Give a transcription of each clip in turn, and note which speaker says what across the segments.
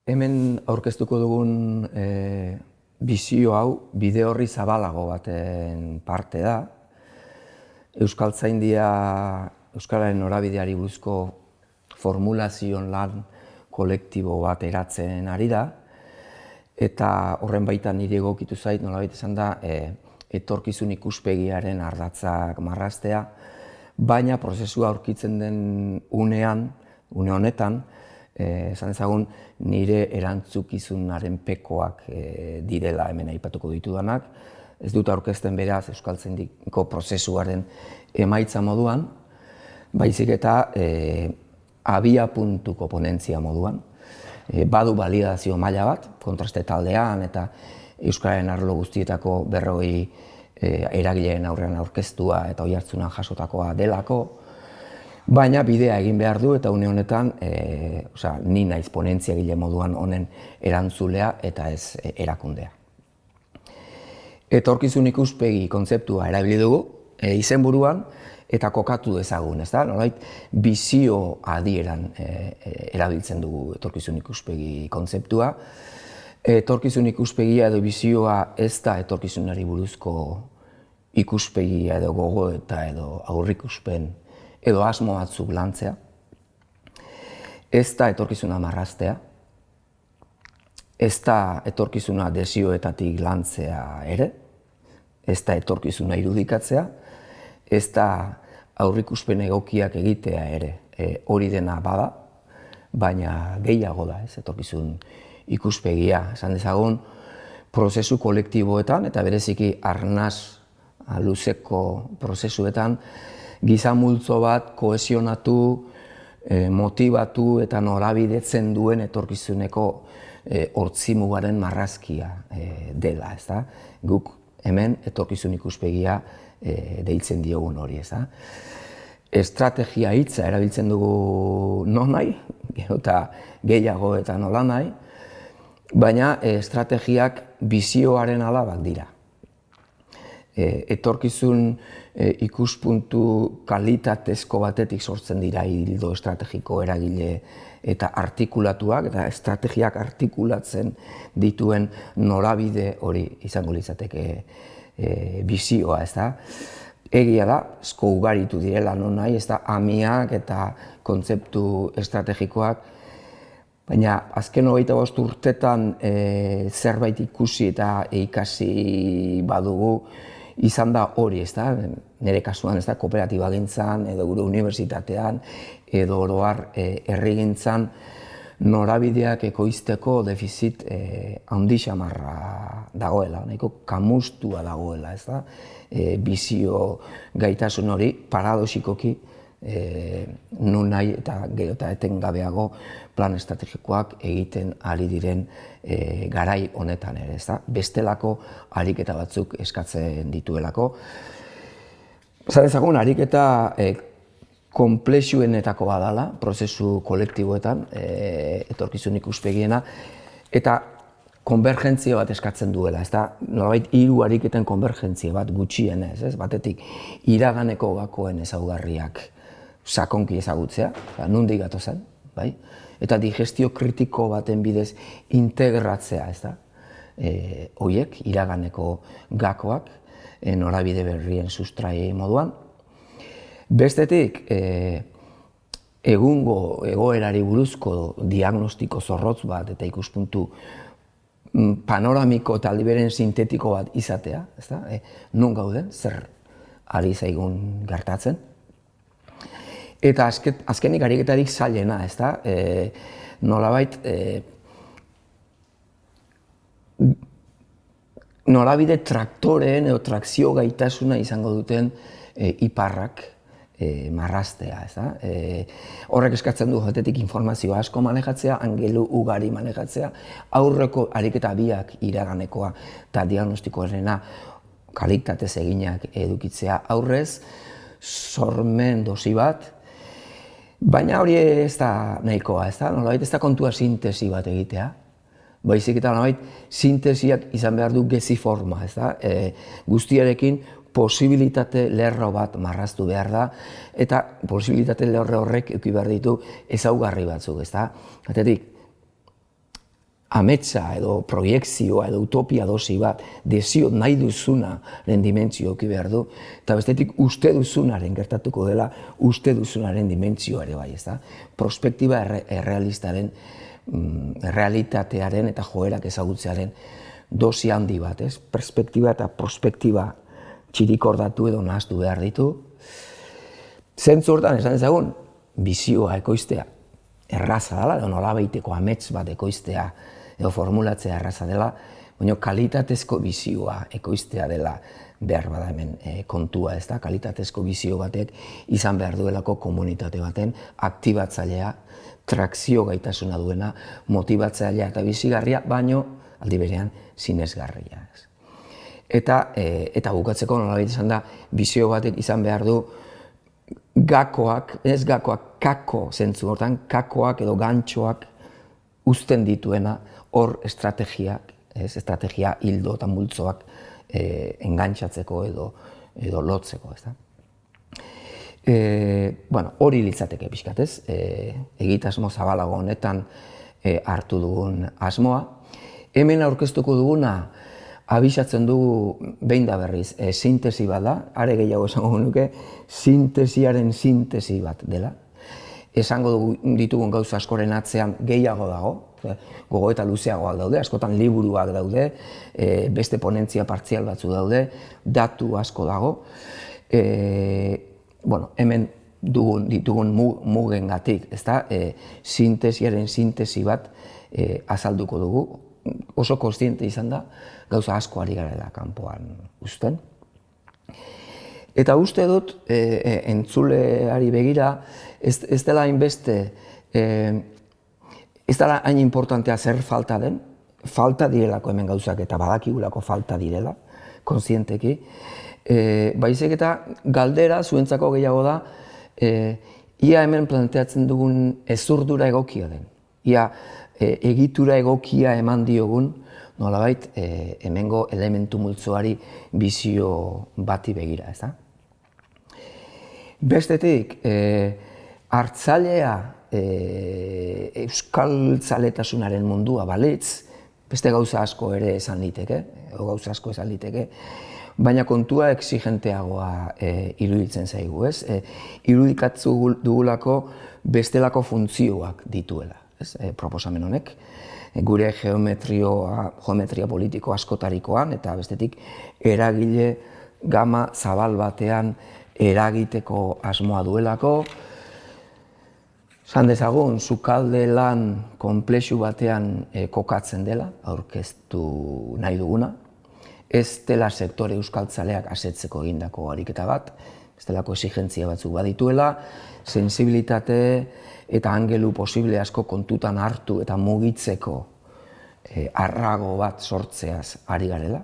Speaker 1: Hemen aurkeztuko dugun bizio hau bide horri zabalago baten parte da. Euskaltzaindia Euskararen norabideari buruzko formulazioen lan kolektibo bat eratzen ari da. Eta horren baitan nire egokitu zait, nolabait esan da, etorkizun ikuspegiaren ardatzak marraztea, baina prozesua aurkitzen den une honetan, esan ezagun nire erantzukizunaren pekoak direla hemen aipatuko ditudanak. Ez dut aurkezten beraz Euskaltzaindiko prozesuaren emaitza moduan, baizik eta abiapuntuko ponentzia moduan. Badu validazio maila bat, kontraste taldean eta Euskararen arlo guztietako 40 eragileen aurrean aurkeztua eta oihartzunan jasotakoa delako, baina bidea egin behar du eta une honetan ni naiz ponentziagile moduan honen erantzulea eta ez erakundea. Etorkizun ikuspegi kontzeptua erabili dugu izenburuan eta kokatu dezagun, ezta? Nolabait bizio adieran erabiltzen dugu etorkizun ikuspegi kontzeptua. Etorkizun ikuspegia edo bizioa ez da etorkizunari buruzko ikuspegia edo gogoeta edo aurrikuspen edo asmo batzuk lantzea. Ez da etorkizuna marraztea. Ez da etorkizuna desioetatik lantzea ere. Ez da etorkizuna irudikatzea. Ez da aurrikuspen egokiak egitea ere, hori dena bada, baina gehiago da, etorkizun ikuspegia. Esan dezagun, prozesu kolektiboetan eta bereziki arnas luzeko prozesuetan giza multzo bat kohesionatu, motibatu eta norabidetzen duen etorkizuneko hortzimugaren marrazkia dela, ezta? Guk hemen etorkizun ikuspegia deitzen diogun hori, ez da. Estrategia hitza erabiltzen dugu nonahi, eta gehiago eta nola nahi, baina estrategiak bizioaren alabak dira. Etorkizun ikuspuntu kalitatezko batetik sortzen dira ildo estrategiko eragile eta artikulatuak, eta estrategiak artikulatzen dituen norabide hori izango litzateke bizioa, ez da. Egia da, asko ugaritu direla nonahi, ez da, amiak eta kontzeptu estrategikoak, baina azken 25 urtetan zerbait ikusi eta ikasi badugu izan da hori, ez da. Nire kasuan, ez da, kooperatiba gintzan, edo gure unibertsitatean, edo oro har herrigintzan, norabideak ekoizteko defizit handi xamarra dagoela, nahiko kamustua dagoela, ez da? Bizio gaitasun hori paradoxikoki nun nahi eta gero eta etengabeago plan estrategikoak egiten ari diren garai honetan ere, ez da? Bestelako ariketa batzuk eskatzen dituelako. Esan dezagun, ariketa konplexuenetako badala, prozesu kolektiboetan, etorkizun ikuspegiena, eta konvergentzia bat eskatzen duela, ez da, nolabait 3 ariketen konvergentzia bat gutxienez, ez? Batetik, iraganeko gakoen ezaugarriak sakonki ezagutzea, nondik gatozen, bai? Eta digestio kritiko baten bidez integratzea, ez da? Horiek, iraganeko gakoak, norabide berrien sustrai moduan. Bestetik, egungo egoerari buruzko diagnostiko zorrotz bat eta ikuspuntu panoramiko eta aldiberen sintetiko bat izatea, ezta? Non gauden, zer ari zaigun gertatzen. Eta azkenik ariketarik zailena, ezta? Nolabait, norabide traktoreen edo trakzio gaitasuna izango duten iparrak marraztea, ez da? Horrek eskatzen du jatetik informazioa asko manejatzea, angelu ugari manejatzea, aurreko ariketa biak iraganekoa eta diagnostikoarena kalitatez eginak edukitzea aurrez, sormen dosi bat, baina hori ez da nahikoa, ez da? Nolabait ez da kontua sintesi bat egitea, baizik eta nolabait sintesiak izan behar du gezi forma, ez da? Guztiarekin posibilitate lerro bat marraztu behar da, eta posibilitate lerro horrek eduki behar ditu ezaugarri batzuk, ezta? Batetik, ametsa edo proiekzioa edo utopia dosi bat, desio nahi duzunaren dimentsio eduki behar du, eta bestetik uste duzunaren gertatuko dela, uste duzunaren dimentsioa ere bai, ez da? Prospektiba errealistaren, realitatearen eta joerak ezagutzearen dosi handi bat, ez? Perspektiba eta prospektiba txirikordatu edo nahaztu behar ditu. Zentzu hortan esan ezagun, bizioa ekoiztea erraza dela, edo nolabaiteko amets bat ekoiztea edo formulatzea erraza dela, baina kalitatezko bizioa ekoiztea dela behar bada hemen kontua, ez da? Kalitatezko bizio batek izan behar duelako komunitate baten aktibatzailea, trakzio gaitasuna duena, motibatzailea eta bizigarria, baino aldi berean sinesgarria. Eta bukatzeko nolabait izan da, bizio batek izan behar du gakoak, ez gakoak, kako zentzu hortan, kakoak edo gantxoak uzten dituena hor estrategiak, estrategia hildo eta multzoak engantxatzeko edo lotzeko, ez da? Hori litzateke pixkat, ez? Egitasmo zabalago honetan hartu dugun asmoa. Hemen aurkeztuko duguna abisatzen dugu behin da berriz, sintesi bat da, are gehiago esango nuke, sintesiaren sintesi bat dela. Esango ditugun gauza askoren atzean gehiago dago, gogo eta luzeagoak daude, askotan liburuak daude, beste ponentzia partzial batzu daude, datu asko dago. Hemen ditugun mugengatik, sintesiaren sintesi bat azalduko dugu, oso kontziente izan da, gauza asko ari garela kanpoan uzten. Eta uste dut, entzuleari begira, ez dela hainbeste, ez dela hain importantea zer falta den, falta direlako hemen gauzak eta badakigulako falta direla, kontzienteki. Baizik eta galdera zuentzako gehiago da, ia hemen planteatzen dugun ezurdura egokia den. Ia egitura egokia eman diogun, nolabait hemengo elementu multzoari bizio bati begira, ez da? Bestetik, hartzailea euskaltzaletasunaren mundua balitz, beste gauza asko ere esan liteke, gauza asko esan liteke, baina kontua exigenteagoa iruditzen zaigu, ez? Irudikatzu dugulako bestelako funtzioak dituela, ez? Proposamen honek, gure geometria politiko askotarikoan, eta bestetik eragile gama zabal batean eragiteko asmoa duelako. Esan dezagun, sukalde lan konplexu batean kokatzen dela, aurkeztu nahi duguna. Ez dela sektore euskaltzaleak asetzeko egindako ariketa bat, ez delako exigentzia batzuk badituela, sensibilitate eta angelu posible asko kontutan hartu eta mugitzeko arrago bat sortzeaz ari garela.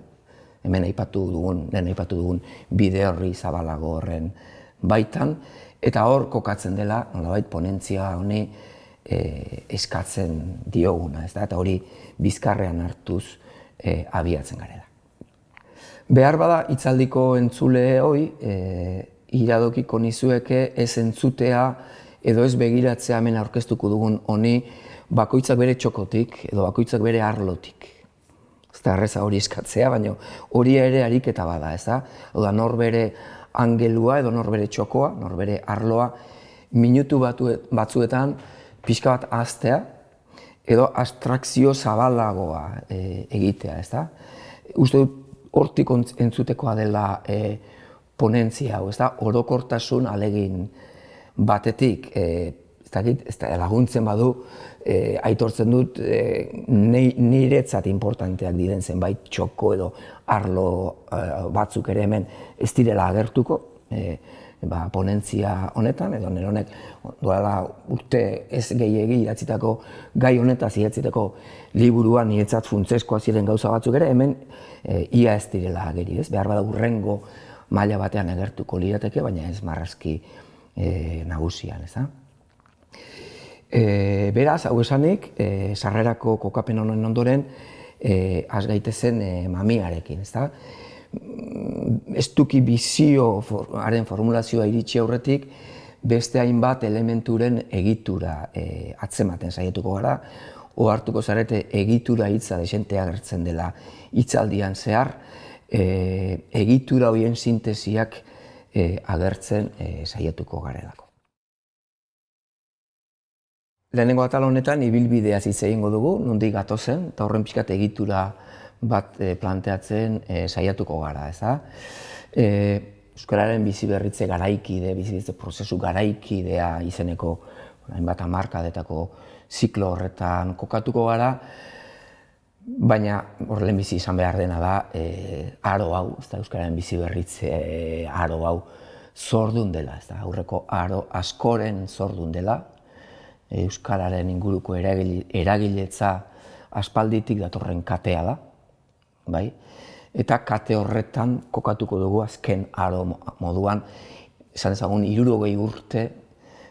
Speaker 1: Hemen aipatu dugun bide horri zabalago horren baitan, eta hor kokatzen dela, nolabait ponentzia honi eskatzen dioguna, eta hori bizkarrean hartuz abiatzen garela. Behar bada, hitzaldiko entzule hoi, iradokiko nizueke ez entzutea edo ez begiratzea hemen aurkeztuko dugun honi bakoitzak bere txokotik edo bakoitzak bere arlotik. Ez da erreza hori eskatzea, baina hori ere ariketa bada, ez da? Oda norbere angelua edo norbere txokoa, norbere arloa, minutu batzuetan pixka bat ahaztea edo abstrakzio zabalagoa egitea, ez da? Uste dut hortik entzutekoa dela ponentzia hau, ez da? Orokortasun alegin batetik, laguntzen badu, aitortzen dut niretzat importanteak diren zenbait txoko edo arlo batzuk ere hemen ez direla agertuko ponentzia honetan, edo nire honek duela urte ez gehiegi idatzitako gai honetaz idatzitako liburuan niretzat funtsezkoa ziren gauza batzuk ere hemen ia ez direla ageri, ez? Behar bada hurrengo maila batean agertuko lirateke, baina ez marrazki nagusian, ez da? Beraz, hau esanik, sarrerako kokapen honen ondoren, has gaitezen mamiarekin, ez da? Ez duki bizioaren formulazioa iritsi aurretik, beste hainbat elementuren egitura atzematen saietuko gara. ohartuko zarete egitura hitza dexente agertzen dela hitzaldian zehar, egitura horien sintesiak agertzen saiatuko garelako. Lehenengo atal honetan ibilbideaz hitz egingo dugu, nondik gatozen, eta horren pixkat egitura bat planteatzen saiatuko gara, ezta? Euskararen biziberritze garaikide, biziberritze prozesu garaikidea izeneko hainbat hamarkadetako ziklo horretan kokatuko gara, baina lehenbizi izan behar dena da aro hau, Euskararen biziberritze aro hau zordun dela, aurreko aro askoren zordun dela, Euskararen inguruko eragiletza aspalditik datorren katea da, bai? Eta kate horretan kokatuko dugu azken aro moduan, esan ezagun 60 urte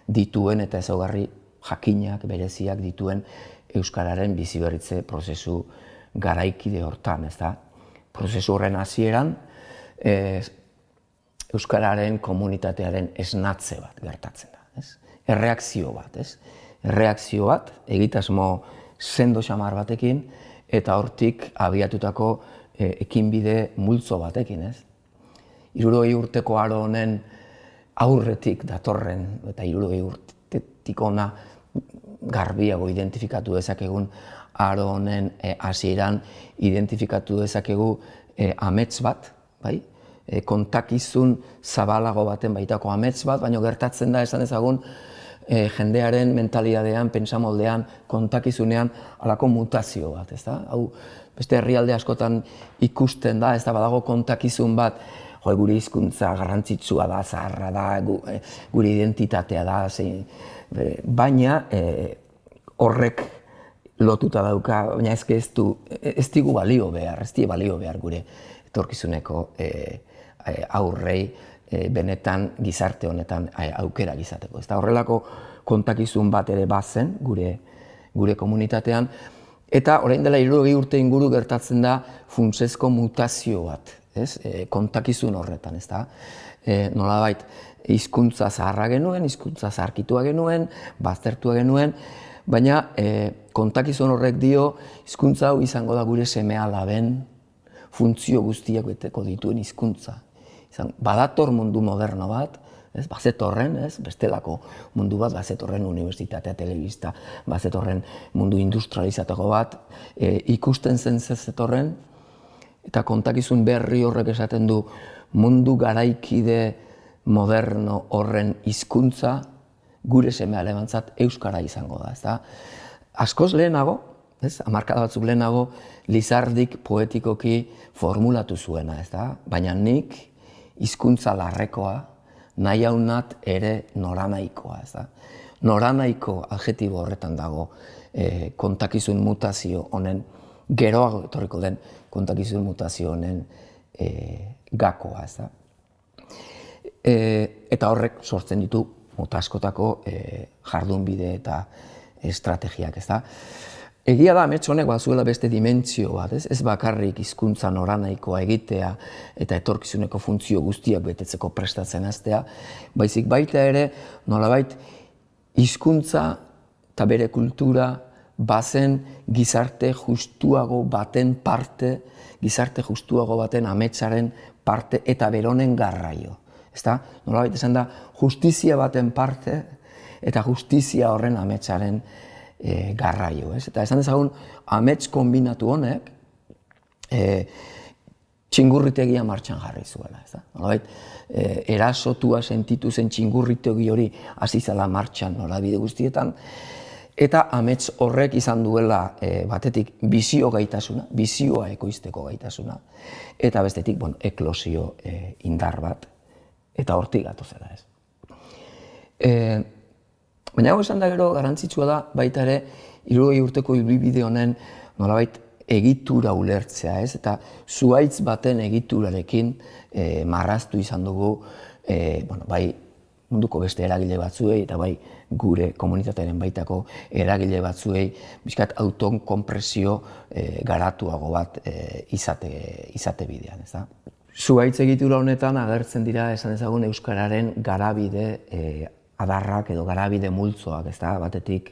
Speaker 1: dituen eta ezaugarri jakinak, bereziak dituen Euskararen biziberritze prozesu garaikide hortan, ezta? Prozesu horren hasieran Euskararen komunitatearen esnatze bat gertatzen da, ez? Erreakzio bat, ez? Erreakzio bat, egitasmo sendo xamar batekin, eta hortik abiatutako ekinbide multzo batekin, ez? 60 urteko aro honen aurretik datorren, eta 60 urtetik ona garbiago identifikatu dezakegun aro honen hasieran identifikatu dezakegu amets bat, bai? Kontakizun zabalago baten baitako amets bat, baina gertatzen da esan ezagun jendearen mentalidadean, pentsamoldean, kontakizunean halako mutazio bat, ezta? Hau beste herrialde askotan ikusten da, ez da badago kontakizun bat, gure hizkuntza garrantzitsua da, zaharra da, gure identitatea da, baina horrek lotuta dauka, baina ez digu balio behar, ez di balio behar gure etorkizuneko aurrei benetan gizarte honetan aukera izateko. Ez da horrelako kontakizun bat ere bazen gure komunitatean, eta orain dela 60 urte inguru gertatzen da funtsezko mutazio bat, kontakizun horretan, ez da? Nolabait, hizkuntza zaharra genuen, hizkuntza zaharkitua genuen, baztertua genuen, baina kontakizun horrek dio hizkuntza hau izango da gure seme-alaben funtzio guztiak beteko dituen hizkuntza. Badator mundu moderno bat, bazetorren, bestelako mundu bat, bazetorren unibertsitatea, telebista, bazetorren mundu industrializateko bat, ikusten zen zetorren, eta kontakizun berri horrek esaten du mundu garaikide moderno horren hizkuntza gure seme-alabentzat euskara izango da, ezta? Askoz lehenago, hamarkada batzuk lehenago, Lizardik poetikoki formulatu zuena, ezta? Baina nik hizkuntza larrekoa, nahi haunat ere noranahikoa, ezta? Noranaiko adjektibo horretan dago kontakizun mutazio honen, geroago etorriko den kontakizun mutazio honen gakoa, ezta? Eta horrek sortzen ditu mota askotako jardunbide eta estrategiak, ezta? Egia da, amets honek bazuela beste dimentsio bat, ez bakarrik hizkuntza noranahikoa egitea eta etorkizuneko funtzio guztiak betetzeko prestatzen hastea, baizik baita ere nolabait hizkuntza eta bere kultura bazen gizarte justuago baten parte, gizarte justuago baten ametsaren parte eta beronen garraio. Ezta? Nolabait esan da, justizia baten parte eta justizia horren ametsaren garraio, ez? Eta esan dezagun, amets kombinatu honek txingurritegia martxan jarri zuela, ez da? Nolabait, erasotua sentitu zen txingurritegi hori hasi zela martxan norabide guztietan, eta amets horrek izan duela batetik bizio gaitasuna, bizioa ekoizteko gaitasuna, eta bestetik, eklosio indar bat, eta hortik gatozela, ez? Baina hau esan da gero garrantzitsua da baita ere 60 urteko ibilbide honen nolabait egitura ulertzea, ez? Eta zuhaitz baten egiturarekin marraztu izan dugu bai munduko beste eragile batzuei eta bai gure komunitatearen baitako eragile batzuei bizkat autokonpresio garatuago bat izate bidean, ez da? Zuhaitz egitura honetan agertzen dira esan ezagun euskararen garabide adarrak edo garabide multzoak, ez da, batetik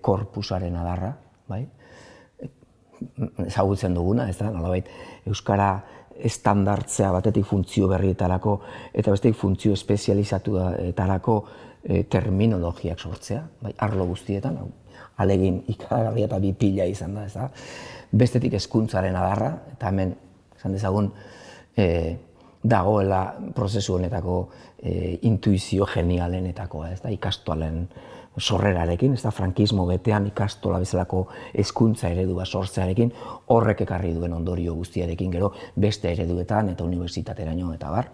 Speaker 1: korpusaren adarra, bai? Ezagutzen duguna, ez da, nolabait, euskara estandartzea batetik funtzio berrietarako eta bestetik funtzio espezializatuetarako terminologiak sortzea, bai, arlo guztietan, alegin ikaragarria eta bipila izan da, ez da. Bestetik hezkuntzaren adarra, eta hemen, esan dezagun, dagoela prozesu honetako intuizio genialenetako, ez da, ikastolen sorrerarekin, ez da, frankismo betean ikastola bezalako hezkuntza eredua sortzearekin, horrek ekarri duen ondorio guztiarekin, gero beste ereduetan eta unibertsitateraino eta bar.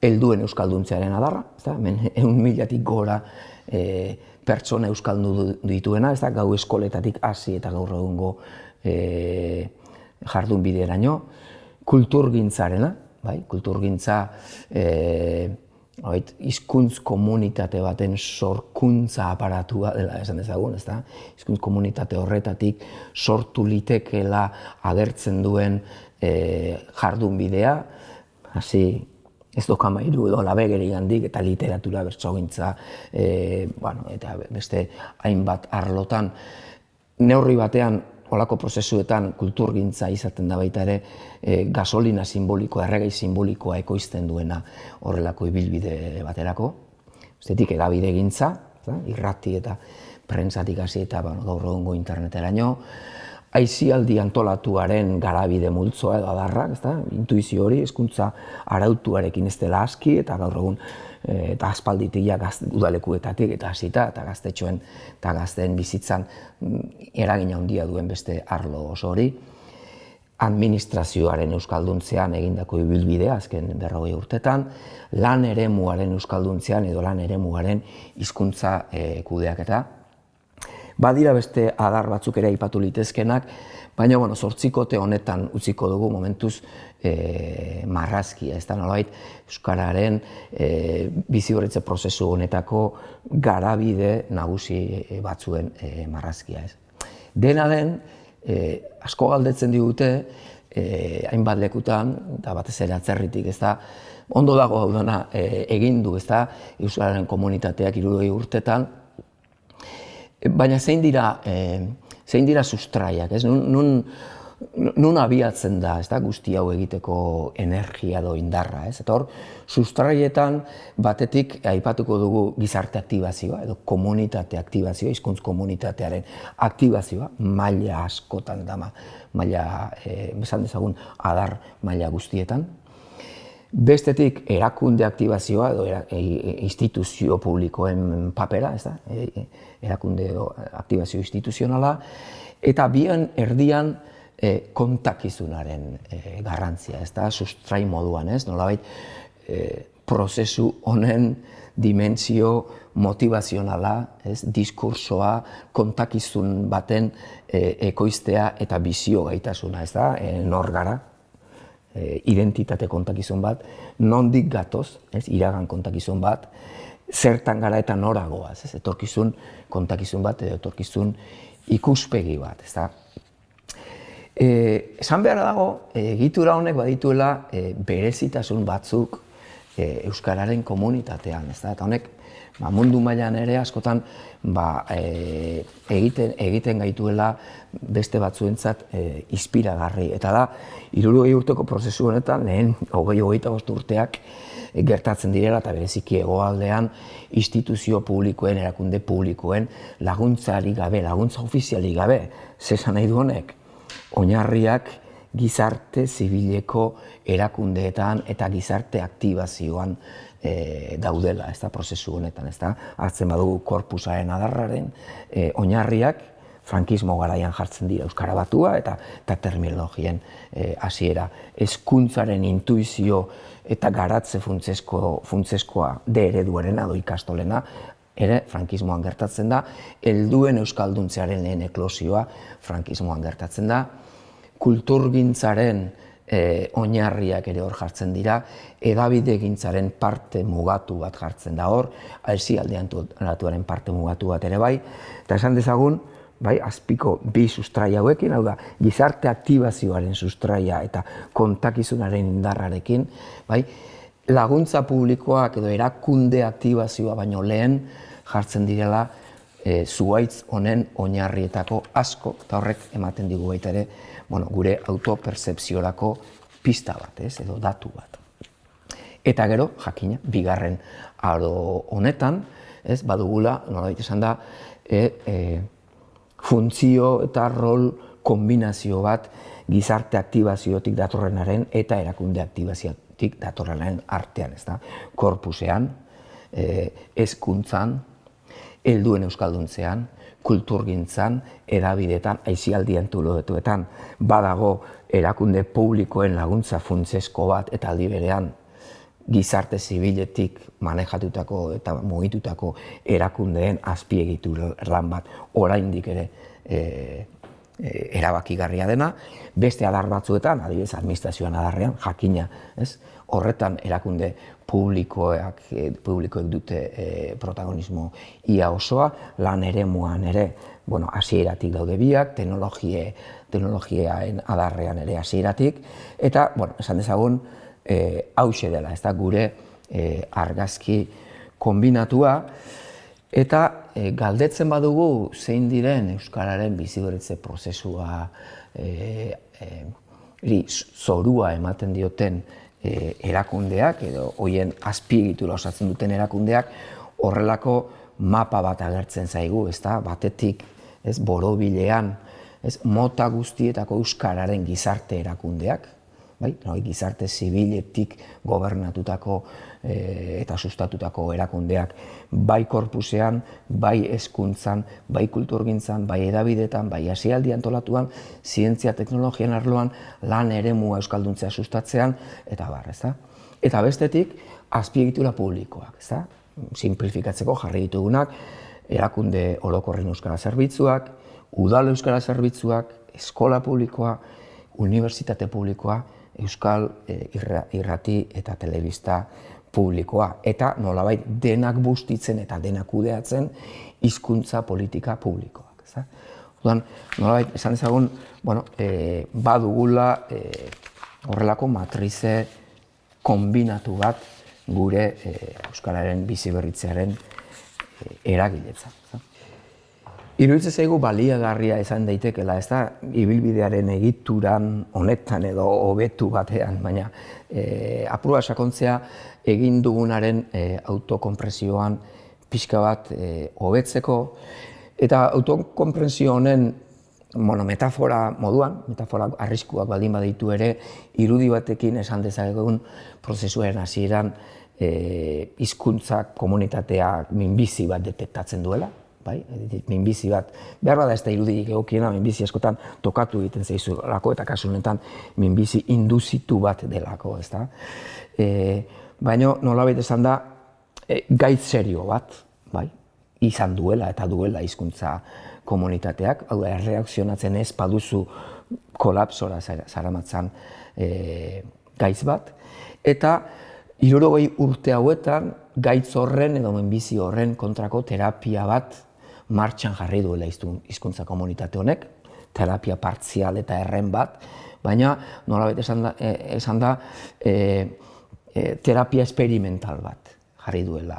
Speaker 1: Helduen euskalduntzearen adarra, ez da, hemen 100.000-tik gora pertsona euskaldun dituena, ez da, gau eskoletatik hasi eta gaur egungo jardun bideraino, kulturgintzarena, bai, kulturgintza hizkuntz komunitate baten sorkuntza aparatua dela esan dezagun, ez da? Hizkuntz komunitate horretatik sortu litekeela agertzen duen jardun bidea, hasi ez dokamairu edo labegeri gandik eta literatura bertsogintza, eta beste hainbat arlotan, neurri batean olako prozesuetan kulturgintza izaten da baita ere gasolina simbolikoa, erregai simbolikoa ekoizten duena horrelako ibilbide baterako. Bestetik hedabide gintza, irrati eta prentsatik hasi eta gaur egungo interneteraino. Aisialdi antolatuaren garabide multzoa edo adarrak, intuizio hori, hezkuntza arautuarekin ez dela aski eta gaur egun eta aspalditik udalekuetatik eta hasita eta gaztetxoen eta gazteen bizitzan eragina handia duen beste arlo oso hori. Administrazioaren euskalduntzean egindako ibilbidea azken 40 urtetan, lan eremuaren euskalduntzean edo lan eremuaren hizkuntza kudeaketa. Badira beste adar batzuk ere aipatu litezkenak, baina zortzikote honetan utziko dugu momentuz marrazkia, ez da nolabait euskararen biziberritze prozesu honetako garabide nagusi batzuen marrazkia. Dena den, asko galdetzen digute, hainbat lekutan, eta batez ere atzerritik, ez da, ondo dago hau dena egin du, ez da, euskararen komunitateak 60 urtetan, baina zein dira sustraiak, ez? Nun abiatzen da, ez da, guzti hau egiteko energia edo indarra, ez? Eta hor, sustraietan batetik aipatuko dugu gizarte aktibazioa edo komunitate aktibazioa, hizkuntz komunitatearen aktibazioa, maila askotan eta maila, esan dezagun, adar maila guztietan. Bestetik, erakunde aktibazioa edo instituzio publikoen papera, ez da, erakunde edo aktibazio instituzionala, eta bien erdian kontakizunaren garrantzia, ez da, sustrai moduan, ez, nolabait, prozesu honen dimentsio motivazionala, ez, diskursoa, kontakizun baten ekoiztea eta bizio gaitasuna, ez da, nor gara, identitate kontakizun bat, nondik gatoz, iragan kontakizun bat, zertan gara eta noragoaz, etorkizun kontakizun bat, etorkizun ikuspegi bat, ez da. Esan behar dago, egitura honek badituela berezitasun batzuk euskararen komunitatean, ez da, eta honek mundu mailan ere askotan egiten gaituela beste batzuentzat inspiragarri. Eta da, 60 urteko prozesu honetan, lehen 25 urteak gertatzen direla eta bereziki hegoaldean instituzio publikoen, erakunde publikoen laguntzari gabe, laguntza ofiziali gabe, zesan nahi du honek, oinarriak gizarte zibileko erakundeetan eta gizarte aktibazioan daudela, ez da, prozesu honetan, ez da, hartzen badugu korpusaren adarraren oinarriak, frankismo garaian jartzen dira euskara batua eta terminologien hasiera. Hezkuntzaren intuizio eta garatze funtseskoa de ereduaren edo ikastolena ere frankismoan gertatzen da, helduen euskalduntzearen lehen eklosioa frankismoan gertatzen da, kulturgintzaren oinarriak ere hor jartzen dira, hedabidegintzaren parte mugatu bat jartzen da hor, aisialdi antolatuaren parte mugatu bat ere bai, eta esan dezagun, bai, azpiko bi sustrai hauekin, hau da, gizarte aktibazioaren sustraia eta kontakizunaren indarrarekin, bai, laguntza publikoak edo erakunde aktibazioa baino lehen jartzen direla zuhaitz honen oinarrietako asko, eta horrek ematen digu baita ere, gure autopertzepziorako pista bat, edo datu bat. Eta gero, jakina, bigarren aro honetan, badugula, nolabait esan da, funtzio eta rol kombinazio bat gizarte aktibaziotik datorrenaren eta erakunde aktibaziotik datorrenaren artean, korpusean, hezkuntzan, helduen euskalduntzean, kulturgintzan, edabidetan, aisialdien tuloetuetan, badago erakunde publikoen laguntza funtsesko bat eta aldi berean gizarte zibiletik manejatutako eta mugitutako erakundeen azpiegitura lan bat oraindik ere erabakigarria dena, beste adar batzuetan, adibidez administrazioan adarrean, jakina, horretan erakunde publikoek dute protagonismo ia osoa, lan eremuan ere, hasieratik daude biak, teknologiaen adarrean ere hasieratik, eta, esan dezagun, hauxe dela, gure argazki kombinatua, eta galdetzen badugu zein diren euskararen biziberritze prozesua zorua ematen dioten erakundeak edo hoien azpiegitura osatzen duten erakundeak horrelako mapa bat agertzen zaigu, batetik borobilean mota guztietako euskararen gizarte erakundeak, gizarte zibiletik gobernatutako eta sustatutako erakundeak bai korpusean, bai hezkuntzan, bai kulturgintzan, bai edabidetan, bai hasialdi antolatuan, zientzia teknologian arloan, lan eremua euskalduntzea sustatzean, eta bar, Eta bestetik, azpiegitura publikoak, Simplifikatzeko jarri ditugunak, erakunde orokorren euskara zerbitzuak, udal euskara zerbitzuak, eskola publikoa, unibertsitate publikoa, euskal irrati eta telebista publikoa. Eta nolabait denak bustitzen eta denak kudeatzen hizkuntza politika publikoak. Nolabait esan ezagun, badugula horrelako matrize kombinatu bat gure euskararen biziberritzearen eragiletza. Iruditzen zaigu baliagarria izan daitekeela, ibilbidearen egituran honetan edo hobetu batean, baina apurua sakontzea egin dugunaren autokonpresioan pixka bat hobetzeko, eta autokonpresio honen metafora moduan, metafora arriskuak baldin baditu ere, irudi batekin esan dezakegun prozesuaren hasieran hizkuntza komunitatea minbizi bat detektatzen duela, minbizi bat, behar bada ez da irudirik egokiena, minbizi askotan tokatu egiten zaizulako, eta kasu honetan minbizi induzitu bat delako, baina nolabait esan da, gaitz serio bat, izan duela eta duela hizkuntza komunitateak, hau da, erreakzionatzen ez baduzu kolapsora zaramatzan gaitz bat, eta 60 urte hauetan gaitz horren edo minbizi horren kontrako terapia bat martxan jarri duela hizkuntza komunitate honek, terapia partzial eta erren bat, baina nolabait esan da terapia esperimental bat jarri duela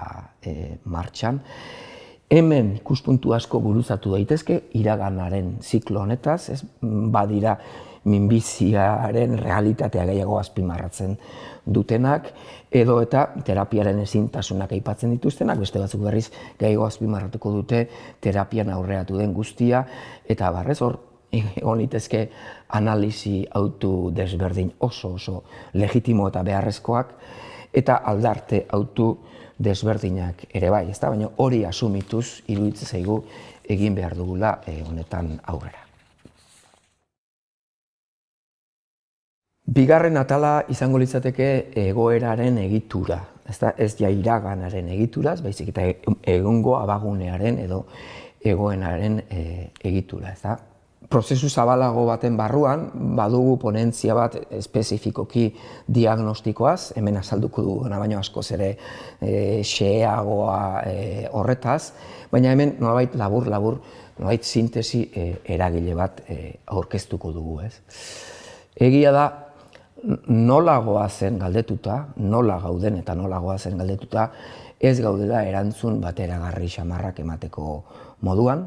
Speaker 1: martxan. Hemen ikuspuntu asko buruzatu daitezke iraganaren ziklo honetaz, badira minbiziaren realitatea gehiago azpimarratzen dutenak, edo eta terapiaren ezintasunak aipatzen dituztenak, beste batzuk berriz gehiago azpimarratuko dute terapian aurreratu den guztia, eta barrez hor egon litezke analisi autu desberdin oso legitimo eta beharrezkoak, eta aldarte autu desberdinak ere bai, baina hori asumituz iruditzen zaigu egin behar dugula honetan aurrera. Bigarren atala izango litzateke egoeraren egitura, ez ja iraganaren egituraz, baizik eta egungo abagunearen edo egoenaren egitura. Prozesu zabalago baten barruan, badugu ponentzia bat espezifikoki diagnostikoaz, hemen azalduko duguna baino askoz ere xeheagoa horretaz, baina hemen nolabait labur, nolabait sintesi eragile bat aurkeztuko dugu. Egia da, nola goazen galdetuta, nola gauden eta nola goazen galdetuta, ez gaudela erantzun bateragarri xamarrak emateko moduan,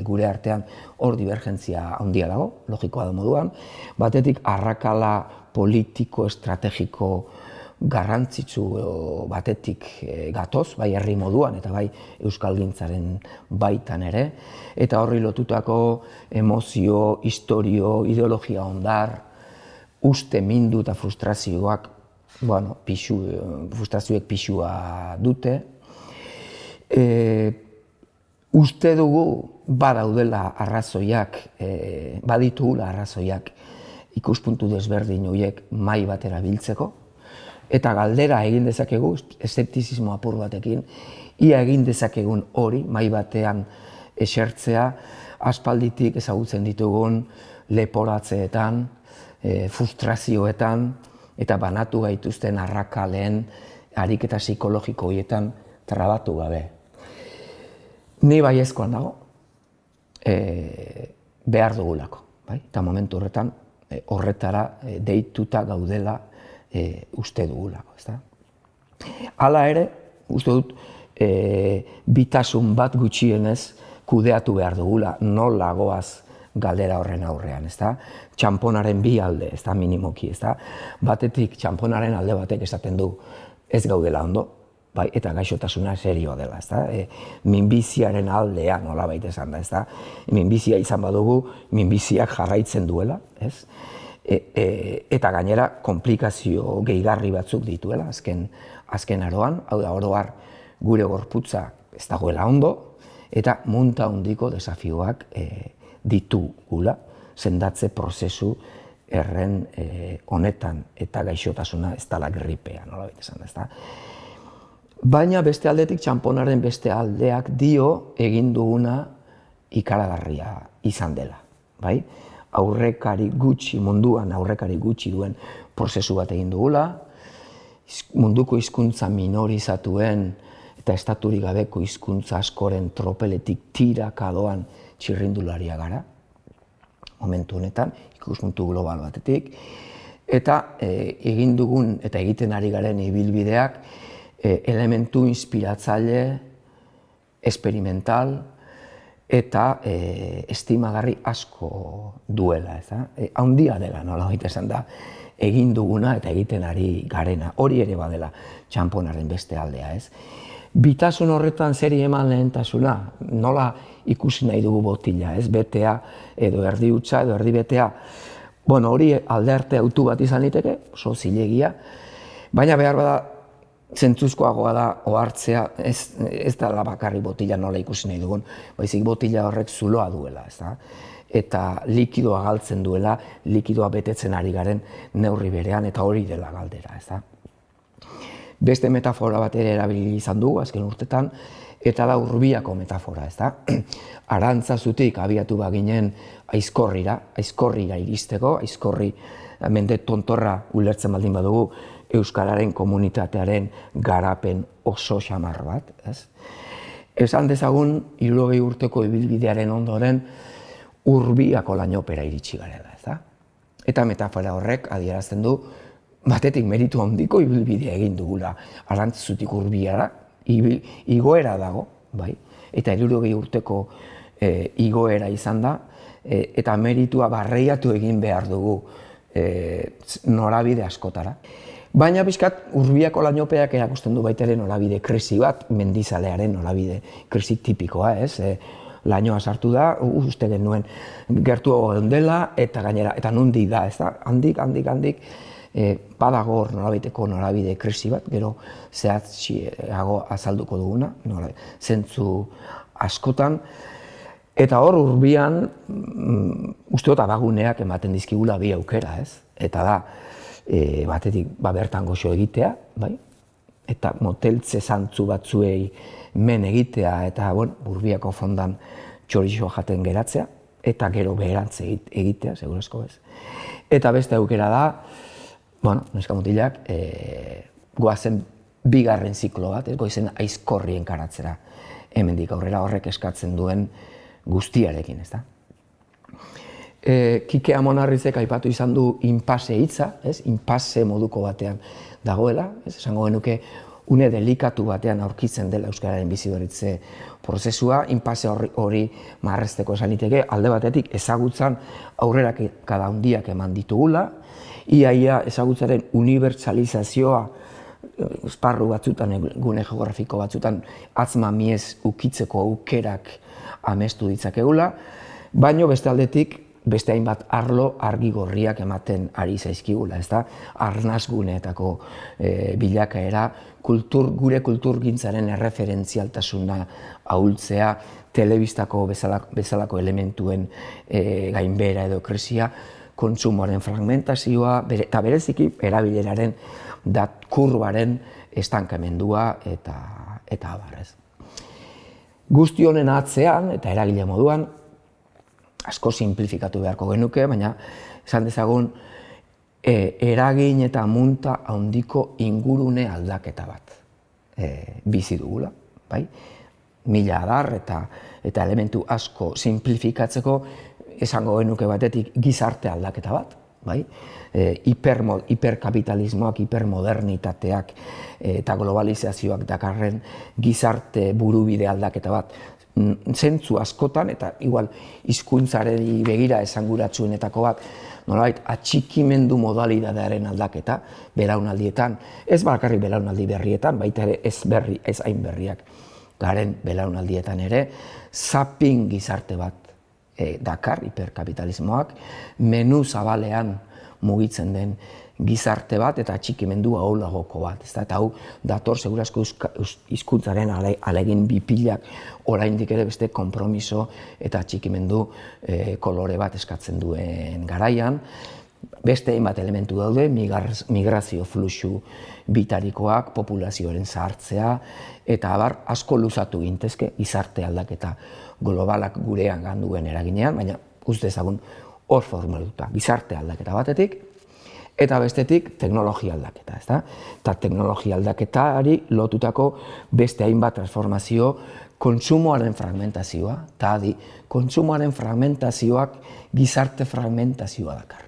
Speaker 1: gure artean hor divergentzia handia dago, logikoa da moduan, batetik arrakala politiko, estrategiko garrantzitsu batetik gatoz, bai herri moduan eta bai euskalgintzaren baitan ere, eta horri lotutako emozio, historio, ideologia ondar, uste mindu eta frustrazioak, frustrazioek pixua dute. Uste dugu badaudela arrazoiak, baditugula arrazoiak ikuspuntu desberdin horiek mahai batera biltzeko, eta galdera egin dezakegu, eszeptizismo apur batekin, ia egin dezakegun hori mahai batean esertzea, aspalditik ezagutzen ditugun leporatzeetan, frustrazioetan, eta banatu gaituzten arrakaleen ariketa psikologiko horietan trabatu gabe. Ni baiezkoan dago, behar dugulako, eta momentu horretan horretara deituta gaudela uste dugulako. Hala ere, uste dut, bitasun bat gutxienez kudeatu behar dugula, nola goaz galdera horren aurrean, txamponaren bi alde, minimoki, batetik txamponaren alde batek esaten du ez gaudela ondo, eta gaixotasuna serioa dela, minbiziaren aldea nolabait esan da, minbizia izan badugu, minbiziak jarraitzen duela, eta gainera konplikazio gehigarri batzuk dituela azken aroan, hau da oroar gure gorputza ez dagoela ondo, eta munta handiko desafioak ditugula sendatze prozesu erren honetan eta gaixotasuna ez dela gripea, nolabait esan da. Baina beste aldetik txamponaren beste aldeak dio egin duguna ikaragarria izan dela. Aurrekari gutxi, munduan aurrekari gutxi duen prozesu bat egin dugula, munduko hizkuntza minorizatuen eta estaturik gabeko hizkuntza askoren tropeletik tiraka doan txirrindularia gara, momentu honetan, ikuspuntu global batetik, eta egin dugun eta egiten ari garen ibilbideak elementu inspiratzaile, esperimental eta estimagarri asko duela, handia dela, nolabait esan da, egin duguna eta egiten ari garena, hori ere badela txamponaren beste aldea, Bitasun horretan zeri eman lehentasuna, nola ikusi nahi dugu botila, betea edo erdi hutsa edo erdi betea. Hori alde autu bat izan liteke, oso zilegia, baina behar bada zentzuzkoagoa da ohartzea, ez da bakarrik botila nola ikusi nahi dugun, baizik botila horrek zuloa duela, eta likidoa galtzen duela, likidoa betetzen ari garen neurri berean, eta hori dela galdera, Beste metafora bat ere erabili izan dugu azken urtetan, eta da Urbiako metafora, Arantzazutik abiatu baginen aizkorrira iristeko, aizkorri mende tontorra ulertzen baldin badugu euskararen komunitatearen garapen oso xamar bat, Esan dezagun 60 urteko ibilbidearen ondoren Urbiako lainopera iritsi garela, Eta metafora horrek adierazten du batetik meritu handiko ibilbidea egin dugula Arantzazutik Urbiara, igoera dago, eta 60 urteko igoera izan da, eta meritua barreiatu egin behar dugu norabide askotara. Baina pixkat Urbiako lainopeak erakusten du baita ere norabide krisi bat, mendizalearen norabide krisi tipikoa, lainoa sartu da, uste genuen gertuago dela, eta gainera, eta nundi da, handik, badago hor norabide krisi bat, gero zehatziago azalduko duguna, zentzu askotan, eta hor Urbian, uste dut abaguneak ematen dizkigula bi aukera, eta da, batetik bertan goxo egitea, eta moteltze zantzu batzuei men egitea, eta Urbiako fondan txorizo jaten geratzea, eta gero beherantz egitea, segurezko ez. Eta beste aukera da, neska mutilak, goazen bigarren ziklo bat, goizen aizkorri enkaratzera. Hemendik aurrera horrek eskatzen duen guztiarekin, Kike Amonarrizek aipatu izan du inpase hitza, inpase moduko batean dagoela, esango genuke une delikatu batean aurkitzen dela euskararen biziberritze prozesua, inpase hori marrezteko esan liteke, alde batetik ezagutzan aurrerakada handiak eman ditugula, ia ezagutzaren unibertsalizazioa esparru batzutan, gune geografiko batzutan, atzma miez ukitzeko aukerak amestu ditzakegula, baino beste aldetik, beste hainbat arlo argi gorriak ematen ari zaizkigula, ez da? Arnazguneetako bilakaera, gure kulturgintzaren erreferentzialtasuna ahultzea, telebistako bezalako elementuen gainbehera edo kresia, kontsumoaren fragmentazioa, eta bereziki erabileraren kurbaren estankamendua eta abarrez. Guzti honen atzean, eta eragile moduan, asko simplifikatu beharko genuke, baina esan dezagun eragin eta munta handiko ingurune aldaketa bat bizi dugula, bai? Mila adar eta elementu asko simplifikatzeko esango genuke batetik gizarte aldaketa bat, bai? Hiperkapitalismoak, hipermodernitateak eta globalizazioak dakarren gizarte burubide aldaketa bat zentzu askotan, eta igual hizkuntzari begira esanguratsuenetako bat, nolabait atxikimendu modalidadearen aldaketa belaunaldietan, ez bakarrik belaunaldi berrietan, baita ere ez hain berriak garen belaunaldietan ere, zapping gizarte bat dakar hiperkapitalismoak, menu zabalean mugitzen den gizarte bat eta atxikimendu ahulagoko bat. Eta hau dator segurazko hizkuntzaren alegin bipilak oraindik ere beste konpromiso eta atxikimendu kolore bat eskatzen duen garaian. Beste hainbat elementu daude, migrazio fluxu bitarikoak, populazioaren zahartzea, eta abar asko luzatu gintezke gizarte aldaketa globalak gurean ganduen eraginean, baina uste ezagun hor formaluta gizarte aldaketa batetik, eta bestetik teknologia aldaketa, ezta? Eta teknologia aldaketari lotutako beste hainbat transformazio, kontsumoaren fragmentazioa, eta kontsumoaren fragmentazioak gizarte fragmentazioa dakar.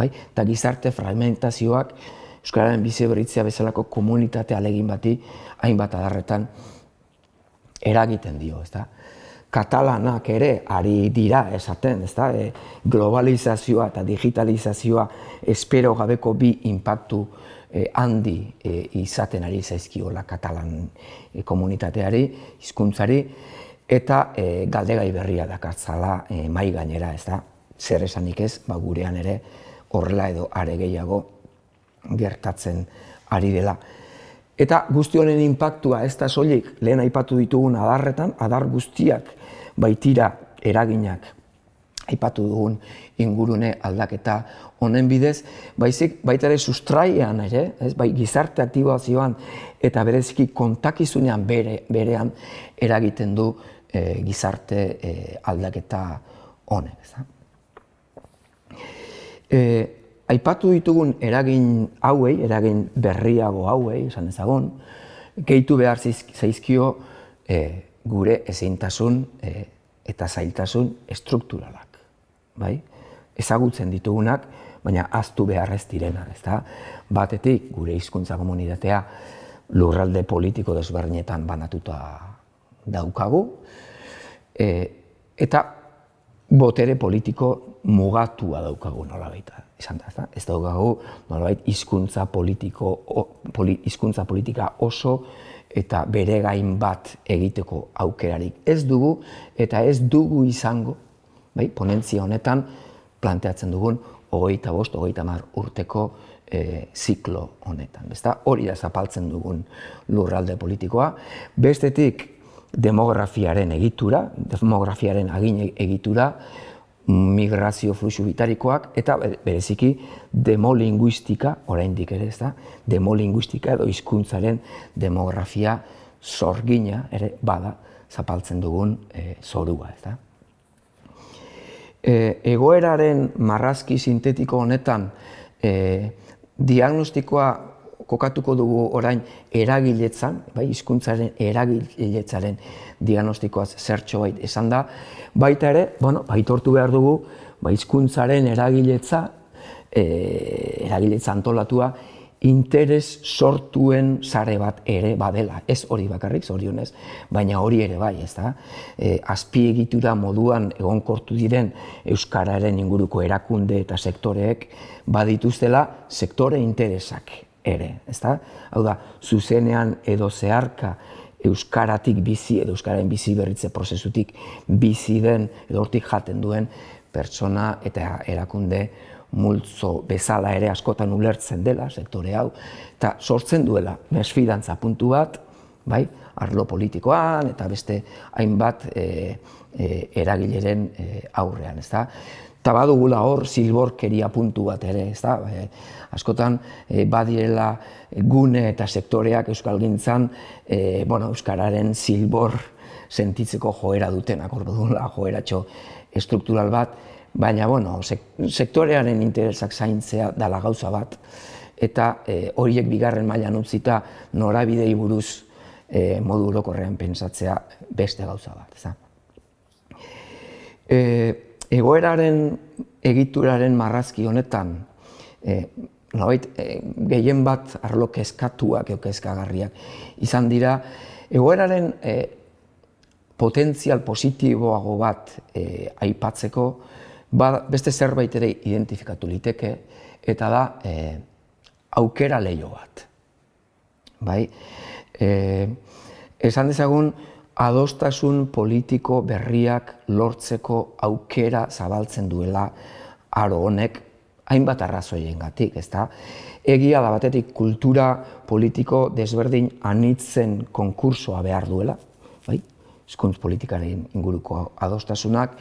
Speaker 1: Eta gizarte fragmentazioak euskararen biziberritzea bezalako komunitate ahalegin bati hainbat adarretan eragiten dio, ezta? Katalanak ere ari dira esaten, ezta? Globalizazioa eta digitalizazioa espero gabeko bi inpaktu handi izaten ari zaizkiola katalan komunitateari, hizkuntzari, eta galdegai berria dakartzala mahai gainera, ezta? Zer esanik ez, gurean ere horrela edo are gehiago gertatzen ari dela. Eta guzti honen inpaktua ez da soilik lehen aipatu ditugun adarretan, adar guztiak baitira eraginak aipatu dugun ingurune aldaketa honen bidez, baizik baita ere sustraian ere, bai gizarte aktibazioan eta bereziki kontakizunean berean eragiten du gizarte aldaketa honek. Aipatu ditugun eragin hauei, eragin berriago hauei, esan ezagun, gehitu behar zaizkio gure ezintasun eta zailtasun estrukturalak. Ezagutzen ditugunak, baina ahaztu behar ez direnak. Batetik, gure hizkuntza komunitatea lurralde politiko desberdinetan banatuta daukagu, eta botere politiko mugatua daukagu nolabait, izan da, ez daukagu nolabait hizkuntza politika oso eta bere gain bat egiteko aukerarik ez dugu, eta ez dugu izango, ponentzia honetan planteatzen dugun 25-30 urteko ziklo honetan. Hori da zapaltzen dugun lurralde politikoa, bestetik demografiaren egitura, demografiaren agin egitura, migrazio fluxu bitarikoak, eta bereziki demolinguistika, oraindik ere ez da, demolinguistika edo hizkuntzaren demografia sorgina ere bada zapaltzen dugun zorua. Egoeraren marrazki sintetiko honetan diagnostikoa kokatuko dugu orain eragiletzan, hizkuntzaren eragiletzaren diagnostikoaz zertxo bait esan da, baita ere, aitortu behar dugu, hizkuntzaren eragiletza antolatua interes sortuen sare bat ere badela, ez hori bakarrik, zorionez, baina hori ere bai, ez da? Azpiegitura moduan egonkortu diren euskararen inguruko erakunde eta sektoreek badituztela sektore interesak ere, ez da? Hau da, zuzenean edo zeharka euskaratik bizi edo euskararen bizi berritze prozesutik bizi den edo hortik jaten duen pertsona eta erakunde multzo bezala ere askotan ulertzen dela sektore hau, eta sortzen duela mesfidantza puntu bat, bai, arlo politikoan eta beste hainbat eragileren aurrean, ez da? Eta badugula hor zilborkeria puntu bat ere, ez da? Askotan badirela gune eta sektoreak euskalgintzan euskararen zilbor sentitzeko joera dutenak, hor dugula joeratxo estruktural bat, baina, sektorearen interesak zaintzea dela gauza bat, eta horiek bigarren mailan utzita norabidei buruz modu orokorrean pentsatzea beste gauza bat. Egoeraren egituraren marrazki honetan, gehien bat arlo kezkatuak edo kezkagarriak izan dira, egoeraren potentzial positiboago bat aipatzeko, beste zerbait ere identifikatu liteke, eta da aukera leiho bat. Esan dezagun, adostasun politiko berriak lortzeko aukera zabaltzen duela aro honek hainbat arrazoiengatik, ezta? Egia da batetik kultura politiko desberdin anitzen konkursoa behar duela, hizkuntz politikaren inguruko adostasunak,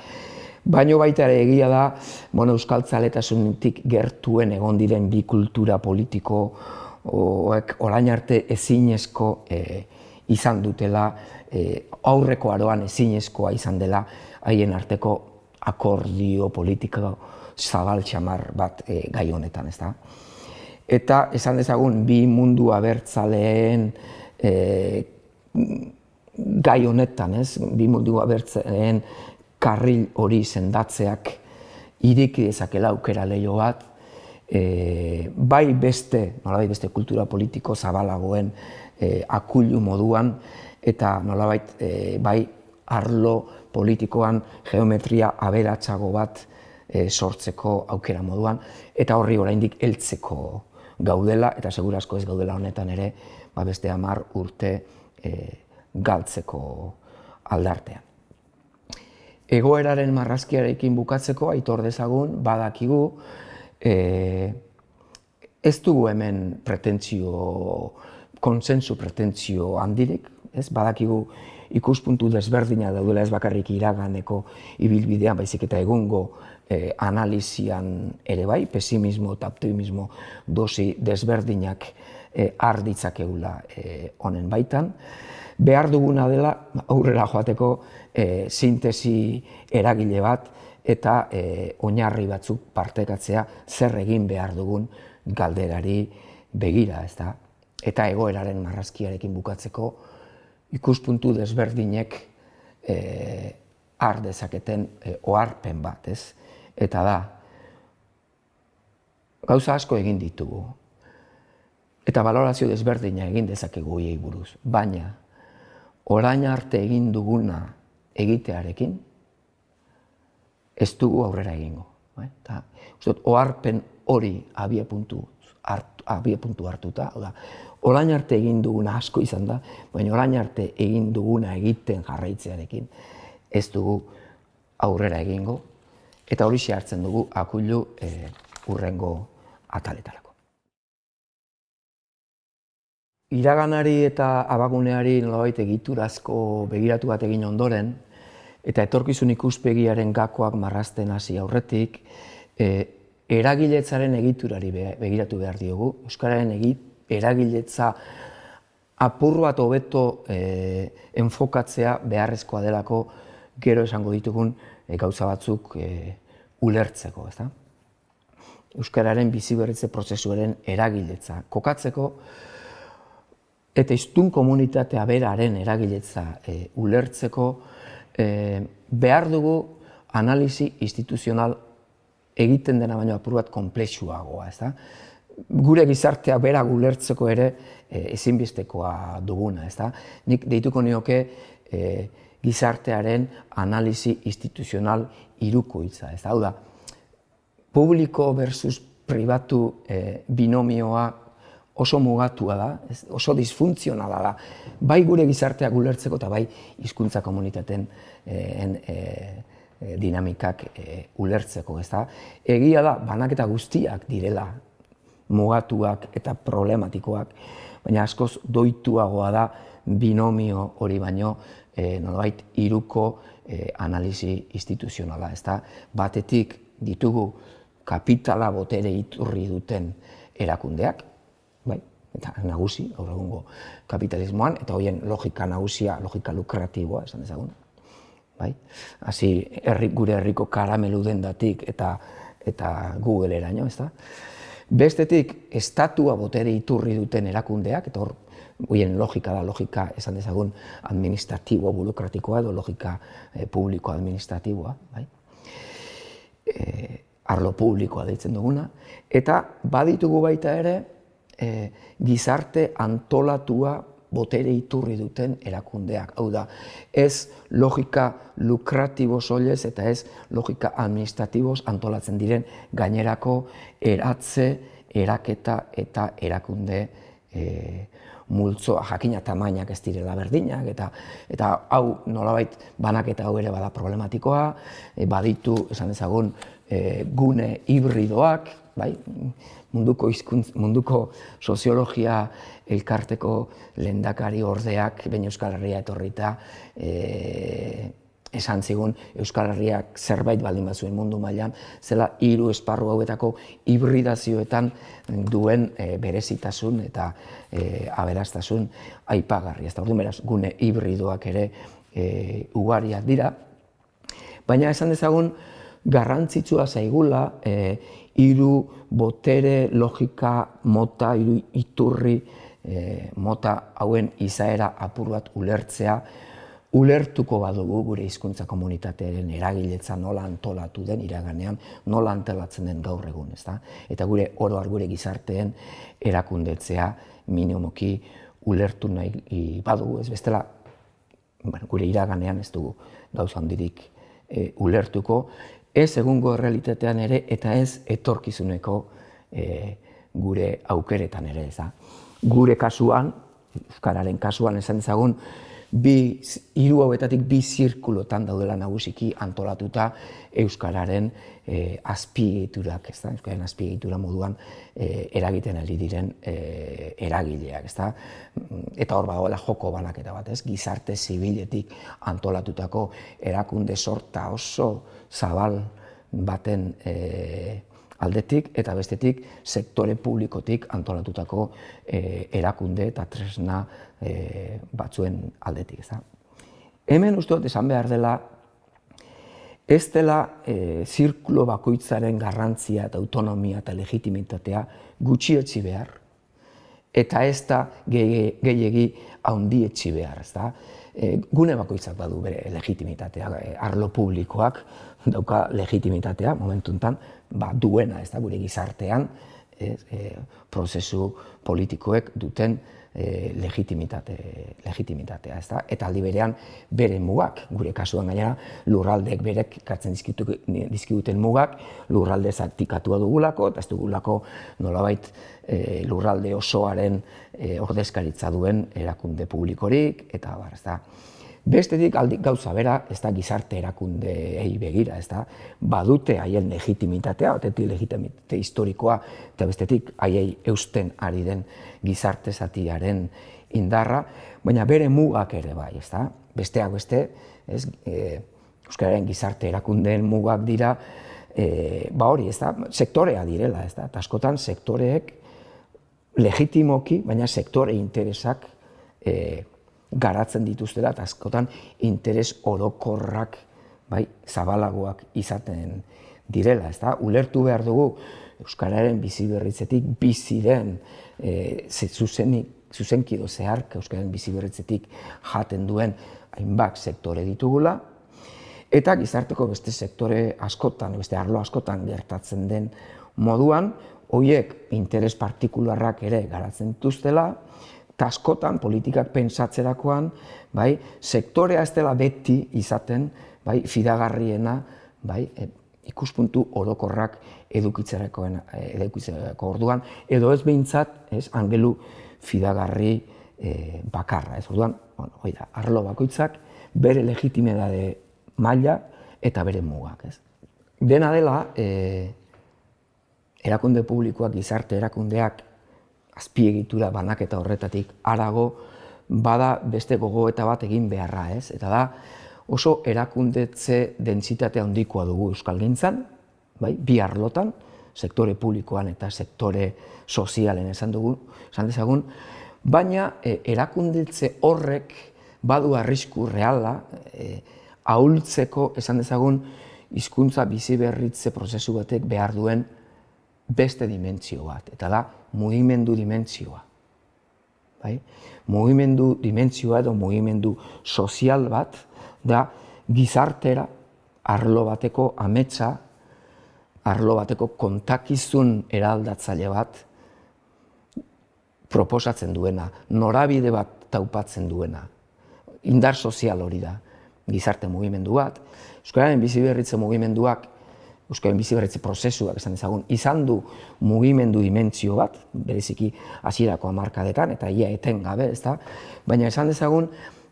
Speaker 1: baino baita ere egia da, euskaltzaletasunetik gertuen egon diren bi kultura politiko orain arte ezinezko izan dutela, aurreko aroan ezinezkoa izan dela haien arteko akordio politiko zabal txamar bat gai honetan, ez da? Eta esan dezagun bi mundu abertzaleen gai honetan, bi mundu abertzaleen karril hori sendatzeak ireki dezakela aukera leiho bat, bai beste kultura politiko zabalagoen akullu moduan, eta nolabait bai arlo politikoan geometria aberatsago bat sortzeko aukera moduan, eta horri oraindik heltzeko gaudela, eta segurazko ez gaudela honetan ere, beste 10 urte galtzeko aldartean. Egoeraren marrazkiarekin bukatzeko, aitor dezagun, badakigu, ez dugu hemen konsensu pretentzio handirik, badakigu ikuspuntu desberdina daudela ez bakarrik iraganeko ibilbidean, baizik eta egungo analizian ere bai, pesimismo eta optimismo dosi desberdinak har ditzakegula honen baitan. Behar duguna dela aurrera joateko sintesi eragile bat eta oinarri batzuk partekatzea zer egin behar dugun galderari begira, ez da? Eta egoeraren marrazkiarekin bukatzeko ikuspuntu desberdinek har dezaketen oharpen bat, ez? Eta da, gauza asko egin ditugu. Eta balorazio desberdina egin dezakegu hiei buruz, baina orain arte egin duguna egitearekin ez dugu aurrera egingo. Oharpen hori abiapuntu hartuta, orain arte egin duguna asko izan da, baina orain arte egin duguna egiten jarraitzearekin ez dugu aurrera egingo, eta hori hartzen dugu akullu hurrengo ataletarako. Iraganari eta abaguneari nolabait egiturazko begiratu bat egin ondoren, eta etorkizun ikuspegiaren gakoak marrazten hasi aurretik, eragiletzaren egiturari begiratu behar diogu. Euskararen eragiletza apur bat hobeto enfokatzea beharrezkoa delako gero esango ditugun gauza batzuk ulertzeko, ezta? Euskararen biziberritze prozesuaren eragiletza kokatzeko eta hiztun komunitatea beraren eragiletza ulertzeko behar dugu analisi instituzional egiten dena baino apur bat konplexuagoa, ezta? gure gizartea bera ulertzeko ere ezinbestekoa duguna, ezta? Nik deituko nioke gizartearen analisi instituzional hirukoitza, ez da? Hau da, publiko versus pribatu binomioa oso mugatua da, oso disfuntzionala da, bai gure gizarteak ulertzeko eta bai hizkuntza komunitateen dinamikak ulertzeko, ez da? Egia da, banaketa guztiak direla mugatuak eta problematikoak, baina askoz doituagoa da binomio hori baino nolabait hiruko analisi instituzionala, ez da? Batetik ditugu kapitala botere iturri duten erakundeak, bai, eta nagusi, gaur egungo kapitalismoan, eta horien logika nagusia, logika lukratiboa, esan dezagun. Bai? Hasi gure herriko karamelu dendatik eta Google-eraino, ez da? Bestetik, estatua botere iturri duten erakundeak, eta hor, horien logika da, logika, esan dezagun, administratibo, burokratikoa edo logika publiko administratiboa, bai? Arlo publikoa deitzen duguna, eta baditugu baita ere gizarte antolatua botere iturri duten erakundeak. Hau da, ez logika lukratibo soilez eta ez logika administratiboz antolatzen diren gainerako eratze, eraketa eta erakunde multzoa, jakina tamainak ez direla berdinak, eta hau nolabait banaketa hau ere bada problematikoa, baditu, esan dezagun, gune hibridoak, bai? Munduko soziologia elkarteko lehendakari ordeak behin Euskal Herria etorrita esan zigun Euskal Herriak zerbait baldin bazuen mundu mailan zela 3 esparru hauetako hibridazioetan duen berezitasun eta aberastasun aipagarri. Ez da, orduan beraz, gune hibridoak ere ugariak dira, baina esan dezagun garrantzitsua zaigula hiru botere logika mota, hiru iturri mota hauen izaera apur bat ulertzea, ulertuko badugu gure hizkuntza komunitatearen eragiletza nola antolatu den iraganean, nola antolatzen den gaur egun, ezta? Eta gure oro har gure gizarteen erakundetzea minimoki ulertu nahi badugu, ez bestela gure iraganean ez dugu gauza handirik ulertuko, ez egungo errealitatean ere eta ez etorkizuneko gure aukeretan ere, ez da. Gure kasuan, euskararen kasuan esan dezagun, hiru hauetatik 2 zirkulotan daudela nagusiki antolatuta euskararen azpiegiturak, ez da, euskararen azpiegitura moduan eragiten ari diren eragileak, ez da. Eta hor badagoela joko banaketa bat, ez, gizarte zibiletik antolatutako erakunde sorta oso zabal baten aldetik eta bestetik sektore publikotik antolatutako erakunde eta tresna batzuen aldetik, ez da. Hemen uste dut esan behar dela ez dela zirkulo bakoitzaren garrantzia eta autonomia eta legitimitatea gutxietsi behar eta ez da gehiegi handietsi behar, ez da. Gune bakoitzak badu bere legitimitatea, arlo publikoak dauka legitimitatea, momentu honetan, duena, ez da, gure gizartean, prozesu politikoek duten legitimitatea, ez da, eta aldi berean bere mugak, gure kasuan gainera, lurraldeek berek ekartzen dizkiguten mugak, lurralde zatikatua dugulako, eta ez dugulako nolabait lurralde osoaren ordezkaritza duen erakunde publikorik, eta bar, ez da. Bestetik gauza bera, ez da gizarte erakundeei begira, ez da, badute haien legitimitatea, batetik legitimitate historikoa, eta bestetik haiei eusten ari den gizarte zatiaren indarra, baina bere mugak ere bai, ez da, besteak beste, euskararen gizarte erakundeen mugak dira, hori, ez da, sektorea direla, ez da, eta askotan sektoreek legitimoki, baina sektore interesak garatzen dituztela, eta askotan interes orokorrak zabalagoak izaten direla, ez da, ulertu behar dugu euskararen biziberritzetik biziren zuzenkido zehark euskararen biziberritzetik jaten duen hainbat sektore ditugula, eta gizarteko beste sektore askotan, beste arlo askotan gertatzen den moduan, horiek interes partikularrak ere garatzen dituztela, eta askotan politikak pentsatzerakoan, sektorea ez dela beti izaten, fidagarriena, ikuspuntu orokorrak edukitzerako orduan, edo ez behintzat, angelu fidagarri bakarra. Orduan, arlo bakoitzak bere legitimidade maila eta bere mugak. Dena dela, erakunde publikoak, gizarte erakundeak, azpiegitura banaketa horretatik harago bada beste gogoeta bat egin beharra, eta da oso erakundetze dentsitate handikoa dugu euskalgintzan, bi arlotan, sektore publikoan eta sektore sozialen esan dezagun, baina erakundetze horrek badu arrisku reala ahultzeko esan dezagun hizkuntza biziberritze prozesu batek behar duen beste dimentsio bat, eta da mugimendu dimentsioa. Mugimendu dimentsioa edo mugimendu sozial bat da gizartera arlo bateko ametsa, arlo bateko kontakizun eraldatzaile bat proposatzen duena, norabide bat taupatzen duena. Indar sozial hori da, gizarte mugimendu bat. Euskararen biziberritze mugimenduak, Euskararen biziberritze prozesuak esan dezagun, izan du mugimendu dimentsio bat, bereziki hasierako hamarkadetan, eta ia etengabe, baina esan dezagun,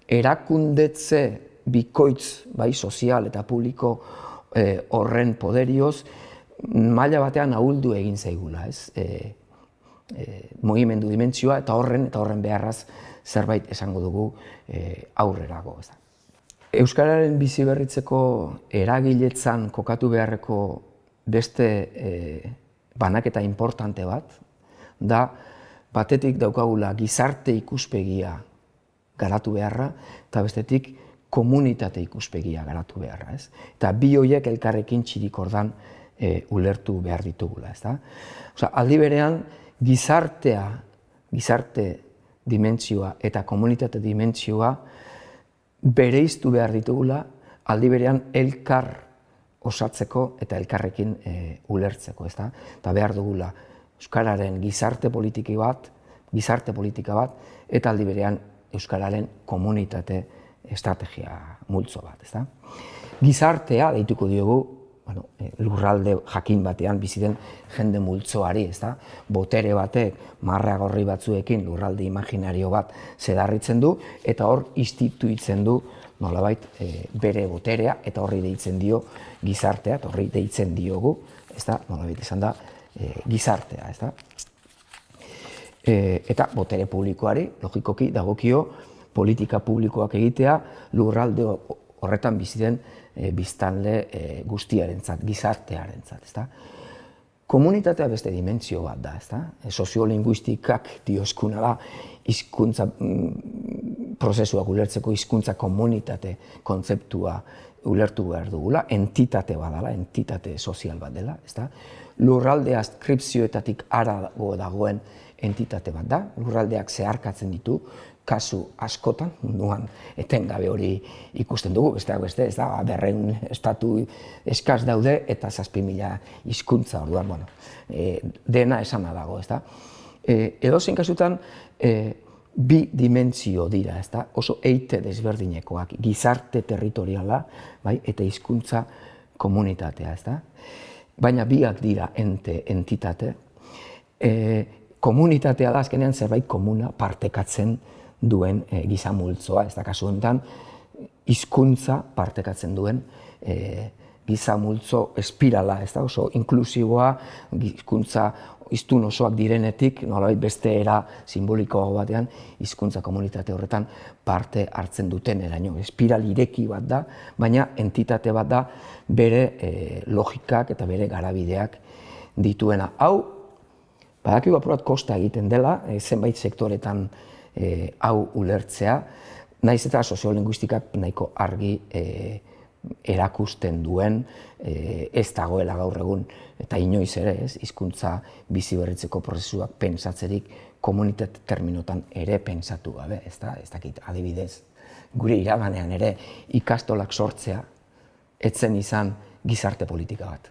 Speaker 1: erakundetze bikoitz, sozial eta publiko horren poderioz, maila batean ahuldu egin zaigula, mugimendu dimentsioa eta horren beharraz zerbait esango dugu aurrerago. Euskararen biziberritzeko eragiletzan kokatu beharreko beste banaketa importante bat, da batetik daukagula gizarte ikuspegia garatu beharra, eta bestetik komunitate ikuspegia garatu beharra. Eta bi horiek elkarrekin txirikordan ulertu behar ditugula. Aldi berean, gizarte dimentsioa eta komunitate dimentsioa bereiztu behar ditugula, aldi berean elkar osatzeko eta elkarrekin ulertzeko. Eta behar dugula Euskararen gizarte politika bat, eta aldi berean Euskararen komunitate estrategia multzo bat. Gizartea deituko diogu lurralde jakin batean bizi den jende multzoari, botere batek marra gorri batzuekin lurralde imaginario bat zedarritzen du, eta hor instituitzen du nolabait bere boterea, eta horri deitzen dio gizartea, eta horri deitzen diogu, nolabait esan da gizartea. Eta botere publikoari, logikoki, dagokio politika publikoak egitea lurralde horretan bizi den biztanle guztiarentzat, gizartearentzat. Komunitatea beste dimentsio bat da, soziolinguistikak dioskuna da hizkuntza prozesuak ulertzeko hizkuntza komunitate kontzeptua ulertu behar dugula, entitate bat dela, entitate sozial bat dela. Lurralde adskripzioetatik harago dagoen entitate bat da, lurraldeak zeharkatzen ditu, kasu askotan, munduan etengabe hori ikusten dugu, besteak beste, 200 estatu eskaz daude eta 7.000 hizkuntza orduan, dena esana dago. Edozein kasutan, bi dimentsio dira, oso eite desberdinekoak, gizarte territoriala eta hizkuntza komunitatea. Baina biak dira entitate. Komunitatea da azkenean zerbait komuna partekatzen duen giza multzoa, kasu honetan hizkuntza partekatzen duen giza multzo espirala, oso inklusiboa, hizkuntza hiztun osoak direnetik, nolabait beste era simbolikoago batean, hizkuntza komunitate horretan parte hartzen duten eraino. Espiral ireki bat da, baina entitate bat da bere logikak eta bere garabideak dituena. Hau, badakigu apurat kosta egiten dela, zenbait sektoretan hau ulertzea, nahiz eta soziolinguistikak nahiko argi erakusten duen, ez dagoela gaur egun, eta inoiz ere, hizkuntza biziberritzeko prozesuak pentsatzerik komunitate terminotan ere pentsatu gabe, ez dakit adibidez. Gure iraganean ere ikastolak sortzea, etzen izan gizarte politika bat.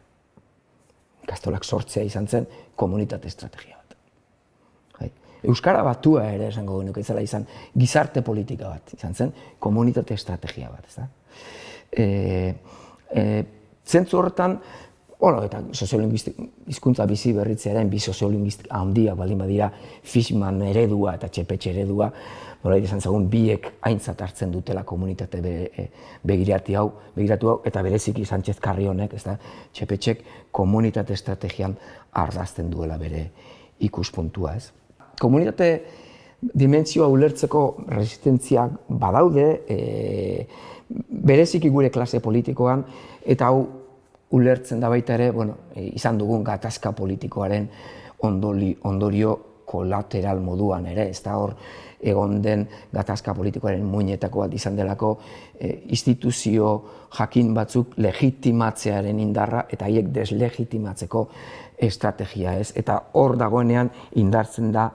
Speaker 1: Ikastolak sortzea izan zen komunitate estrategia bat. Euskara batua ere esango genuke izala izan gizarte politika bat izan zen komunitate estrategia bat. Zentzu horretan, eta hizkuntza bizi berritzearen bi soziolinguistika handiak baldin badira Fishman eredua eta Txepetxe eredua, izan zagun biek aintzat hartzen dutela komunitate begiratu hau, eta bereziki Sánchez Carrionek, Txepetxek komunitate estrategian ardazten duela bere ikuspuntua. Komunitate dimentsioa ulertzeko resistentziak badaude, bereziki gure klase politikoan, eta hau ulertzen da baita ere, izan dugun gatazka politikoaren ondorio kolateral moduan ere, ez da hor egon den gatazka politikoaren muinetako bat izan delako instituzio jakin batzuk legitimatzearen indarra eta haiek deslegitimatzeko estrategia ez. Eta hor dagoenean indartzen da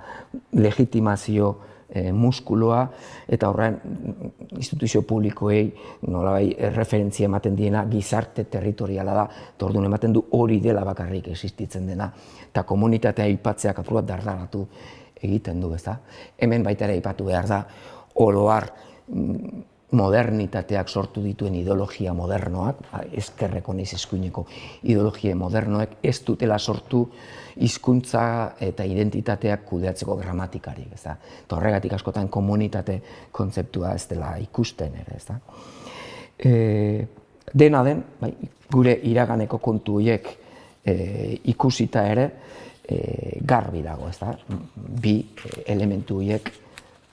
Speaker 1: legitimazio muskuloa eta horren instituzio publikoei nolabai referentzia ematen diena gizarte territoriala da, orduan ematen du hori dela bakarrik existitzen dena eta komunitatea aipatzeak apur bat dardaratu egiten du, ezta? Hemen baita ere aipatu behar da oro har modernitateak sortu dituen ideologia modernoak, eskerreko naiz eskuineko ideologia modernoek ez dutela sortu hizkuntza eta identitateak kudeatzeko gramatikarik, ezta? Horregatik askotan komunitate kontzeptua ez dela ikusten ere, ezta? Dena den, gure iraganeko kontu horiek ikusita ere garbi dago, ezta? Bi elementu horiek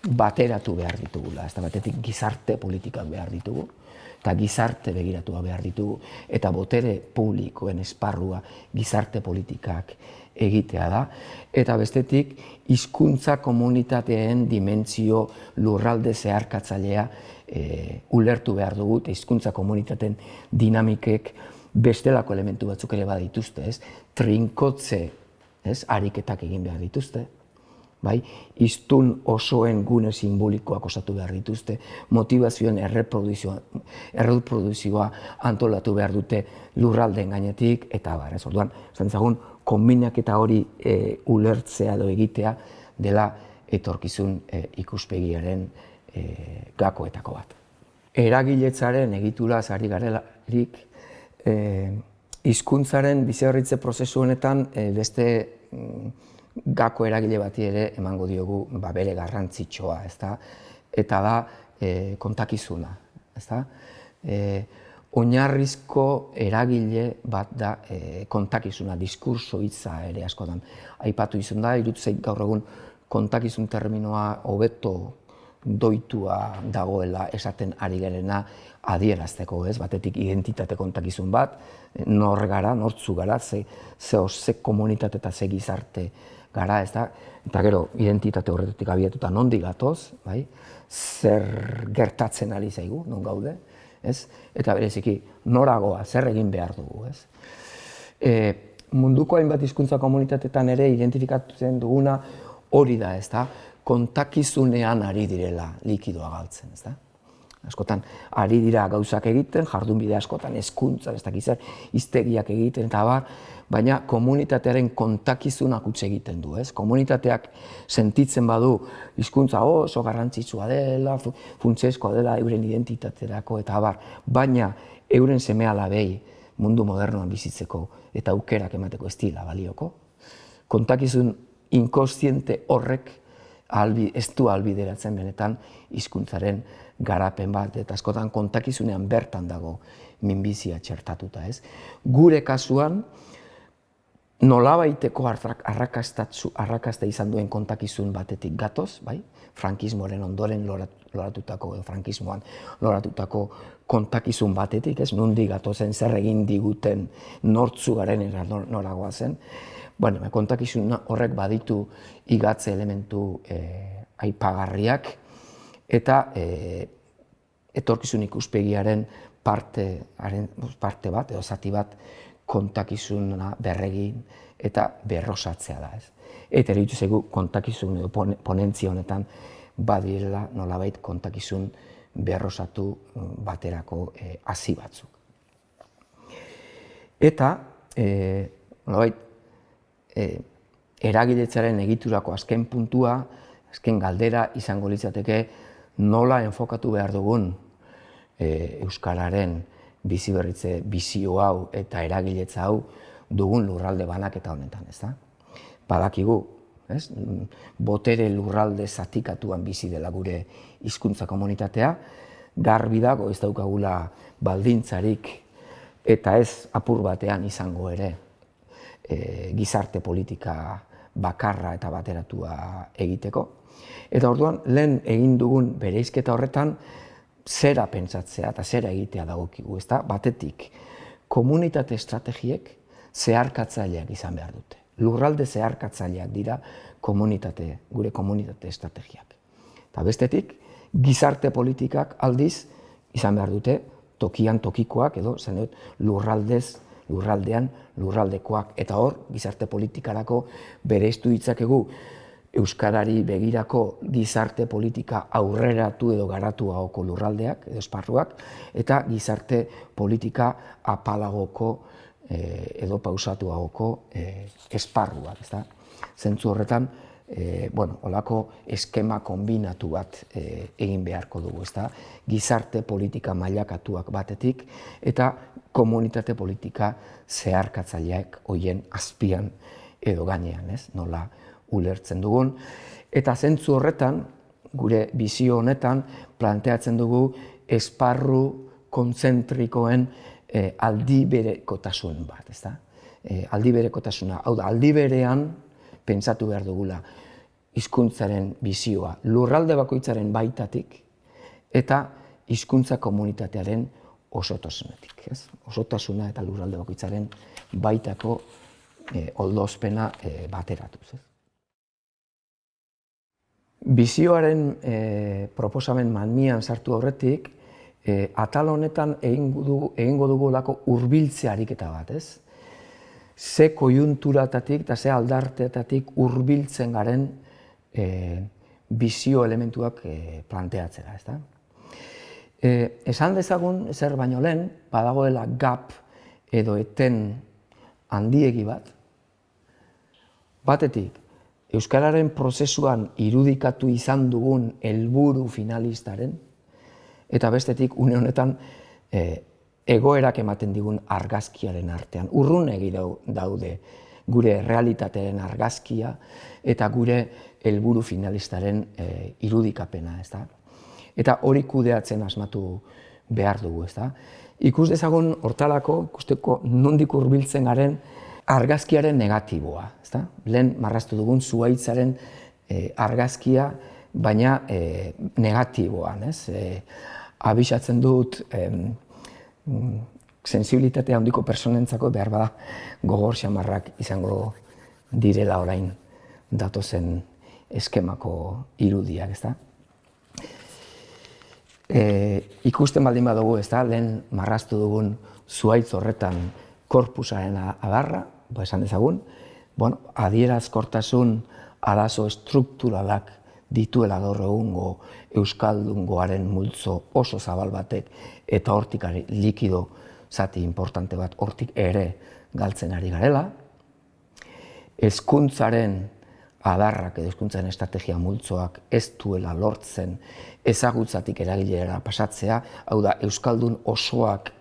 Speaker 1: bateratu behar ditugula, ez da batetik gizarte politikak behar ditugu, eta gizarte begiratua behar ditugu, eta botere publikoen esparrua gizarte politikak egitea da, eta bestetik hizkuntza komunitateen dimentsio lurralde zeharkatzailea ulertu behar dugu, eta hizkuntza komunitateen dinamikek bestelako elementu batzuk ere badituzte, trinkotze ariketak egin behar dituzte, hiztun osoen gune simbolikoak osatu behar dituzte, motivazioen erreproduzioa antolatu behar dute lurraldeen gainetik, eta bar, orduan, zantzagun, konbinaketa hori ulertzea edo egitea dela etorkizun ikuspegiaren gakoetako bat. Eragiletzaren egituraz ari garelarik, hizkuntzaren biziberritze prozesu honetan beste gako eragile bati ere emango diogu bere garrantzitsua, eta da kontakizuna. Oinarrizko eragile bat da kontakizuna, diskurso hitza ere askotan. Aipatu izan da, iruditzen zait gaur egun kontakizun terminoa hobeto doitua dagoela esaten ari garena adierazteko, batetik identitate kontakizun bat, nor gara, nortzu gara, ze komunitate eta ze gizarte gara, eta gero identitate horretatik abiatuta nondik gatoz, zer gertatzen ari zaigu, non gaude, eta bereziki noragoa, zer egin behar dugu. Munduko hainbat hizkuntza komunitateetan ere identifikatzen duguna hori da, kontakizunean ari direla likidoa galtzen, askotan ari dira gauzak egiten, jardunbide askotan hezkuntzan, ez dakiz zer, hiztegiak egiten eta bar, baina komunitatearen kontakizunak utzi egiten du, komunitateak sentitzen badu hizkuntza oso garrantzitsua dela, funtsezkoa dela euren identitaterako eta bar, baina euren seme-alabei mundu modernoan bizitzeko eta aukerak emateko ez dira balioko. Kontakizun inkontziente horrek ez du ahalbideratzen benetan hizkuntzaren garapen bat, eta askotan kontakizunean bertan dago minbizia txertatuta. Gure kasuan, nolabaiteko arrakasta izan duen kontakizun batetik gatoz, frankismoaren ondoren loratutako, frankismoan loratutako kontakizun batetik, nondik gatozen, zer egin diguten, nortzu garen noragoa zen. Kontakizun horrek baditu igatze elementu aipagarriak, eta etorkizun ikuspegiaren parte bat, edo zati bat, kontakizuna berregin eta berrosatzea da. Eta eritu zaigu kontakizun edo ponentzia honetan badirela nolabait kontakizun berrosatu baterako hasi batzuk. Eta eragiletzaren egiturako azken puntua, azken galdera izango litzateke nola enfokatu behar dugun euskararen biziberritze bizio hau eta eragiletza hau dugun lurralde banaketa honetan, ezta? Badakigu, botere lurralde zatikatuan bizi dela gure hizkuntza komunitatea, garbi dago ez daukagula baldintzarik eta ez apur batean izango ere gizarte politika bakarra eta bateratua egiteko. Eta orduan, lehen egin dugun bereizketa horretan, zera pentsatzea eta zera egitea dagokigu, ezta? Batetik, komunitate estrategiek zeharkatzaileak izan behar dute. Lurralde zeharkatzaileak dira gure komunitate estrategiak. Eta bestetik, gizarte politikak aldiz izan behar dute tokian tokikoak edo lurraldean lurraldekoak. Eta hor, gizarte politikarako bereiztu ditzakegu euskarari begirako gizarte politika aurreratu edo garatuagoko lurraldeak edo esparruak eta gizarte politika apalagoko edo pausatuagoko esparruak. Zentzu horretan, holako eskema konbinatu bat egin beharko dugu, gizarte politika mailakatuak batetik eta komunitate politika zeharkatzaileak horien azpian edo gainean, nola ulertzen dugun. Eta zentzu horretan, gure bizio honetan, planteatzen dugu esparru kontzentrikoen aldiberekotasun bat, aldiberekotasuna, hau da, aldiberean pentsatu behar dugula hizkuntzaren bizioa lurralde bakoitzaren baitatik eta hizkuntza komunitatearen osotasunetik. Osotasuna eta lurralde bakoitzaren baitako oldozpena bateratuz. Bizioaren proposamen mamian sartu aurretik, atal honetan egingo dugulako hurbiltze ariketa bat, ze koiunturatatik eta ze aldarteetatik hurbiltzen garen bizio elementuak planteatzera, ezta? Esan dezagun, zer baino lehen, badagoela gap edo eten handiegi bat, batetik, euskararen prozesuan irudikatu izan dugun helburu finalistaren, eta bestetik, une honetan, egoerak ematen digun argazkiaren artean. Urrunegi daude gure realitatearen argazkia eta gure helburu finalistaren irudikapena, ezta? Eta hori kudeatzen asmatu behar dugu, ezta? Ikus dezagun hortalako, ikusteko nondik hurbiltzen garen argazkiaren negatiboa, ezta? Lehen marraztu dugun zuhaitzaren argazkia, baina negatiboan, ez? Abisatzen dut sensibilitatea handiko personentzako behar bada gogor xamarrak izango direla orain datozen eskemako irudiak, ezta? Ikusten baldin badugu, ezta, lehen marraztu dugun zuhaitz horretan korpusaren adarra, esan dezagun, adierazkortasun arazo estrukturalak dituela gaur egungo euskaldungoaren multzo oso zabal batek eta hortik likido zati importante bat hortik ere galtzen ari garela. Hezkuntzaren adarrak edo hezkuntzaren estrategia multzoak ez duela lortzen ezagutzatik eragilera pasatzea, hau da, euskaldun osoak,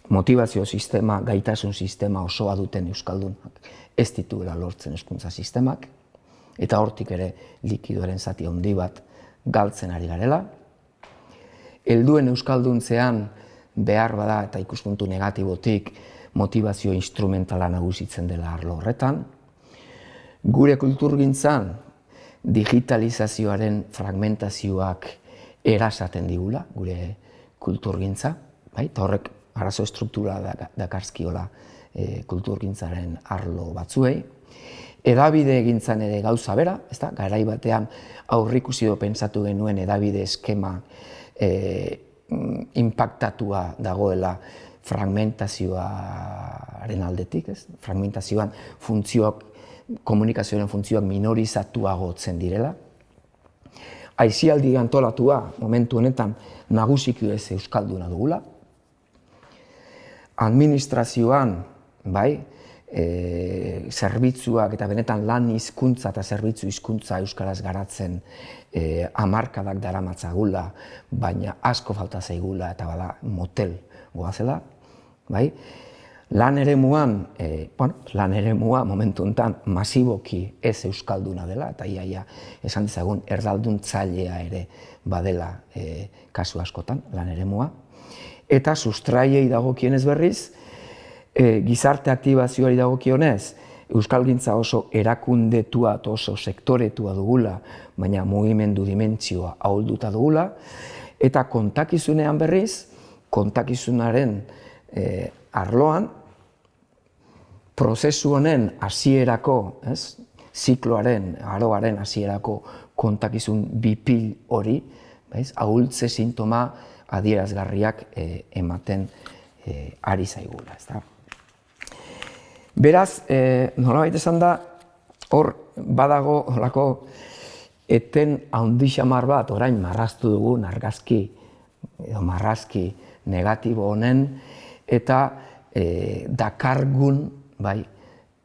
Speaker 1: motivazio sistema, gaitasun sistema osoa duten euskaldunak ez dituela lortzen hezkuntza sistemak, eta hortik ere likidoaren zati handi bat galtzen ari garela. Helduen euskalduntzean behar bada eta ikuspuntu negatibotik motivazio instrumentala nagusitzen dela arlo horretan. Gure kulturgintzan digitalizazioaren fragmentazioak erasaten digula, gure kulturgintza, eta horrek arazo estruktura dakarzkiola kulturgintzaren arlo batzuei. Edabide egintzan ere gauza bera, garai batean aurrikusi edo pentsatu genuen edabide eskema inpaktatua dagoela fragmentazioaren aldetik, fragmentazioan funtzioak, komunikazioaren funtzioak minorizatuagotzen direla. Aisialdi antolatua momentu honetan nagusiki ez euskalduna dugula. Administrazioan bai, zerbitzuak eta benetan lan hizkuntza eta zerbitzu hizkuntza euskaraz garatzen hamarkadak daramatzagula, baina asko falta zaigula eta bada motel goazela, bai. Lan eremua momentu honetan masiboki ez euskalduna dela, eta iaia esan dezagun erdalduntzailea ere badela kasu askotan, lan eremua. Eta sustraiei dagokienez berriz, gizarte aktibazioari dagokionez, euskalgintza oso erakundetua eta oso sektoretua dugula, baina mugimendu dimentsioa ahulduta dugula, eta kontakizunean berriz, kontakizunaren arloan, prozesu honen hasierako, zikloaren, aroaren hasierako kontakizun bipil hori, ahultze sintoma adierazgarriak ematen ari zaigula. Beraz, nolabait esan da, hor badago horako eten handi xamar bat, orain marraztu dugun argazki edo marrazki negatibo honen, eta dakargun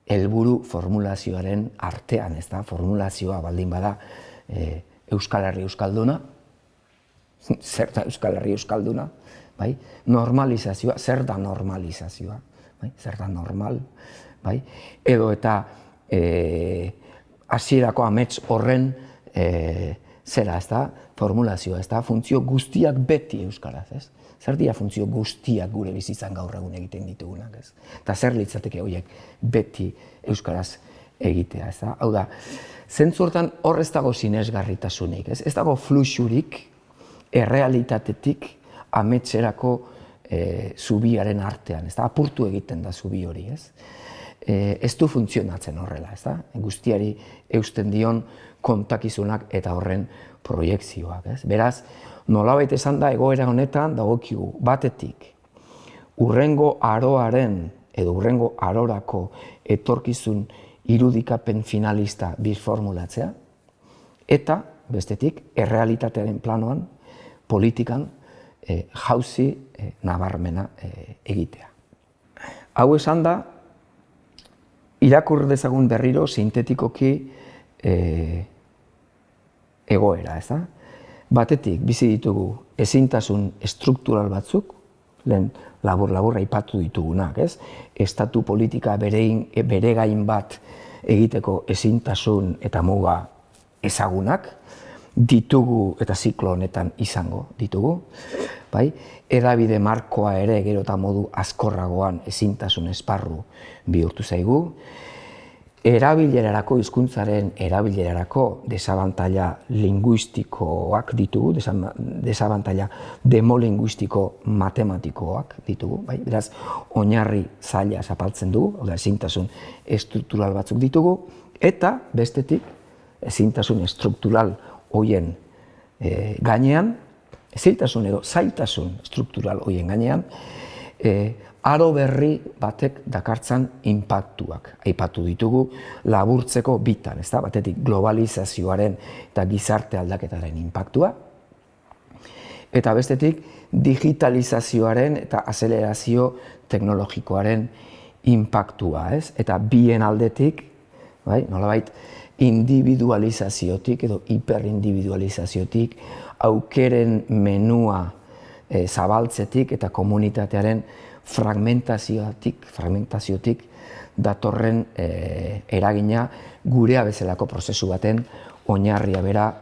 Speaker 1: helburu formulazioaren artean, formulazioa baldin bada Euskal Herri Euskalduna, zer da Euskal Herri Euskalduna, normalizazioa, zer da normalizazioa, zer da normal, edo eta hasierako amets horren zera, formulazioa, funtzio guztiak beti euskaraz, ez? Zer dira funtzio guztiak gure bizitzan gaur egun egiten ditugunak, ez? Eta zer litzateke horiek beti euskaraz egitea, ez da? Hau da, zentzu hortan hor ez dago sinesgarritasunik, ez? Ez dago fluxurik, errealitatetik ametserako zubiaren artean, ez da? Apurtu egiten da zubi hori, ez? Ez du funtzionatzen horrela, ez da? Guztiari eusten dion kontakizunak eta horren proiekzioak, ez? Beraz, nolabait esan da egoera honetan dagokigu batetik hurrengo aroaren edo hurrengo arorako etorkizun irudikapen finalista birformulatzea eta bestetik errealitatearen planoan politikan jauzi nabarmena egitea. Hau esan da, irakur dezagun berriro sintetikoki egoera, ez da? Batetik bizi ditugu ezintasun estruktural batzuk, lehen labur-labur aipatu ditugunak, ez? Estatu politika bere gain bat egiteko ezintasun eta muga ezagunak ditugu eta ziklo honetan izango ditugu, bai? Hedabide markoa ere gero eta modu azkorragoan ezintasun esparru bihurtu zaigu. Erabilerarako, hizkuntzaren erabilerarako desabantaila linguistikoak ditugu, desabantaila demolinguistiko matematikoak ditugu, bai? Beraz, oinarri zaila zapaltzen dugu, hau da, ezintasun estruktural batzuk ditugu, eta bestetik, ezintasun estruktural horien gainean, ezintasun edo zailtasun estruktural horien gainean, aro berri batek dakartzan inpaktuak. Aipatu ditugu laburtzeko bitan, ez da? Batetik globalizazioaren eta gizarte aldaketaren inpaktua, eta bestetik digitalizazioaren eta azelerazio teknologikoaren inpaktua, ez? Eta bien aldetik, nolabait, individualizaziotik edo hiperindividualizaziotik, aukeren menua zabaltzetik eta komunitatearen fragmentaziotik datorren eragina gurea bezalako prozesu baten oinarria bera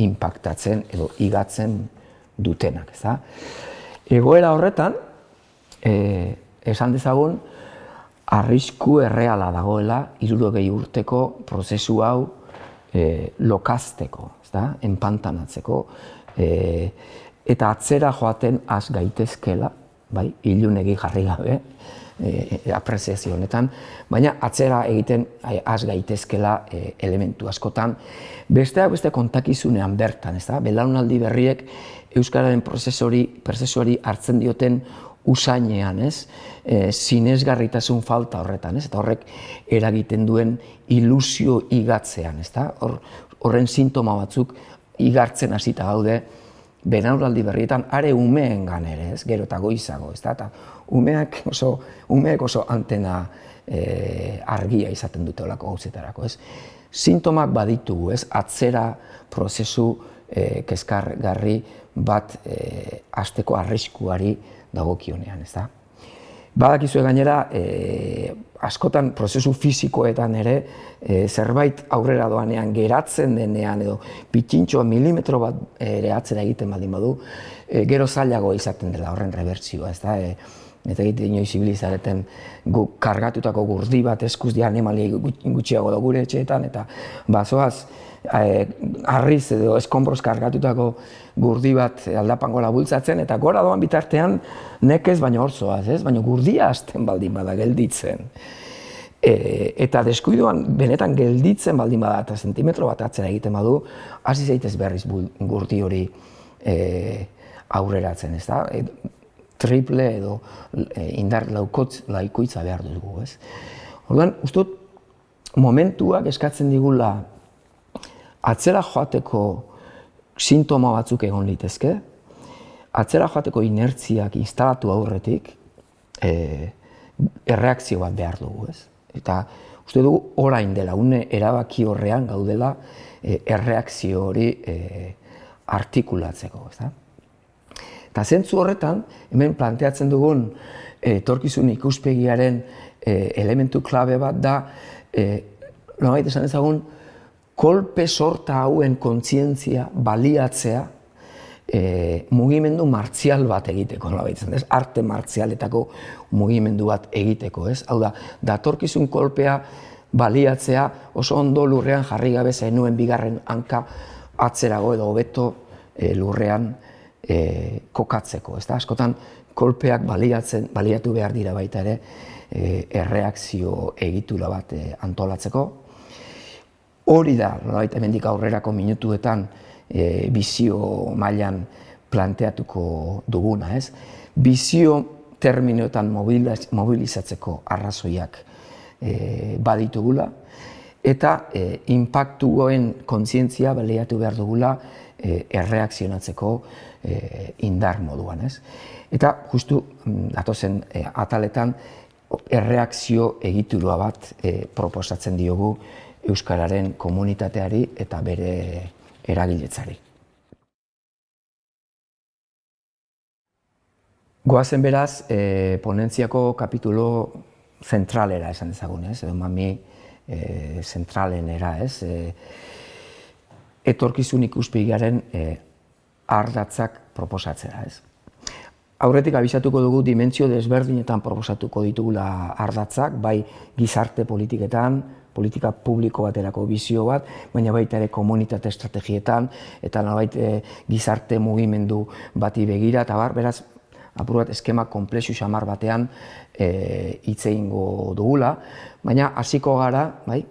Speaker 1: inpaktatzen edo igatzen dutenak, ez da? Egoera horretan, esan dezagun, arrisku erreala dagoela 60 urteko prozesu hau lokazteko, ez da? Enpantanatzeko, eta atzera joaten has gaitezkela, ilunegi jarri gabe, apreziazio honetan, baina atzera egiten has gaitezkela elementu askotan, besteak beste kontakizunean bertan, ez da? Belaunaldi berriek euskararen prozesuari hartzen dioten usainean, ez? Sinesgarritasun falta horretan, ez? Eta horrek eragiten duen ilusio igatzean, ez da? Horren sintoma batzuk igartzen hasita gaude belaunaldi berrietan, are umeengan ere, ez? Gero eta goizago, ez da? Eta umeek oso antena argia izaten dute olako gauzetarako, ez? Sintomak baditugu, ez? Atzera prozesu kezkagarri bat hasteko arriskuari dagokionean, ez da? Badakizue gainera, askotan prozesu fisikoetan ere, zerbait aurrera doanean geratzen denean edo pitxintxo milimetro bat ere atzera egiten baldin badu, gero zailago izaten dela horren rebertsioa, ez da? Eta egiten inoiz ibili zareten guk kargatutako gurdi bat eskuz di animali gutxiago da gure etxeetan, eta bazoaz harriz edo eskombroz kargatutako gurdi bat aldapangola bultzatzen, eta gora doan bitartean nekez baino hor zoaz, ez? Baina gurdia hasten baldin bada gelditzen. Eta deskuidoan benetan gelditzen baldin bada eta zentimetro bat atzera egiten badu, hasi zaitez berriz gurdi hori aurreratzen, ez da? Triple edo indar laikoitza behar dugu, ez? Orduan, uste dut, momentuak eskatzen digula atzera joateko sintoma batzuk egon litezke, atzera joateko inertziak instalatu aurretik erreakzio bat behar dugu, ez? Eta uste dugu orain dela, une erabaki horrean gaudela erreakzio hori artikulatzeko, ez da? Eta zentzu horretan, hemen planteatzen dugun etorkizun ikuspegiaren elementu klabe bat da, nolabait esan ezagun, kolpe sorta hauen kontzientzia baliatzea mugimendu martzial bat egiteko, nolabait esan, ez? Arte martzialetako mugimendu bat egiteko, ez? Hau da, datorkizun kolpea baliatzea oso ondo lurrean jarri gabe zenuen bigarren hanka atzerago edo hobeto lurrean kokatzeko, ez da? Askotan kolpeak baliatu behar dira baita ere erreakzio egitura bat antolatzeko. Hori da, nolabait hemendik aurrerako minutuetan bizio mailan planteatuko duguna, ez? Bizio terminoetan mobilizatzeko arrazoiak baditugula eta inpaktuoen kontzientzia baliatu behar dugula erreakzionatzeko indar moduan, ez? Eta justu datozen ataletan erreakzio egitura bat proposatzen diogu euskararen komunitateari eta bere eragiletzari. Goazen beraz, ponentziako kapitulo zentralera esan dezagun, ez? Edo mami zentralenera, ez? Etorkizun ikuspegiaren ardatzak proposatzera, ez? Aurretik abisatuko dugu dimentsio desberdinetan proposatuko ditugula ardatzak, bai gizarte politiketan, politika publiko baterako bizio bat, baina baita ere komunitate estrategietan, eta nolabait gizarte mugimendu bati begira, eta beraz, apur bat eskema konplexu xamar batean hitz egingo dugula, baina hasiko gara, bai,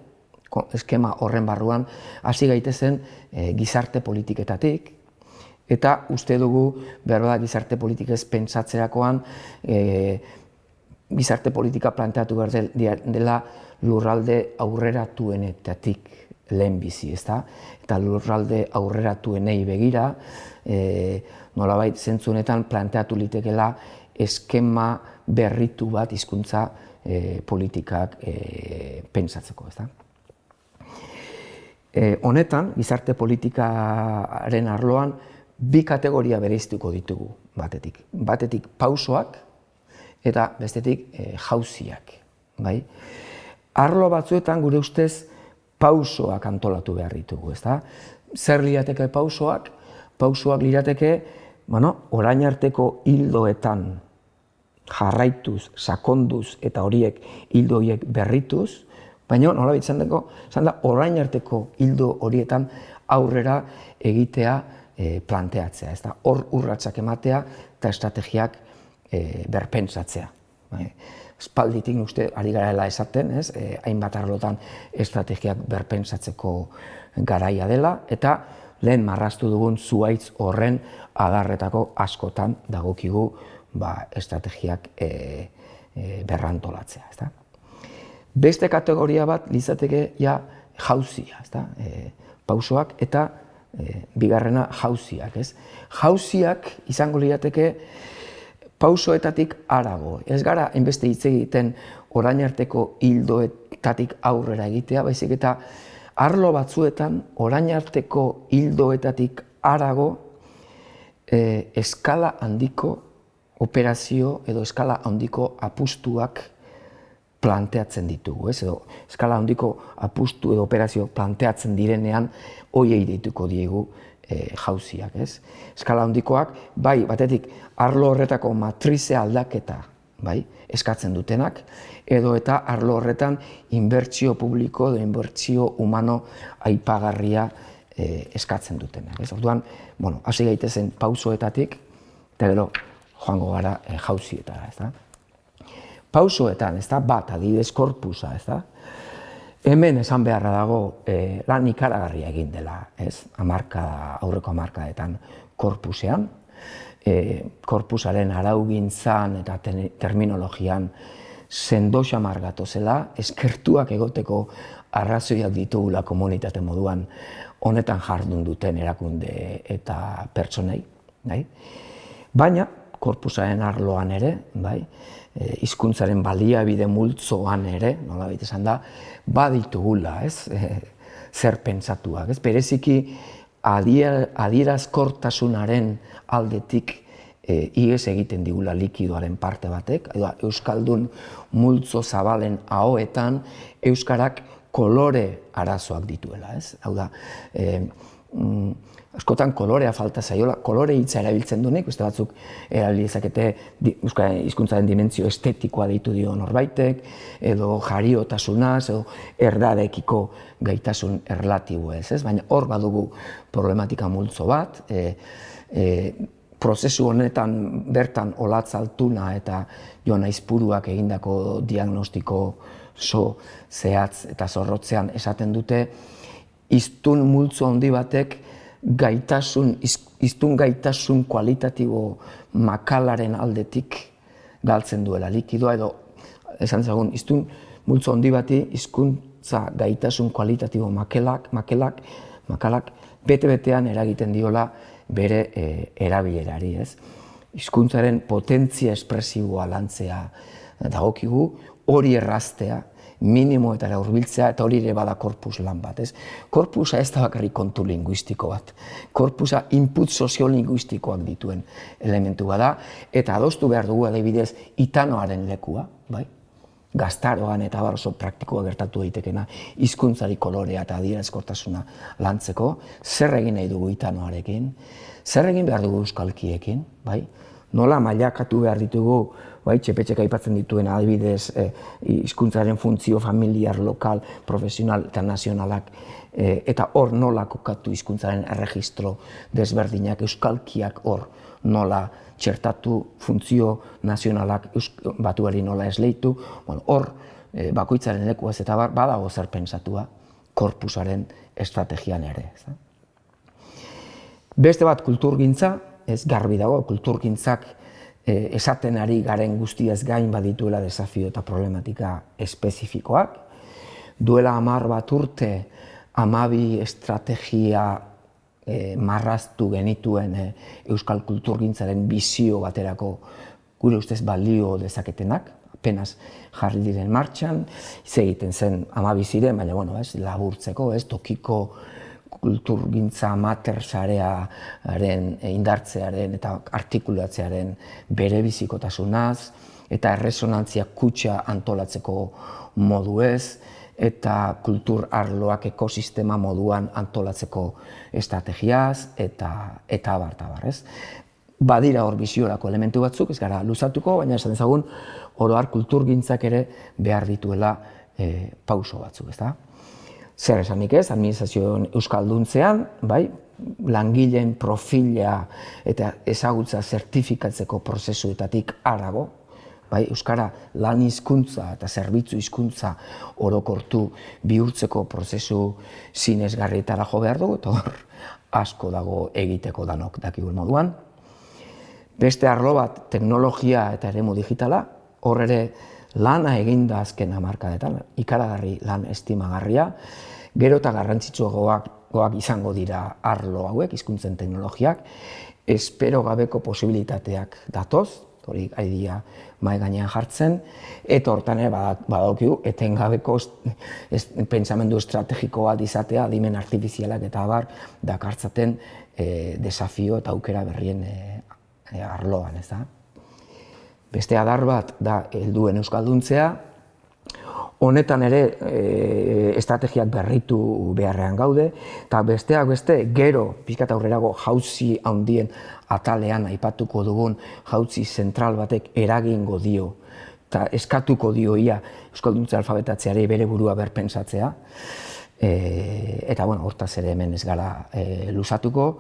Speaker 1: eskema horren barruan, hasi gaitezen gizarte politiketatik, eta uste dugu, behar da, gizarte politikez pentsatzerakoan, gizarte politika planteatu behar dela lurralde aurreratuenetatik lehenbizi, ezta? Eta lurralde aurreratuenei begira, nolabait zentzu honetan planteatu litekela eskema berritu bat hizkuntza politikak pentsatzeko, ezta? Honetan, gizarte politikaren arloan, bi kategoria bereiztuko ditugu batetik. Batetik pausoak eta bestetik jauziak, bai? Arlo batzuetan gure ustez pausoak antolatu behar ditugu, ezta? Zer lirateke pausoak? Pausoak lirateke, orain arteko hildoetan jarraituz, sakonduz eta horiek hildo horiek berrituz, baina nolabait izan da orain arteko hildo horietan aurrera egitea planteatzea, ez da, hor urratsak ematea eta estrategiak berpentsatzea. Espalditik uste ari garela esaten, ez, hainbat arlotan estrategiak berpentsatzeko garaia dela, eta lehen marraztu dugun zuhaitz horren adarretako askotan dagokigu estrategiak berrantolatzea, ez da. Beste kategoria bat litzateke jauzia, ez da, pausoak eta bigarrena jauziak, ez? Jauziak izango lirateke pausoetatik harago. Ez gara enbeste hitz egiten orain arteko hildoetatik aurrera egitea, baizik eta arlo batzuetan orain arteko hildoetatik harago eskala handiko operazio edo eskala handiko apustuak planteatzen ditugu, ez? Edo eskala handiko apustu edo operazio planteatzen direnean hoiei deituko diegu jauziak, ez? Eskala handikoak, bai, batetik arlo horretako matrize aldaketa, bai, eskatzen dutenak, edo eta arlo horretan inbertsio publiko edo inbertsio humano aipagarria eskatzen dutenak, ez? Orduan, bueno, hasi gaitezen pausoetatik, eta gero joango gara jauzietara, ez da? Pausoetan, ez da, bat, adibidez korpusa, ez da? Hemen esan beharra dago lan ikaragarria egin dela, ez? Aurreko hamarkadetan korpusean, korpusaren araugintzan eta terminologian sendo xamar gatozela, eskertuak egoteko arrazoiak ditugula komunitate moduan honetan jardun duten erakunde eta pertsonei, bai? Baina, korpusaren arloan ere, bai, hizkuntzaren baliabide multzoan ere, nolabait esan da, baditugula, ez, zer pentsatuak, ez, bereziki adierazkortasunaren aldetik ihes egiten digula likidoaren parte batek, euskaldun multzo zabalen ahoetan euskarak kolore arazoak dituela, ez? Hau da, askotan kolorea falta zaiola, kolore hitza erabiltzen duenik, beste batzuk erabilizakete euskara hizkuntzaren dimentsio estetikoa deitu dio norbaitek, edo jariotasunaz, edo erdarekiko gaitasun erlatiboez, ez? Baina hor badugu problematika multzo bat, prozesu honetan bertan Olatz Altuna eta Jon Aizpuruak egindako diagnostiko zehatz eta zorrotzean esaten dute, hiztun multzo handi batek hiztun gaitasun kualitatibo makalaren aldetik galtzen duela likidoa, edo esan zagun, hiztun multzo handi bati hizkuntza gaitasun kualitatibo makalak bete-betean eragiten diola bere erabilerari, ez? Hizkuntzaren potentzia espresiboa lantzea dagokigu, hori erraztea, minimoetara hurbiltzea, eta hori ere bada korpus lan bat, ez? Korpusa ez da bakarrik kontu linguistiko bat. Korpusa input soziolinguistikoak dituen elementu bada, eta adostu behar dugu adibidez itanoaren lekua, bai? Gaztaroan eta oso praktikoa gertatu daitekena, hizkuntzari kolorea eta adierazkortasuna lantzeko, zer egin nahi dugu itanoarekin, zer egin behar dugu euskalkiekin, bai? Nola mailakatu behar ditugu, bai, Txepetxek aipatzen dituen adibidez hizkuntzaren funtzio familiar, lokal, profesional eta nazionalak, eta hor nola kokatu hizkuntzaren erregistro desberdinak, euskalkiak hor nola txertatu funtzio nazionalak batuari nola esleitu, hor bakoitzaren lekuaz eta badago zer pentsatua korpusaren estrategian ere. Beste bat kulturgintza, ez garbi dago, kulturgintzak esaten ari garen guztiaz gain badituela desafio eta problematika espezifikoak. Duela 10 bat urte, 12 estrategia marraztu genituen euskal kulturgintzaren bizio baterako gure ustez balio dezaketenak, apenas jarri diren martxan, hitz egiten zen 12 ziren, baina laburtzeko, tokiko kulturgintza amateur sarearen indartzearen eta artikulatzearen berebizikotasunaz, eta erresonantzia kutxa antolatzeko moduez, eta kultur arloak ekosistema moduan antolatzeko estrategiaz, eta abar, ez? Badira hor biziorako elementu batzuk, ez gara luzatuko, baina esan dezagun, oro har kulturgintzak ere behar dituela pauso batzuk, ez da? Zer esanik ez, administrazioen euskalduntzean, bai, langileen profila eta ezagutza zertifikatzeko prozesuetatik harago, bai, euskara lan hizkuntza eta zerbitzu hizkuntza orokortu bihurtzeko prozesu sinesgarrietara jo behar dugu, eta hor asko dago egiteko danok dakigun moduan. Beste arlo bat, teknologia eta eremu digitala, hor ere lana eginda azken hamarkadetan, ikaragarri lan estimagarria, gero eta garrantzitsuagoak izango dira arlo hauek, hizkuntzen teknologiak, espero gabeko posibilitateak datoz, hori ari dira mahai gainean jartzen, eta hortan ere badaukigu etengabeko pentsamendu estrategiko bat izatea, adimen artifizialak eta abar dakartzaten desafio eta aukera berrien arloan, ez da. Beste adar bat da helduen euskalduntzea, honetan ere estrategiak berritu beharrean gaude, eta besteak beste gero pixkat aurrerago jauzi handien atalean aipatuko dugun jauzi zentral batek eragingo dio eta eskatuko dio ia euskalduntze alfabetatzeari bere burua berpentsatzea, eta hortaz ere hemen ez gara luzatuko.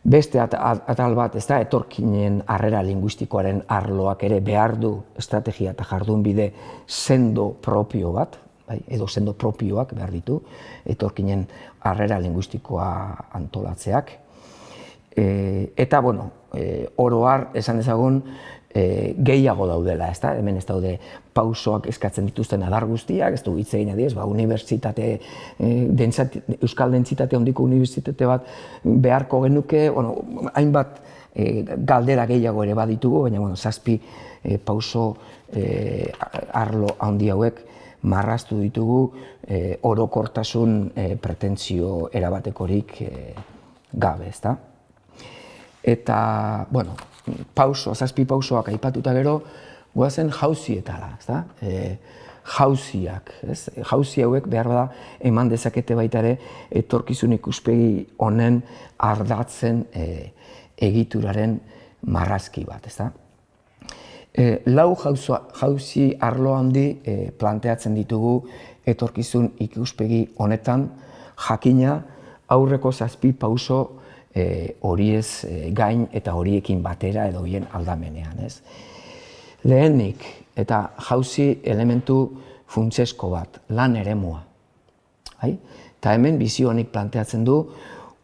Speaker 1: Beste atal bat, ez da, etorkinen harrera linguistikoaren arloak ere behar du estrategia eta jardunbide sendo propio bat, edo sendo propioak behar ditu, etorkinen harrera linguistikoa antolatzeak. Eta, oro har, esan dezagun, gehiago daudela, ez da, hemen ez daude pausoak eskatzen dituzten adar guztiak, ez du hitz egin adiez, unibertsitate, euskal dentsitate handiko unibertsitate bat beharko genuke, hainbat galdera gehiago ere baditugu, baina, 7 pauso arlo handi hauek marraztu ditugu orokortasun pretentzio erabatekorik gabe, ez da. Eta, 7 pausoak aipatuta gero, goazen jauzietara, ez da? Jauziak, ez? Jauzi hauek behar bada eman dezakete baita ere etorkizun ikuspegi honen ardatzen egituraren marrazki bat, ez da? 4 jauzi arlo handi planteatzen ditugu etorkizun ikuspegi honetan, jakina aurreko 7 pauso horiez gain eta horiekin batera edo bien aldamenean, ez? Lehenik eta jauzi elementu funtsesko bat, lan eremua. Eta hemen bizio honik planteatzen du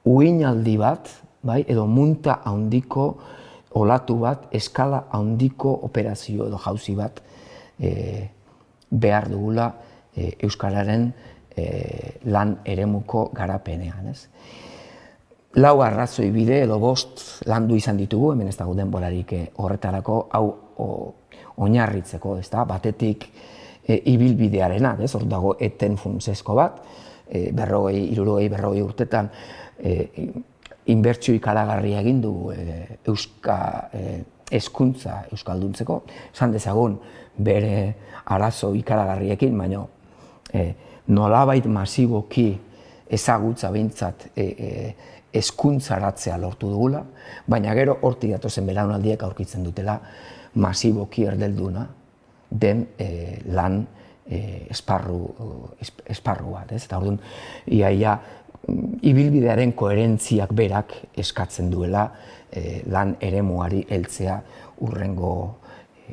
Speaker 1: uinaldi bat, edo munta handiko olatu bat, eskala handiko operazio edo jauzi bat behar dugula euskararen lan eremuko garapenean, ez? 4 arrazoi bide edo 5 landu izan ditugu, hemen ez dago denborarik horretarako, hau oinarritzeko, ez da, batetik ibilbidearena, ez, hor dago eten funtsesko bat, 40 urtetan inbertsio ikaragarria egin du hezkuntza euskalduntzeko, esan dezagun bere arazo ikaragarriekin, baina nolabait masiboki ezagutza behintzat hezkuntzaratzea lortu dugula, baina gero hortik datozen belaunaldiek aurkitzen dutela masiboki erdelduna den lan esparru bat, ez? Eta orduan, iaia ibilbidearen koherentziak berak eskatzen duela lan eremuari heltzea hurrengo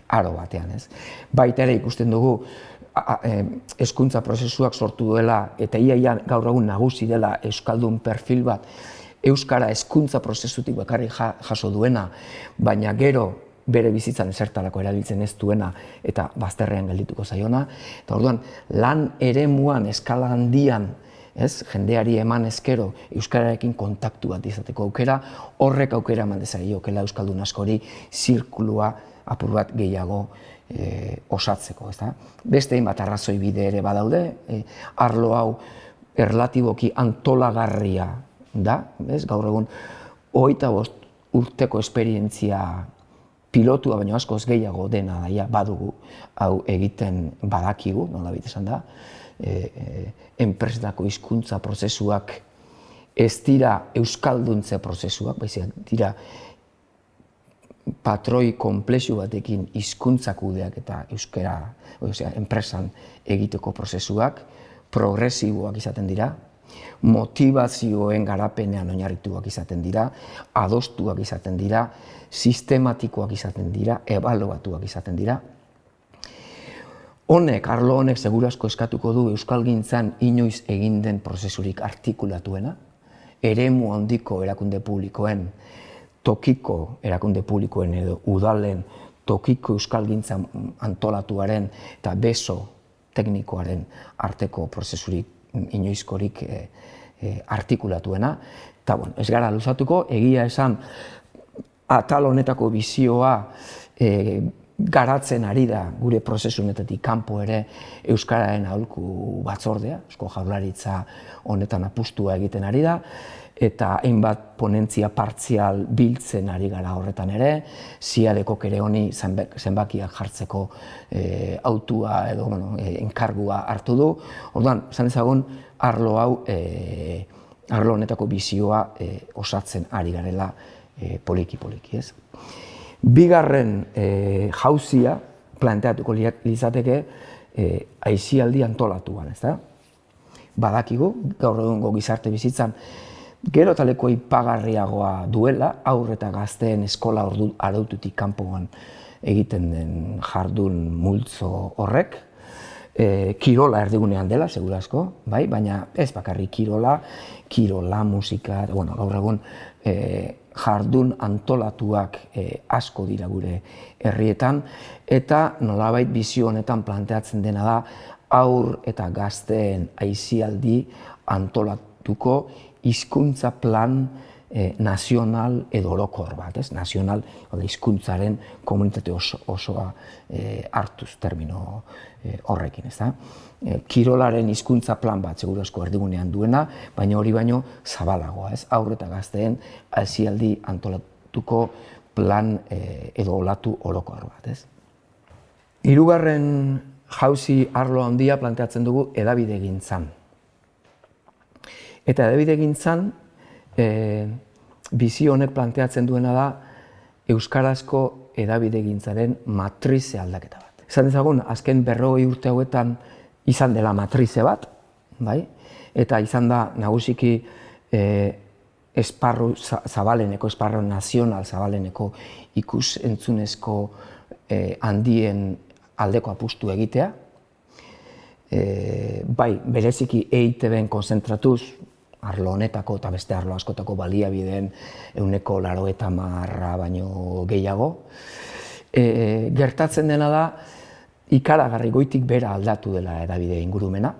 Speaker 1: aro batean, ez? Baita ere ikusten dugu hezkuntza prozesuak sortu duela eta iaia gaur egun nagusi dela euskaldun perfil bat euskara hezkuntza prozesutik bakarrik jaso duena, baina gero bere bizitzan ezertarako erabiltzen ez duena eta bazterrean geldituko zaiona. Eta orduan, lan eremuan eskala handian, jendeari eman ezkero euskararekin kontaktu bat izateko aukera, horrek aukera eman dezakiokeela euskaldun askori zirkulua apur bat gehiago osatzeko. Beste hainbat arrazoi bide ere badaude, arlo hau erlatiboki antolagarria da, gaur egun 25 urteko esperientzia pilotua, baina askoz gehiago dena daia badugu, hau egiten badakigu, nolabait esan da, enpresetako hizkuntza prozesuak ez dira euskalduntze prozesuak, baizik dira patroi konplexu batekin hizkuntza kudeak eta euskara, enpresan egiteko prozesuak, progresiboak izaten dira, motivazioen garapenean oinarrituak izaten dira, adostuak izaten dira, sistematikoak izaten dira, ebaluatuak izaten dira. Arlo honek segurasko eskatuko du euskalgintzan inoiz egin den prozesurik artikulatuena, eremu handiko erakunde publikoen, tokiko erakunde publikoen edo udalen tokiko euskalgintza antolatuaren eta beso teknikoaren arteko prozesurik inoizkorik artikulatuena. Eta ez gara luzatuko, egia esan atal honetako bizioa garatzen ari da gure prozesunetatik kanpo ere Euskararen aholku batzordea, Eusko Jaurlaritza honetan apustua egiten ari da, eta hainbat ponentzia partzial biltzen ari gara horretan ere, Ziadekok ere honi zenbakiak jartzeko autua edo enkargua hartu du. Orduan, esan ezagun, arlo hau, arlo honetako bizioa osatzen ari garela poliki-poliki, ez? Bigarren jauzia planteatuko litzateke aisialdi antolatuan, ez da? Badakigu, gaur egungo gizarte bizitzan, gero eta leku aipagarriagoa duela, haur eta gazteen eskola araututik kanpoan egiten den jardun multzo horrek. Kirola erdigunean dela, segurazko, bai? Baina ez bakarrik kirola, musika, gaur egun jardun antolatuak asko dira gure herrietan, eta nolabait bizio honetan planteatzen dena da haur eta gazteen aisialdi antolatuko hizkuntza plan nazional edo orokor bat, ez? Nazional, hizkuntzaren komunitate osoa hartuz termino horrekin, ez da? Kirolaren hizkuntza plan bat, segurazko erdigunean duena, baina hori baino zabalagoa, ez? Haur eta gazteen aisialdi antolatuko plan edo olatu orokor bat, ez? Hirugarren jauzi arlo handia planteatzen dugu hedabidegintzan. Eta hedabidegintzan, bizi honek planteatzen duena da euskarazko hedabidegintzaren matrize aldaketa bat. Esan dezagun, azken 40 urte hauetan izan dela matrize bat, bai? Eta izan da nagusiki esparru zabaleneko, esparru nazional zabaleneko ikus-entzunezko handien aldeko apustu egitea. Bai, bereziki EITB-en konzentratuz, arlo honetako eta beste arlo askotako baliabideen 90% baino gehiago. Gertatzen dena da, ikaragarri goitik bera aldatu dela hedabide ingurumena,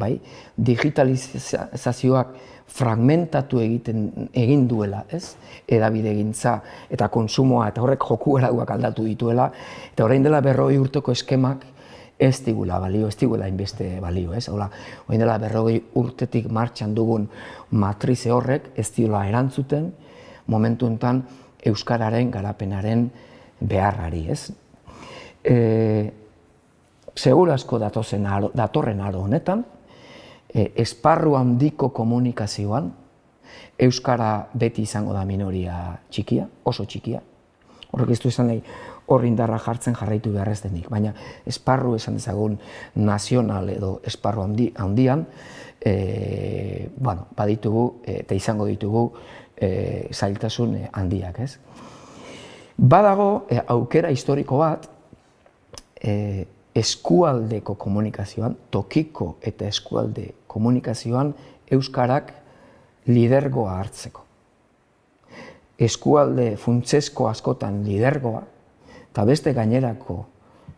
Speaker 1: bai? Digitalizazioak fragmentatu egin duela, ez? Hedabidegintza eta kontsumoa eta horrek joku arauak aldatu dituela, eta orain dela 40 urteko eskemak ez digula balio, ez digula hainbeste balio, ez? Orain dela 40 urtetik martxan dugun matrize horrek ez diola erantzuten momentu honetan euskararen garapenaren beharrari, ez? Segurazko datorren aro honetan, esparru handiko komunikazioan euskara beti izango da minoria txikia, oso txikia. Horrek ez du esan nahi hor indarra jartzen jarraitu behar ez denik, baina esparru esan dezagun nazional edo esparru handian, baditugu eta izango ditugu zailtasun handiak, ez? Badago aukera historiko bat eskualdeko komunikazioan, tokiko eta eskualde komunikazioan euskarak lidergoa hartzeko. Eskualde funtsesko askotan lidergoa, eta beste gainerako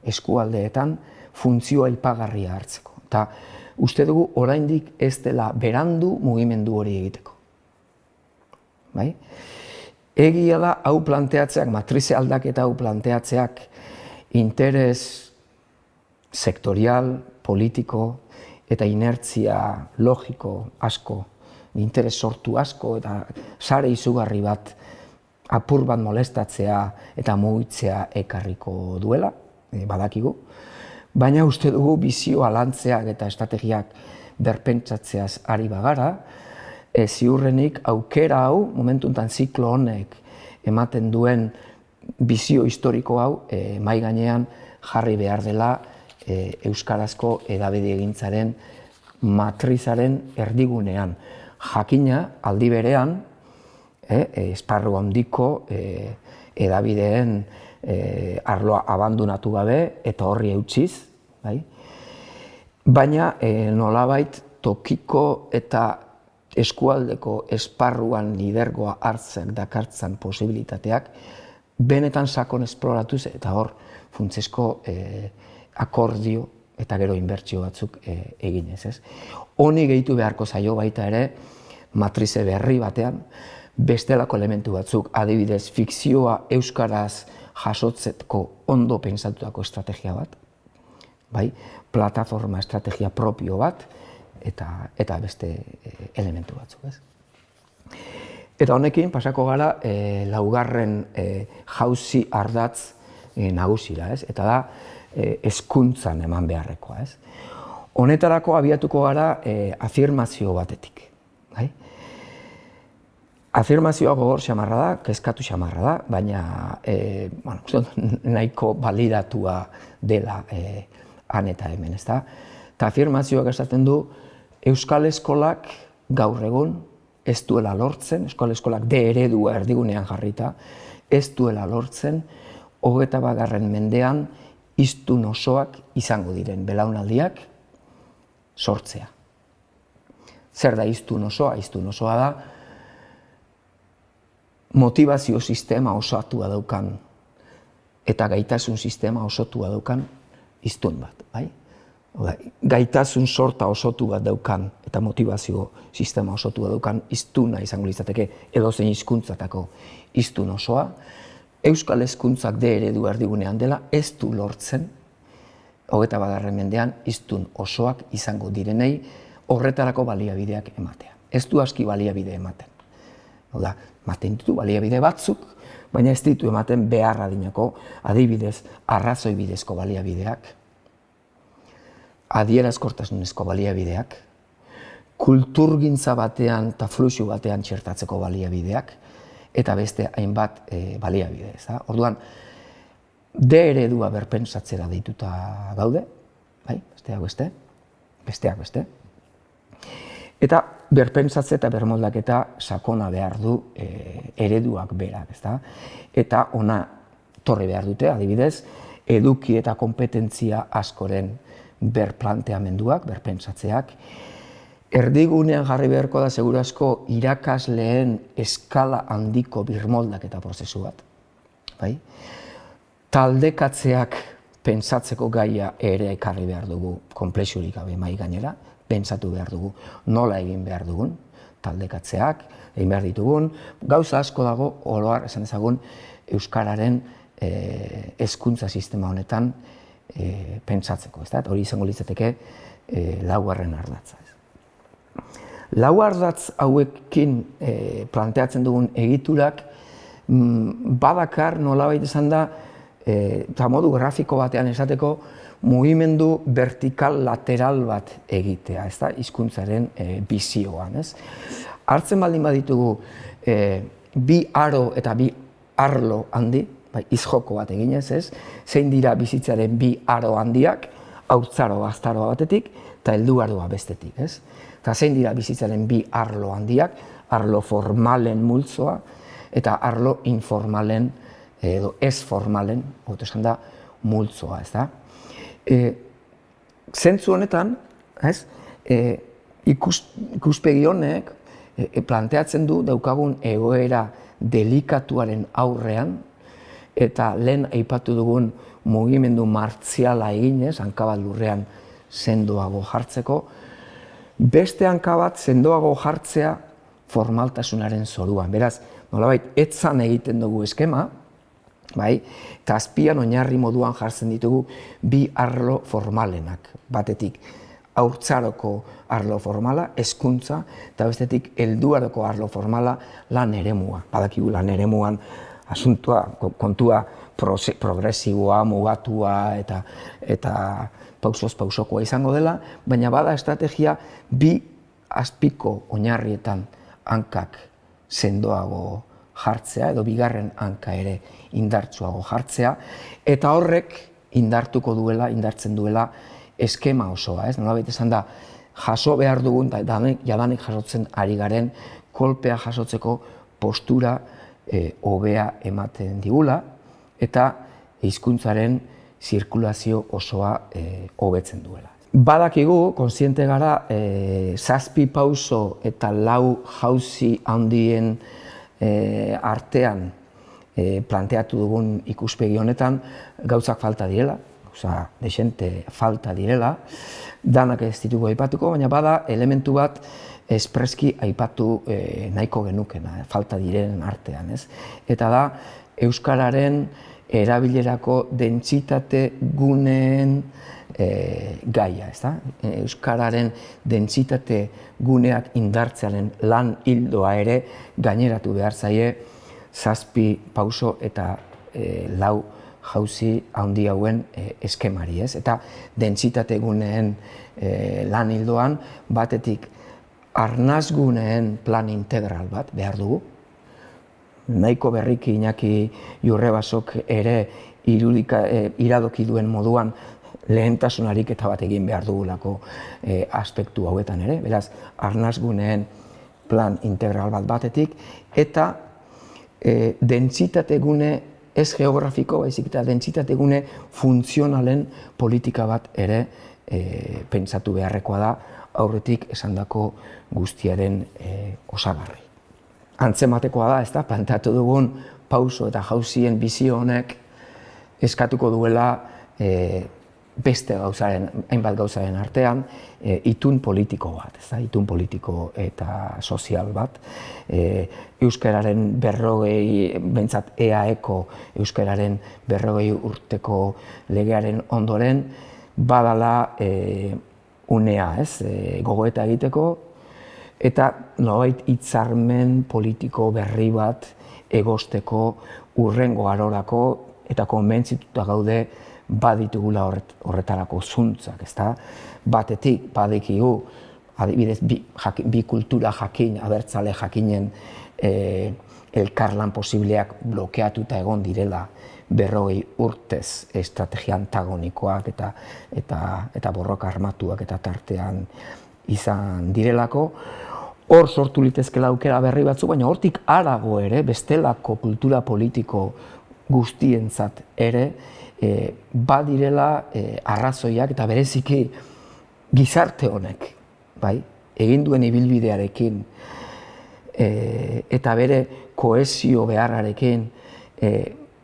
Speaker 1: eskualdeetan funtzioa aipagarria hartzeko. Eta uste dugu oraindik ez dela berandu mugimendu hori egiteko. Bai? Egia da hau planteatzeak, matrize aldaketa hau planteatzeak interes sektorial, politiko eta inertzia logiko asko, interes sortu asko eta sare izugarri bat apur bat molestatzea eta mugitzea ekarriko duela, badakigu. Baina uste dugu bizioa lantzeak eta estrategiak berpentsatzeaz ari bagara, ziurrenik aukera hau, momentu honetan ziklo honek ematen duen bizio historiko hau, mahai gainean jarri behar dela euskarazko hedabidegintzaren matrizaren erdigunean. Jakina, aldi berean, esparru handiko hedabideen arloa abandonatu gabe eta horri eutsiz, bai? Baina nolabait tokiko eta eskualdeko esparruan lidergoa hartzen dakartzan posibilitateak benetan sakon esploratuz eta hor funtsesko akordio eta gero inbertsio batzuk eginez, ez? Honi gehitu beharko zaio baita ere matrize berri batean bestelako elementu batzuk, adibidez fikzioa euskaraz jasotzeko ondo pentsatutako estrategia bat, bai, plataforma estrategia propio bat, eta beste elementu batzuk, ez? Eta honekin pasako gara laugarren jauzi ardatz nagusira, ez? Eta da hezkuntzan eman beharrekoa, ez? Honetarako abiatuko gara afirmazio batetik, bai? Afirmazioa gogor xamarra da, kezkatu xamarra da, baina nahiko balidatua dela han eta hemen, ez da? Eta afirmazioak esaten du, Euskal Eskolak gaur egun ez duela lortzen, Euskal Eskolak D eredua erdigunean jarrita, ez duela lortzen, 21. mendean hiztun osoak izango diren belaunaldiak sortzea. Zer da hiztun osoa? Hiztun osoa da motivazio sistema osatua daukan eta gaitasun sistema osatua daukan hiztun bat, bai? Gaitasun sorta osotu bat daukan eta motivazio sistema osotua daukan hiztuna izango litzateke edozein hizkuntzatako hiztun osoa. Euskal hezkuntzak D eredu erdigunean dela ez du lortzen 21. mendean hiztun osoak izango direnei horretarako baliabideak ematea. Ez du aski baliabide ematen. Oda, ematen ditu baliabide batzuk, baina ez ditu ematen behar adinako, adibidez, arrazoi bidezko baliabideak, adierazkortasunezko baliabideak, kulturgintza batean eta fluxu batean txertatzeko baliabideak, eta beste hainbat baliabide. Orduan, D eredua berpentsatzera deituta gaude, bai, besteak beste. Eta berpentsatze eta bermoldaketa sakona behar du ereduak berak, eta ona torri behar dute, adibidez, eduki eta kompetentzia askoren berplanteamenduak, berpentsatzeak. Erdigunean jarri beharko da segurazko irakasleen eskala handiko birmoldaketa prozesu bat. Taldekatzeak pentsatzeko gaia ere ekarri behar dugu konplexurik gabe mahai gainera, pentsatu behar dugu nola egin behar dugun, taldekatzeak, egin behar ditugun, gauza asko dago, oroar esan ezagun, Euskararen hezkuntza sistema honetan pentsatzeko, hori izango litzateke laugarren ardatza. Lau ardatz hauekin planteatzen dugun egiturak badakar nolabait esan da, eta modu grafiko batean esateko, mugimendu vertikal lateral bat egitea, hizkuntzaren bizioan. Hartzen baldin baditugu bi aro eta bi arlo handi, izjoko bat eginez, zein dira bizitzaren bi aro handiak, haurtzaro gaztaroa batetik, eta helduaroa bestetik. Eta zein dira bizitzaren bi arlo handiak, arlo formalen multzoa, eta arlo informalen edo ez formalen, hobeto esan da, multzoa, Zentzu honetan, ikuspegi honek planteatzen du daukagun egoera delikatuaren aurrean, eta lehen aipatu dugun mugimendu martziala eginez, hankabat lurrean sendoago jartzeko, beste hankabat sendoago jartzea formaltasunaren zoruan. Beraz, nolabait, etzan egiten dugu eskema, eta azpian oinarri moduan jartzen ditugu bi arlo formalenak, batetik haurtzaroko arlo formala, hezkuntza, eta bestetik helduaroko arlo formala lan eremua. Badakigu lan eremuan asuntua, kontua progresiboa, mugatua eta pausoz pausokoa izango dela, baina bada estrategia bi azpiko oinarrietan hankak sendoago jartzea, edo bigarren hanka ere indartsuago jartzea, eta horrek indartzen duela eskema osoa. Nolabait esan da, jaso behar dugun, eta jadanik jasotzen ari garen, kolpea jasotzeko postura hobea ematen digula, eta hizkuntzaren zirkulazio osoa hobetzen duela. Badakigu, kontziente gara, 7 pauso eta 4 jauzi handien artean planteatu dugun ikuspegi honetan gauzak falta direla, desente falta direla, danak ez ditugu aipatuko, baina bada elementu bat espreski aipatu nahiko genukena, falta diren artean. Eta da, Euskararen erabilerako dentsitate guneen gaia, ezta? Euskararen dentsitate guneak indartzearen lan ildoa ere gaineratu behar zaie 7 pauso eta 4 jauzi handi hauen eskemari, ez? Eta dentsitate guneen lan ildoan batetik arnasguneen plan integral bat behar dugu. Nahiko berriki Iñaki Jurrebasok ere iradoki duen moduan lehentasunarik eta bat egin behar dugulako aspektu hauetan ere. Beraz, arnasguneen plan integral bat batetik eta dentsitate gune ez geografiko, baizik eta dentsitate gune funtzionalen politika bat ere pentsatu beharrekoa da aurretik esandako guztiaren osagarri. Antzematekoa da, ezta, planteatu dugun pauso eta jauzien bizio honek eskatuko duela beste gauzaren, hainbat gauzaren artean, itun politiko bat, ezta, itun politiko eta sozial bat. Euskararen 40, behintzat EAEko Euskararen 40 urteko legearen ondoren, badala unea, ez, gogoeta egiteko, eta nolabait hitzarmen politiko berri bat egosteko hurrengo arorako eta konbentzituta gaude baditugula horretarako zuntzak, ezta? Batetik badikigu, adibidez, bi kultura jakin, abertzale jakinen elkarlan posibleak blokeatuta egon direla 40 urtez estrategia antagonikoak eta borroka armatuak eta tartean izan direlako. Hor sortu litezkela aukera berri batzu, baina hortik harago ere, bestelako kultura politiko guztientzat ere, badirela arrazoiak eta bereziki gizarte honek, bai, egin duen ibilbidearekin eta bere kohesio beharrarekin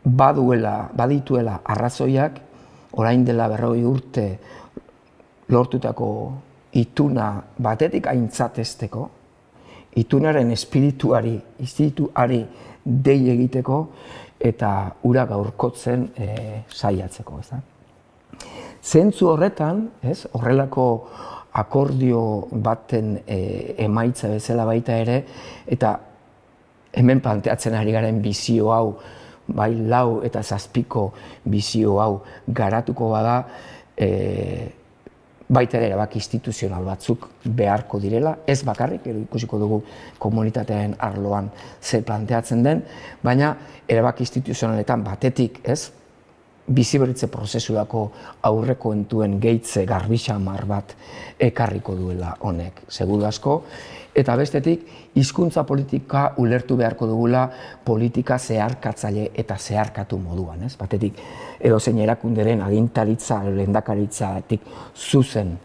Speaker 1: badituela arrazoiak, orain dela 40 urte lortutako ituna batetik aintzatesteko, itunaren espirituari dei egiteko eta ura gaurkotzen saiatzeko, ez da? Zentzu horretan, ez, horrelako akordio baten emaitza bezala baita ere, eta hemen planteatzen ari garen bizio hau, bai 4 eta 7ko bizio hau garatuko bada, baita ere erabaki instituzional batzuk beharko direla, ez bakarrik, ikusiko dugu komunitatearen arloan zer planteatzen den, baina erabaki instituzionaletan batetik, ez, biziberritze prozesurako aurrekontuen gehitze garbixamar bat ekarriko duela honek, seguru asko, eta bestetik, hizkuntza politika ulertu beharko dugula politika zeharkatzaile eta zeharkatu moduan, ez? Batetik, edozein erakunderen agintaritza, lehendakaritzatik zuzen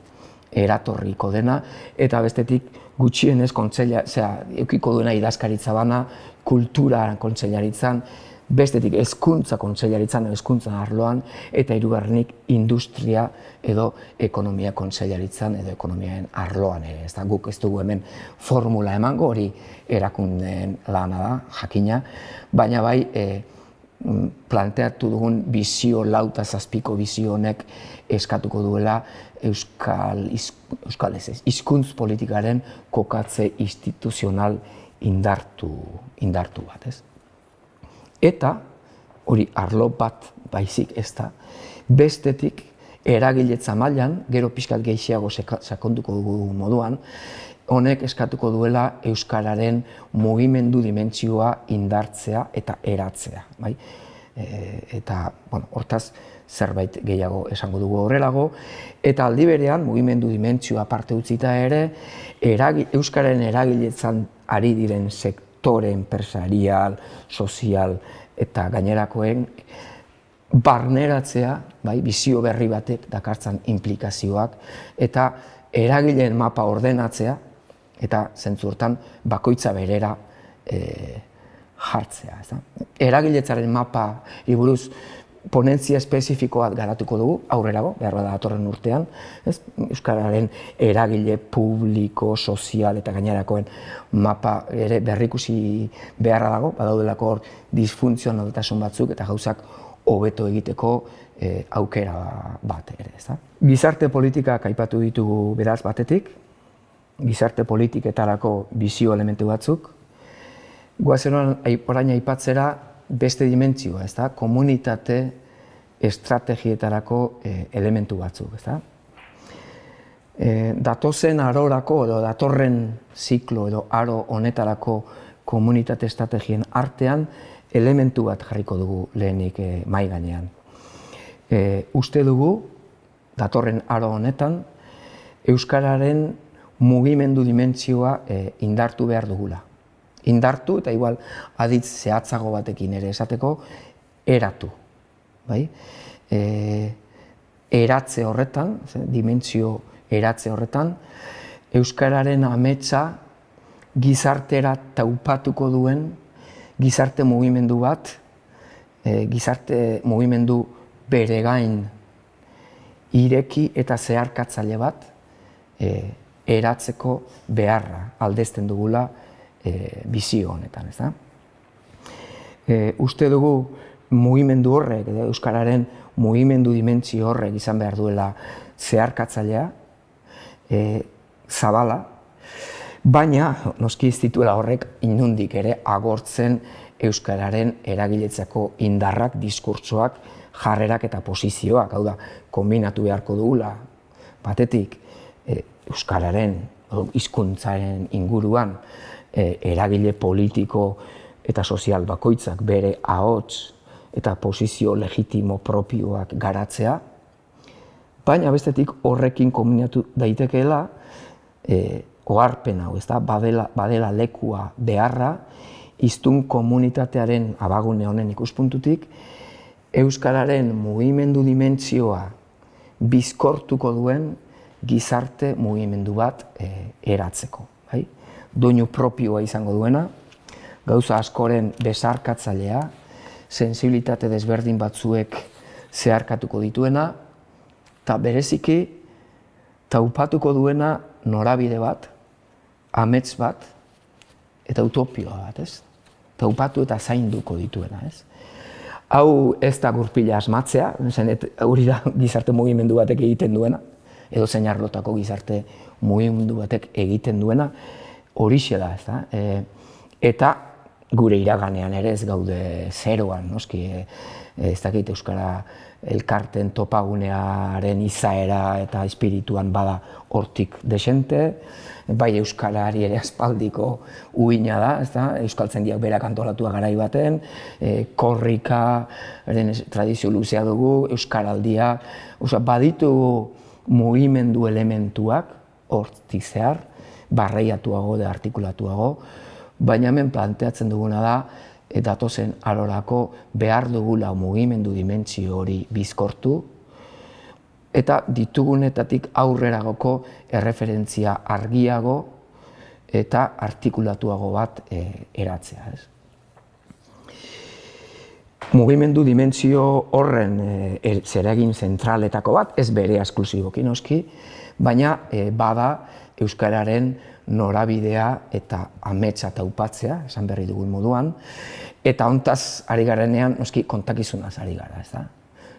Speaker 1: eratorriko dena, eta bestetik, gutxienez eukiko duena idazkaritza bana, kultura kontseilaritzan, bestetik hezkuntza kontseilaritzan, hezkuntzan arloan, eta hirugarrenik industria edo ekonomia kontseilaritzan edo ekonomiaren arloan ere. Ez da, guk ez dugu hemen formula emango, hori erakundeen lana da, jakina, baina bai planteatu dugun bizio 4 eta 7ko bizio honek eskatuko duela hizkuntz politikaren kokatze instituzional indartu bat, ez? Eta, hori arlo bat baizik ez da, bestetik eragiletza mailan, gero pixkat gehiago sakonduko dugu moduan, honek eskatuko duela euskararen mugimendu dimentsioa indartzea eta eratzea. Bai? Eta, bueno, hortaz zerbait gehiago esango dugu horrelago, eta aldi berean mugimendu dimentsioa parte utzita ere, euskararen eragiletzan ari diren sektore enpresarial, sozial eta gainerakoen barneratzea, bai, bizio berri batek dakartzan implikazioak, eta eragileen mapa ordenatzea, eta zentzu hortan bakoitza berera jartzea. Eragiletzaren mapa buruz ponentzia espezifiko bat garatuko dugu, aurrerago, behar bada datorren urtean, euskararen eragile publiko, sozial eta gainerakoen mapa ere berrikusi beharra dago, badaudelako hor disfuntzionaltasun batzuk eta gauzak hobeto egiteko aukera bat ere, ezta? Gizarte politikak aipatu ditugu beraz batetik, gizarte politiketarako bizio elementu batzuk. Goazen orain aipatzera beste dimentsioa, ezta? Komunitate estrategietarako elementu batzuk, ezta? Datozen arorako edo datorren ziklo edo aro honetarako komunitate estrategien artean elementu bat jarriko dugu lehenik mahai gainean. Uste dugu, datorren aro honetan, euskararen mugimendu dimentsioa indartu behar dugula. Indartu, eta igual aditz zehatzago batekin ere esateko, eratu. Eratze horretan, dimentsio eratze horretan, euskararen ametsa gizartera taupatuko duen gizarte mugimendu bat, gizarte mugimendu bere gain ireki eta zeharkatzaile bat eratzeko beharra aldezten dugula bizio honetan, ezta? Uste dugu mugimendu horrek, euskararen mugimendu dimentsio horrek izan behar duela zeharkatzailea, zabala, baina noski ez dituela horrek inondik ere agortzen euskararen eragiletzako indarrak, diskurtsoak, jarrerak eta posizioak, hau da, kombinatu beharko dugula, batetik, euskararen, hizkuntzaren inguruan, eragile politiko eta sozial bakoitzak bere ahots eta posizio legitimo propioak garatzea, baina bestetik horrekin kombinatu daitekeela oharpen hau, ezta, badela lekua beharra, hiztun komunitatearen abagune honen ikuspuntutik, euskararen mugimendu dimentsioa bizkortuko duen gizarte mugimendu bat eratzeko. Doinu propioa izango duena, gauza askoren besarkatzailea, sentsibilitate desberdin batzuek zeharkatuko dituena, eta bereziki taupatuko duena norabide bat, amets bat, eta utopioa bat, ez? Taupatu eta zainduko dituena, ez? Hau ez da gurpila asmatzea, hori da gizarte mugimendu batek egiten duena, edo zein arlotako gizarte mugimendu batek egiten duena, horixe da, ez da? Eta gure iraganean ere ez gaude zeroan, noski, ez dakit euskara elkarten topagunearen izaera eta espirituan bada hortik desente, bai euskarari ere aspaldiko uina da, ez da? Euskaltzaindiak berak antolatua garai baten, korrikaren tradizio luzea dugu, euskaraldia, baditu mugimendu elementuak hortik zehar, barreiatuago, artikulatuago, baina hemen planteatzen duguna da, datozen arorako behar dugula mugimendu dimentsio hori bizkortu, eta ditugunetatik aurreragoko erreferentzia argiago eta artikulatuago bat eratzea. Mugimendu dimentsio horren zeragin zentraletako bat, ez bere esklusiboki noski, baina bada euskararen norabidea eta ametsa taupatzea, esan berri dugun moduan, eta hontaz ari garenean noski kontakizunaz ari gara, ez da?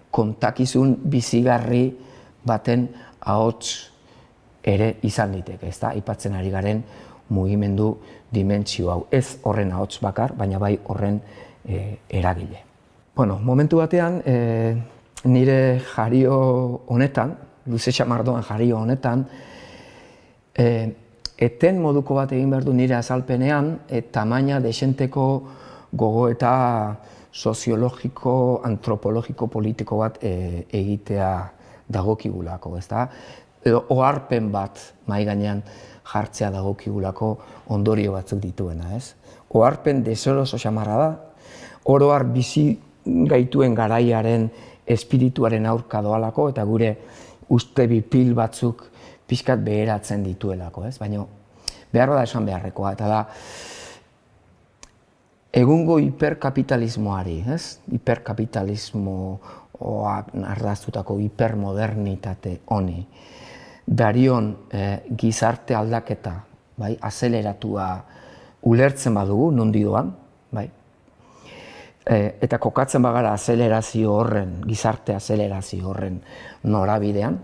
Speaker 1: Kontakizun bizigarri baten ahots ere izan liteke, ez da? Aipatzen ari garen mugimendu dimentsio hau, ez horren ahots bakar, baina bai horren eragile. Bueno, momentu batean, nire jario honetan, luze xamardoan jario honetan, eten moduko bat egin behar du nire azalpenean, tamaina desenteko gogoeta soziologiko, antropologiko, politiko bat egitea dagokigulako, ez da? Edo oharpen bat mahai gainean jartzea dagokigulako ondorio batzuk dituena, ez? Oharpen deseroso xamarra da, oro har bizi gaituen garaiaren espirituaren aurka doalako, eta gure uste bipil batzuk pixkat beheratzen dituelako, ez? Baina behar da esan beharrekoa, eta da egungo hiperkapitalismoari, ez? Hiperkapitalismoak ardaztutako hipermodernitate honi, darion gizarte aldaketa, azeleratua ulertzen badugu, nondi doan, eta kokatzen bagara azelerazio horren, gizarte azelerazio horren norabidean,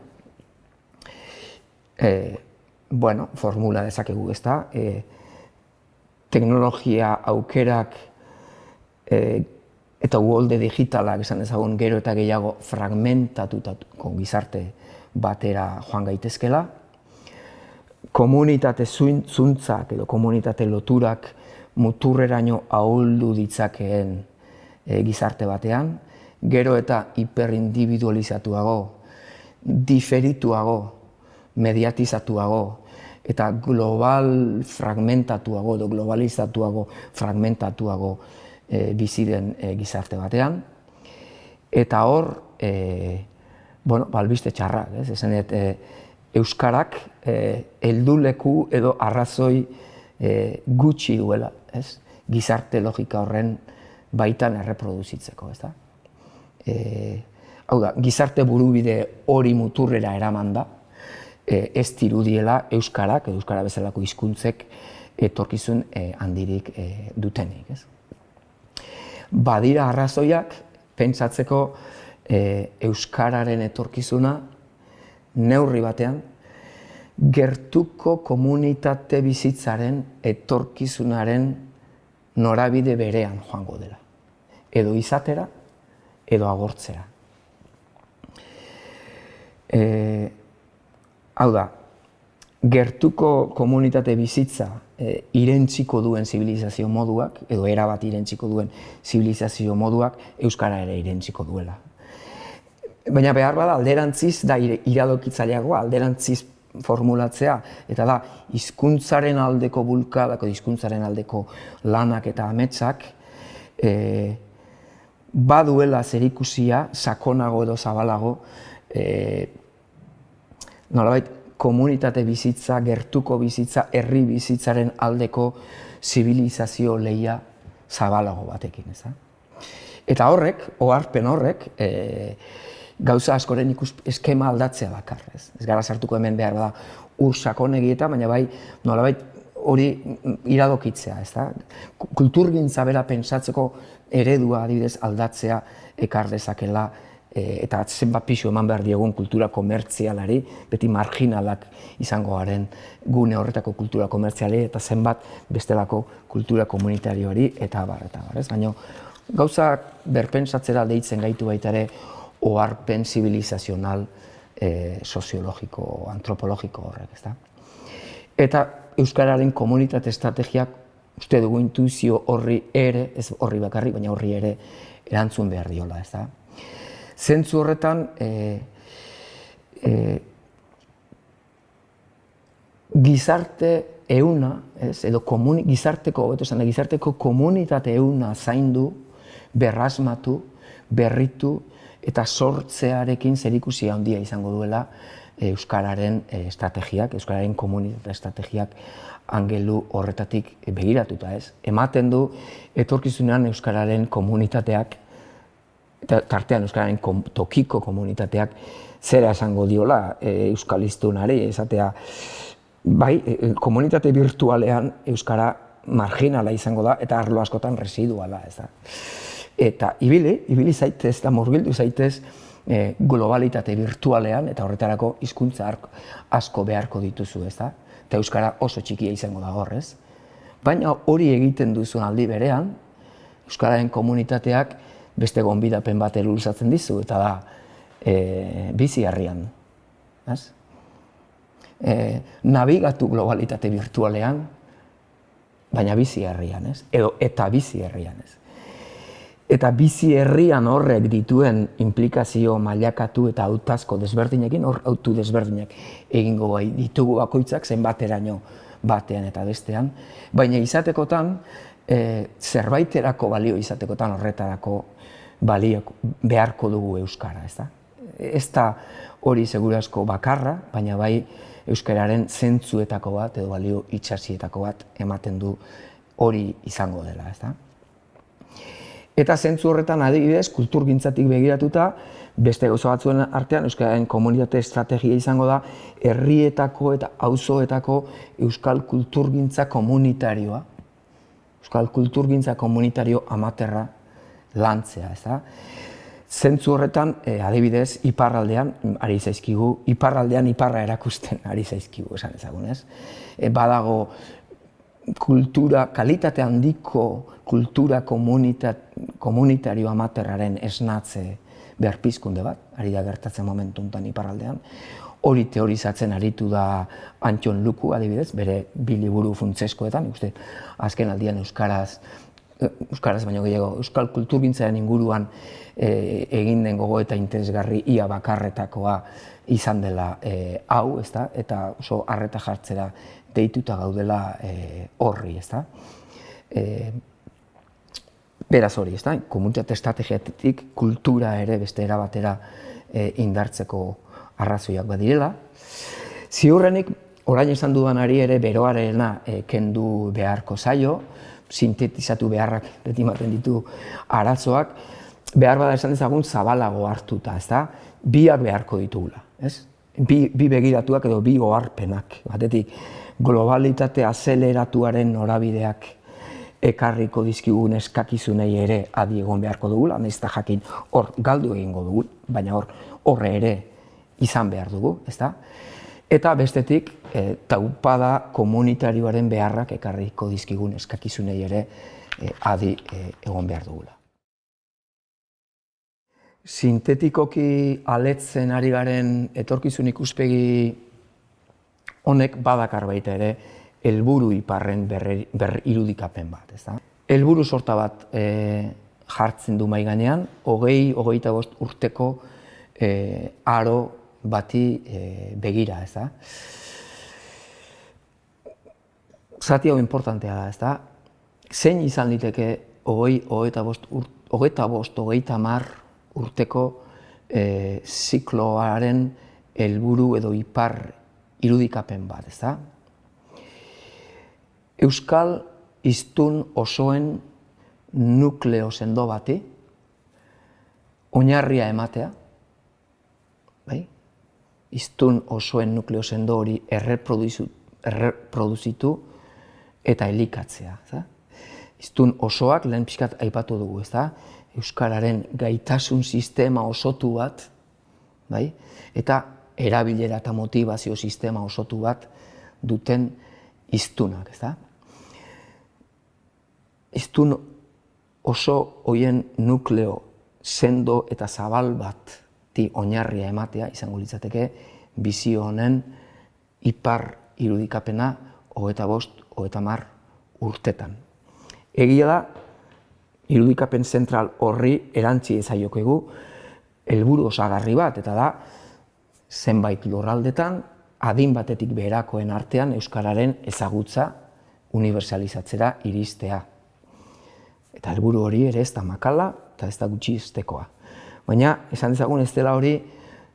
Speaker 1: bueno, formula dezakegu, ezta? Teknologia aukerak eta uholde digitalak esan ezagun gero eta gehiago fragmentatutako gizarte batera joan gaitezkela, komunitate zuntzak edo komunitate loturak muturreraino ahuldu ditzakeen gizarte batean, gero eta hiperindividualizatuago, diferituago, mediatizatuago, eta global fragmentatuago edo globalizatuago, fragmentatuago bizi den gizarte batean. Eta hor, bueno, albiste txarrak, esanet, euskarak helduleku edo arrazoi gutxi duela, gizarte logika horren baitan erreproduzitzeko, ez da? Hau da, gizarte burubide hori muturrera eraman da, ez dirudiela euskarak, edo euskara bezalako hizkuntzek etorkizun handirik dutenik, ez? Badira arrazoiak, pentsatzeko euskararen etorkizuna neurri batean, gertuko komunitate bizitzaren etorkizunaren norabide berean joango dela. Edo izatera, edo agortzera. Hau da, gertuko komunitate bizitza irentziko duen zibilizazio moduak, edo erabat irentziko duen zibilizazio moduak, euskara ere irentziko duela. Baina behar bada alderantziz da iradokitzaileagoa, alderantziz formulatzea, eta da, hizkuntzaren aldeko bulkadako, hizkuntzaren aldeko lanak eta ametsak, baduela zerikusia, sakonago edo zabalago, nolabait, komunitate bizitza, gertuko bizitza, herri bizitzaren aldeko zibilizazio lehia zabalago batekin, ez da? Eta horrek, oharpen horrek, gauza askoren eskema aldatzea bakar, ez? Ez gara sartuko hemen behar da ur sakonegietan, baina bai, nolabait hori iradokitzea, ez da? Kulturgintza bera pentsatzeko eredua adibidez aldatzea ekar dezakela, eta zenbat pisu eman behar diegun kultura komertzialari, beti marginalak izango garen gune horretako kultura komertzialari, eta zenbat bestelako kultura komunitarioari, eta abar, ez? Baina gauza berpentsatzera deitzen gaitu baita ere oharpen zibilizazional, soziologiko, antropologiko horrek, ez da? Eta euskararen komunitate estrategiak, uste dugu intuizio horri ere, ez horri bakarri, baina horri ere erantzun behar diola, ez da? Zentzu horretan, gizarte euna, edo gizarteko komunitate euna zaindu, berrasmatu, berritu eta sortzearekin zerikusia handia izango duela euskararen estrategiak, euskararen komunitate estrategiak angelu horretatik begiratuta, ez? Ematen du etorkizunean euskararen komunitateak eta tartean euskararen tokiko komunitateak zera esango diola euskaliztunari, esatea, bai, komunitate virtualean euskara marginala izango da eta arlo askotan residuala, ez da. Eta ibili zaitez eta murgildu zaitez globalitate virtualean eta horretarako hizkuntza asko beharko dituzu, ez da. Eta euskara oso txikia izango da hor, ez. Baina hori egiten duzun aldi berean, euskararen komunitateak beste gonbidapen bat luzatzen dizu, eta da, bizi herrian. Nabigatu globalitate virtualean, baina bizi herrian, eta bizi herrian. Eta bizi herrian horrek dituen implikazio mailakatu eta hautazko desberdinekin, hor hautu desberdinak egingo bai ditugu bakoitzak zenbateraino batean eta bestean, baina izatekotan, zerbaiterako balio izatekotan horretarako balio beharko dugu euskara, ez da? Ez da hori segurazko bakarra, baina bai euskararen zentzuetako bat edo balio itxasietako bat ematen du hori izango dela, ez da? Eta zentzu horretan adibidez, kulturgintzatik begiratuta, beste gauza batzuen artean euskararen komunitate estrategia izango da herrietako eta auzoetako euskal kulturgintza komunitarioa. Euskal kulturgintza komunitario amaterra lantzea, ez da? Zentzu horretan, adibidez, iparraldean iparra erakusten ari zaizkigu, esan ezagun, ez? Badago kalitate handiko kultura komunitario amaterraren esnatze berpizkunde bat, ari da gertatzen momentu honetan iparraldean. Hori teorizatzen aritu da Antxon Luku, adibidez, bere bi liburu funtseskoetan, ikuste, azken aldian euskaraz baino gehiago, euskal kulturgintzaren inguruan egin den gogoeta interesgarri ia bakarretakoa izan dela hau, ezta? Eta oso arreta jartzera deituta gaudela horri, ezta? Beraz hori, ezta? Komunitate estrategiatik kultura ere beste era batera indartzeko arrazoiak badirela. Ziurrenik, orain esan dudanari ere beroarena kendu beharko zaio, sintetizatu beharrak beti ematen ditu arazoak, behar bada esan dezagun zabalago hartuta, ezta? Biak beharko ditugula, ez? Bi begiratuak edo bi oharpenak, batetik globalitate azeleratuaren norabideak ekarriko dizkigun eskakizunei ere adi egon beharko dugula, nahiz eta jakin hor galdu egingo dugu, baina horre ere izan behar dugu, ezta? Eta bestetik, taupada komunitarioaren beharrak ekarriko dizkigun eskakizunei ere adi egon behar dugula. Sintetikoki aletzen ari garen etorkizun ikuspegi honek badakar baita ere helburu iparren irudikapen bat, ezta? Helburu sorta bat jartzen du mahai gainean, 20-25 urteko aro bati begira, ezta? Zati hau importantea da, ezta? Zein izan liteke 25-30 urteko zikloaren helburu edo ipar irudikapen bat, ezta? Euskal hiztun osoen nukleo sendo bati oinarria ematea, bai? Hiztun osoen nukleo sendo hori erreproduzitu eta elikatzea, ezta? Hiztun osoak lehen pixkat aipatu dugu, ezta? Euskararen gaitasun sistema osotu bat, bai? Eta erabilera eta motivazio sistema osotu bat duten hiztunak, ezta? Hiztun oso hoien nukleo sendo eta zabal bati oinarria ematea izango litzateke bizio honen ipar irudikapena 25-30 urtetan. Egia da, irudikapen zentral horri erantzi ezaiokegu helburu osagarri bat, eta da zenbait lurraldetan adin batetik beherakoen artean euskararen ezagutza unibertsalizatzera iristea. Eta helburu hori ere ez da makala eta ez da gutxiestekoa. Baina, esan dezagun ez dela hori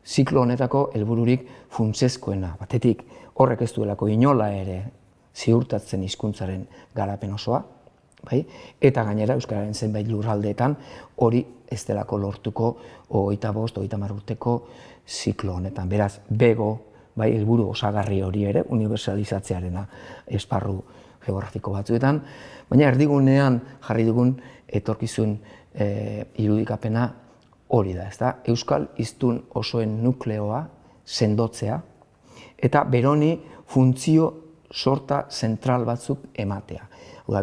Speaker 1: ziklo honetako helbururik funtsezkoena. Batetik, horrek ez duelako inola ere ziurtatzen hizkuntzaren garapen osoa, bai? Eta gainera, euskararen zenbait lurraldeetan hori ez delako lortuko 25-30 urteko ziklo honetan. Beraz, bego, bai, helburu osagarri hori ere, unibertsalizatzearena esparru geografiko batzuetan, baina erdigunean jarri dugun etorkizun irudikapena hori da, ezta? Euskal hiztun osoen nukleoa sendotzea eta beroni funtzio sorta zentral batzuk ematea.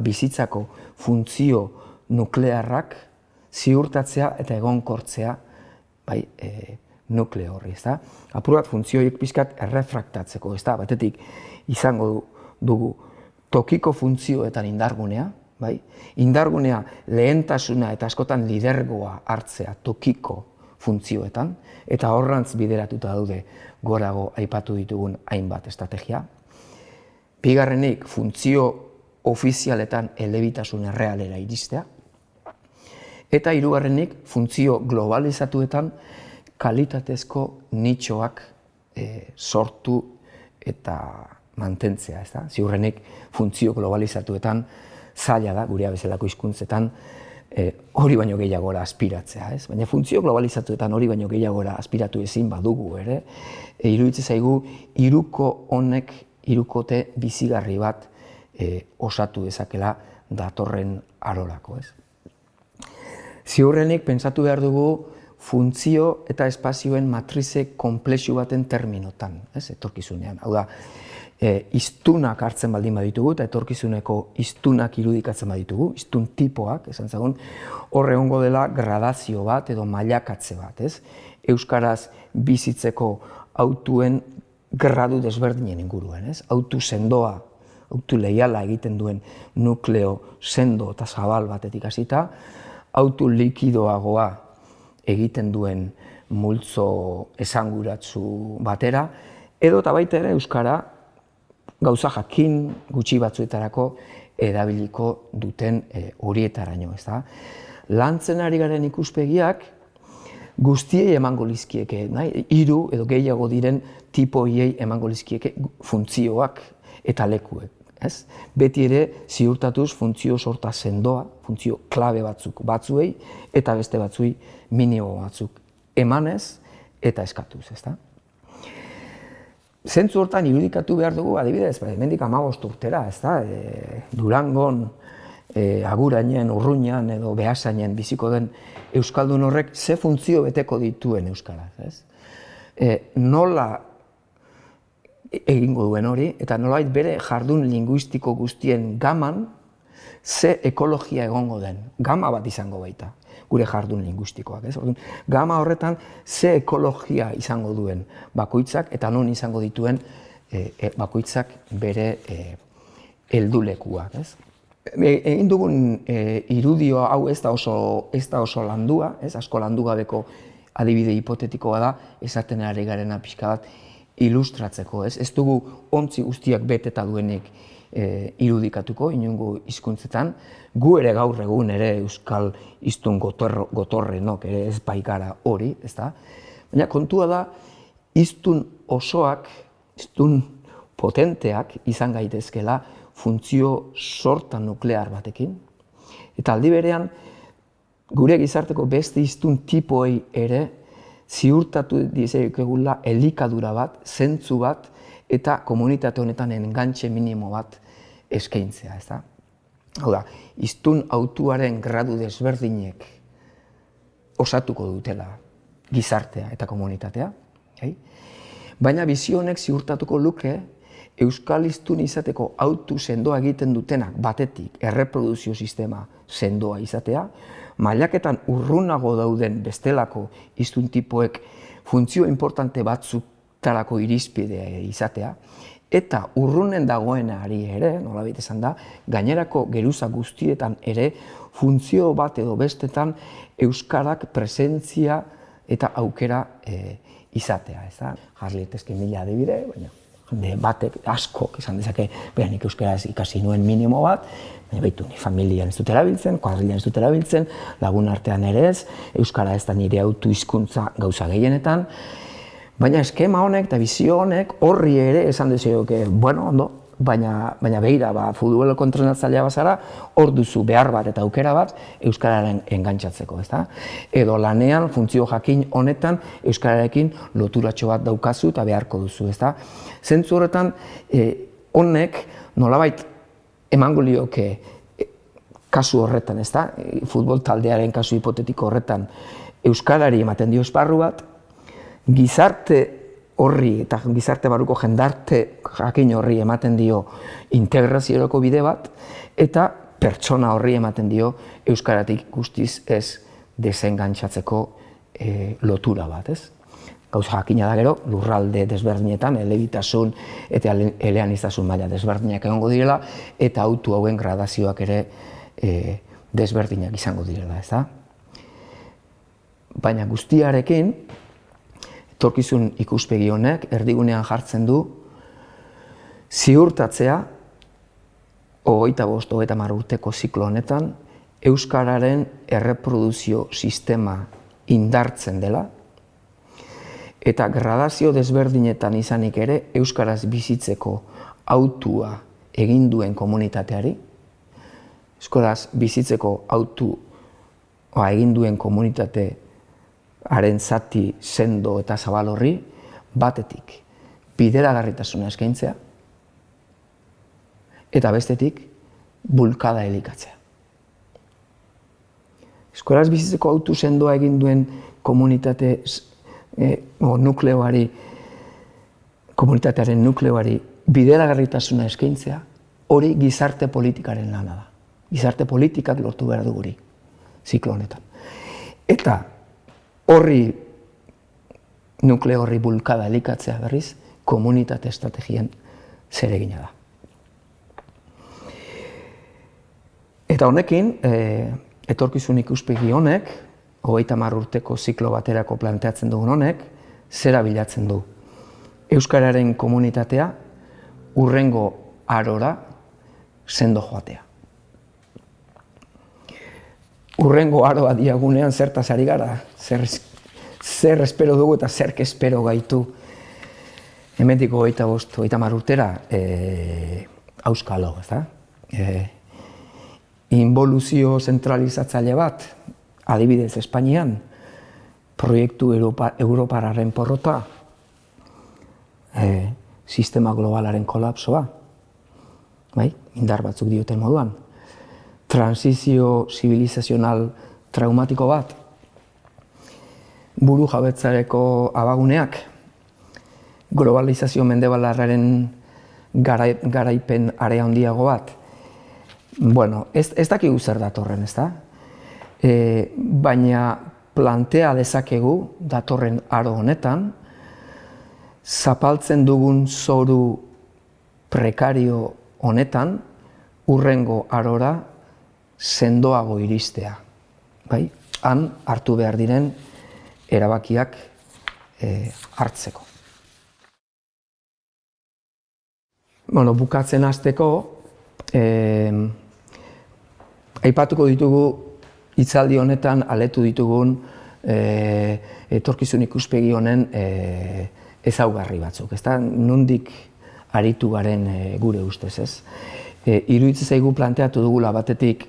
Speaker 1: Bizitzako funtzio nuklearrak ziurtatzea eta egonkortzea nukleo horri, ezta? Apur bat funtzioik pixkat errefraktatzeko, ezta? Batetik izango dugu tokiko funtzioetan indargunea, bai? Indargunea lehentasuna eta askotan lidergoa hartzea tokiko funtzioetan, eta horrantz bideratuta daude gorago aipatu ditugun hainbat estrategia. Bigarrenik, funtzio ofizialetan elebitasun errealera iristea. Eta hirugarrenik, funtzio globalizatuetan kalitatezko nitxoak sortu eta mantentzea, ezta? Ziurrenik, funtzio globalizatuetan zaila da, gurea bezalako hizkuntzetan, hori baino gehiagora aspiratzea, ez? Baina funtzio globalizatuetan hori baino gehiagora aspiratu ezin badugu ere, iruditzen zaigu hirukote bizigarri bat osatu dezakela datorren arorako, ez? Ziurrenik pentsatu behar dugu funtzio eta espazioen matrize konplexu baten terminotan, etorkizunean. Hau da, hiztunak hartzen baldin baditugu eta etorkizuneko hiztunak irudikatzen baditugu, hiztun tipoak, esan zagun, hor egongo dela gradazio bat edo mailakatze bat, ez? Euskaraz bizitzeko hautuen gradu desberdinen inguruan, ez? Hautu sendoa, hautu leiala egiten duen nukleo sendo eta zabal batetik hasita, hautu likidoagoa egiten duen multzo esanguratsu batera, edo eta baita ere euskara gauza jakin gutxi batzuetarako erabiliko duten horietaraino, ez da? Lantzen ari garen ikuspegiak guztiei emango lizkieke, hiru edo gehiago diren tipoiei emango lizkieke funtzioak eta lekuek, ez? Beti ere ziurtatuz funtzio sorta sendoa, funtzio klabe batzuei eta beste batzuei minimo batzuk emanez eta eskatuz, ez da? Zentzu hortan irudikatu behar dugu, adibidez, hemendik 15 urtera, ez da? Durangon, Agurainen, Urruñan edo Beasainen biziko den euskaldun horrek ze funtzio beteko dituen euskaraz, ez? Nola egingo duen hori, eta nolabait bere jardun linguistiko guztien gaman ze ekologia egongo den, gama bat izango baita, gure jardun linguistikoak, ez? Orduan, gama horretan ze ekologia izango duen bakoitzak eta non izango dituen bakoitzak bere heldulekuak, ez? Egin dugun irudio hau ez da oso landua, ez? Asko landu gabeko adibide hipotetikoa da, esaten ari garena pixka bat ilustratzeko, ez? Ez dugu ontzi guztiak beteta duenik irudikatuko, inongo hizkuntzetan, gu ere gaur egun ere euskal hiztun gotorrenok ere ez baikara hori, ez da? Baina kontua da, hiztun osoak, hiztun potenteak izan gaitezkela funtzio sorta nuklear batekin. Eta aldi berean, gure gizarteko beste hiztun tipoei ere ziurtatu dizekegula elikadura bat, zentzu bat, eta komunitate honetan engantxe minimo bat eskaintzea, ez da? Hau da, hiztun hautuaren gradu desberdinek osatuko dutela gizartea eta komunitatea, baina bizio honek ziurtatuko luke euskal hiztun izateko hautu sendoa egiten dutenak batetik erreproduzio sistema sendoa izatea, mailaketan urrunago dauden bestelako hiztun tipoek funtzio importante batzutarako irizpidea izatea, eta urrunen dagoenari ere, nolabait esan da, gainerako geruza guztietan ere funtzio bat edo bestetan euskarak presentzia eta aukera izatea, ez da? Jarri daitezke 1000 adibide, baina batek askok esan dezake, nik euskaraz ikasi nuen minimo bat, baina baitu ni familian ez dut erabiltzen, kuadrilan ez dut erabiltzen, lagun artean ere ez, euskara ez da nire autu hizkuntza gauza gehienetan, baina eskema honek eta bizio honek horri ere esan dezioke, bueno, ondo, baina begira, futboleko entrenatzailea bazara, hor duzu behar bat eta aukera bat euskararen engantzatzeko, ezta? Edo lanean, funtzio jakin honetan, euskararekin loturatxo bat daukazu eta beharko duzu, ezta? Zentzu horretan, honek nolabait emango lioke kasu horretan, ezta? Futbol taldearen kasu hipotetiko horretan euskarari ematen dio esparru bat, gizarte horri eta gizarte barruko jendarte jakin horri ematen dio integraziorako bide bat, eta pertsona horri ematen dio euskaratik guztiz ez desengantzatzeko lotura bat, ez? Gauza jakina da gero, lurralde desberdinetan, elebitasun eta eleaniztasun maila desberdinak egongo direla, eta autu hauen gradazioak ere desberdinak izango direla, ez da? Baina guztiarekin, etorkizun ikuspegi honek erdigunean jartzen du ziurtatzea 25-30 urteko ziklo honetan euskararen erreproduzio sistema indartzen dela eta gradazio desberdinetan izanik ere euskaraz bizitzeko hautua egin duen komunitateari, euskaraz bizitzeko hautua egin duen komunitate haren zati sendo eta zabal horri, batetik bideragarritasuna eskaintzea, eta bestetik bulkada elikatzea. Eskolaz bizitzeko autu sendoa egin duen komunitate nukleoari, komunitatearen nukleoari bideragarritasuna eskaintzea, hori gizarte politikaren lana da. Gizarte politikak lortu behar du guri, ziklo honetan. Eta horri, nukleo horri bulkada elikatzea berriz, komunitate estrategien zeregina da. Eta honekin, etorkizun ikuspegi honek, 30 urteko ziklo baterako planteatzen dugun honek, zera bilatzen du. Euskararen komunitatea hurrengo arora sendo joatea. Hurrengo aroa diagunean zertaz ari gara, zer espero dugu eta zerk espero gaitu. Hementiko 30 urtera, auskalo, ez da? Involuzio zentralizatzaile bat, adibidez Espainian, proiektu europararen porrota, sistema globalaren kolapsoa, indar batzuk dioten moduan, transizio zibilizazional traumatiko bat, buru jabetzareko abaguneak, globalizazio mendebalarraren garaipen area handiago bat, bueno, ez dakigu zer datorren, ez da? Baina plantea dezakegu datorren aro honetan, zapaltzen dugun zoru prekario honetan, hurrengo arora sendoago iristea. Han hartu behar diren erabakiak hartzeko. Bukatzen hasteko, aipatuko ditugu hitzaldi honetan aletu ditugun etorkizun ikuspegi honen ezaugarri batzuk, ezta? Nondik aritu garen gure ustez, ez? Iruditzen zaigu planteatu dugula batetik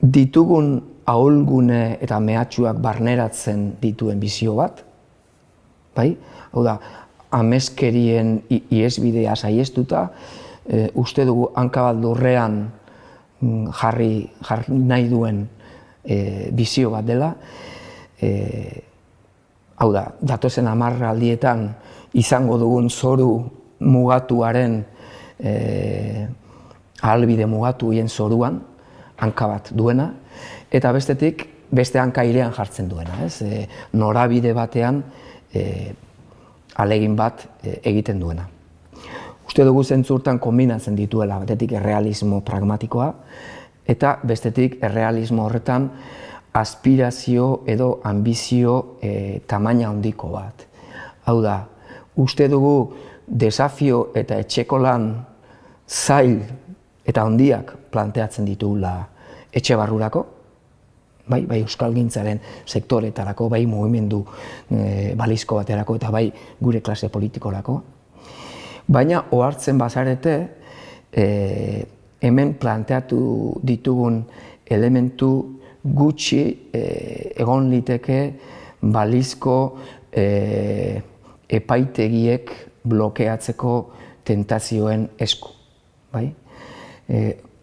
Speaker 1: ditugun ahulgune eta mehatxuak barneratzen dituen bizio bat, hau da, ameskerien ihesbidea saihestuta, uste dugu hanka bat lurrean jarri nahi duen bizio bat dela, hau da, datozen 10 aldietan izango dugun zoru mugatuaren, ahalbide mugatuien zoruan, hanka bat duena, eta bestetik, beste hanka airean jartzen duena, norabide batean ahalegin bat egiten duena. Uste dugu zentzurtan kombinatzen dituela, batetik errealismo pragmatikoa, eta bestetik errealismo horretan aspirazio edo ambizio tamaina handiko bat. Hau da, uste dugu desafio eta etxeko lan zail eta handiak planteatzen ditugula etxe barrurako, bai euskalgintzaren sektoretarako, bai mugimendu balizko baterako eta bai gure klase politikorako. Baina ohartzen bazarete, hemen planteatu ditugun elementu gutxi egon liteke balizko epaitegiek blokeatzeko tentazioen esku.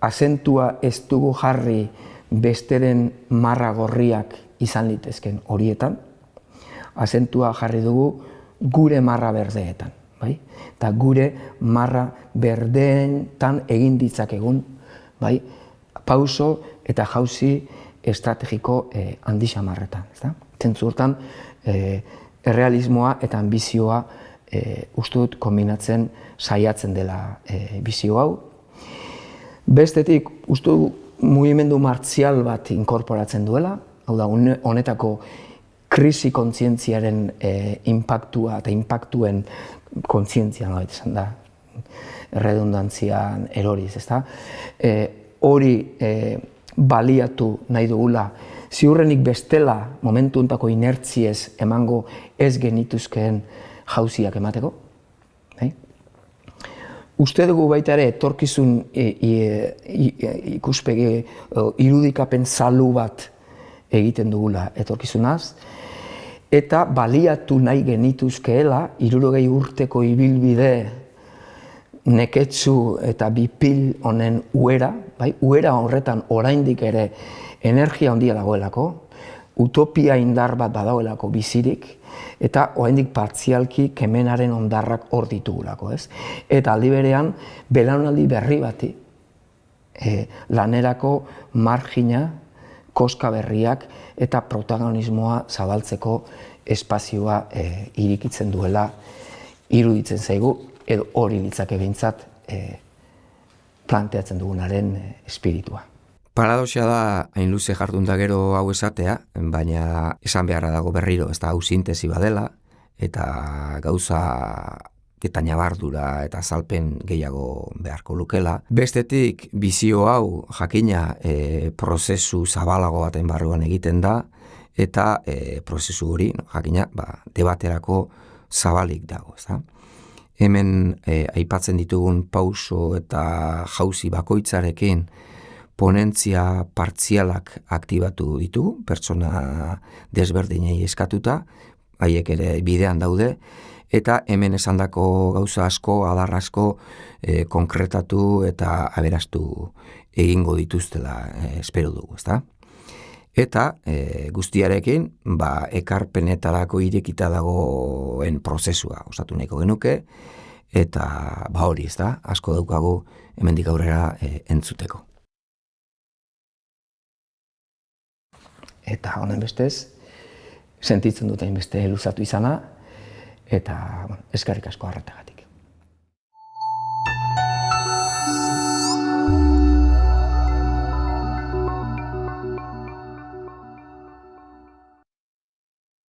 Speaker 1: Azentua ez dugu jarri besteren marra gorriak izan litezken horietan, azentua jarri dugu gure marra berdeetan. Eta gure marra berdeentan egin ditzakegun pauso eta jauzi estrategiko handixamarretan. Zentzurtan, errealismoa eta ambizioa uste dut kombinatzen saiatzen dela bizio hau. Bestetik, uste dut mugimendu martzial bat inkorporatzen duela, hau da, honetako krisi kontzientziaren inpaktua eta inpaktuen kontzientzia nolait esan da, redundantzian eroriz, ezta? Hori baliatu nahi dugula, ziurrenik bestela momentu hontako inertziez emango ez genituzkeen jauziak emateko. Uste dugu baita ere etorkizun ikuspegi irudikapen zalu bat egiten dugula etorkizunaz, eta baliatu nahi genituzkeela 60 urteko ibilbide neketsu eta bipil honen uera, bai, uera horretan oraindik ere energia handia dagoelako, utopia indar bat badagoelako bizirik, eta oraindik partzialki kemenaren ondarrak hor ditugulako, ez? Eta aldi berean, belaunaldi berri bati, lanerako margina, koska berriak eta protagonismoa zabaltzeko espazioa irikitzen duela iruditzen zaigu, edo hori litzake behintzat planteatzen dugunaren espiritua.
Speaker 2: Paradoxa da hain luze jardun da gero hau esatea, baina esan beharra dago berriro, ez da hau sintesi badela, eta gauza eta nabardura eta azalpen gehiago beharko lukela. Bestetik, bizio hau jakina prozesu zabalago baten barruan egiten da, eta prozesu hori jakina debaterako zabalik dago, ez da? Hemen aipatzen ditugun pauso eta jauzi bakoitzarekin ponentzia partzialak aktibatu ditu, pertsona desberdinei eskatuta, haiek ere bidean daude, eta hemen esandako gauza asko, adar asko konkretatu eta aberastu egingo dituztela espero dugu, ezta? Eta guztiarekin, ekarpenetarako irekita dagoen prozesua osatu nahiko genuke, eta hori, ezta, asko daukagu hemendik aurrera entzuteko.
Speaker 1: Eta honen bestez, sentitzen dut hainbeste luzatu izana, eta eskerrik asko arretagatik.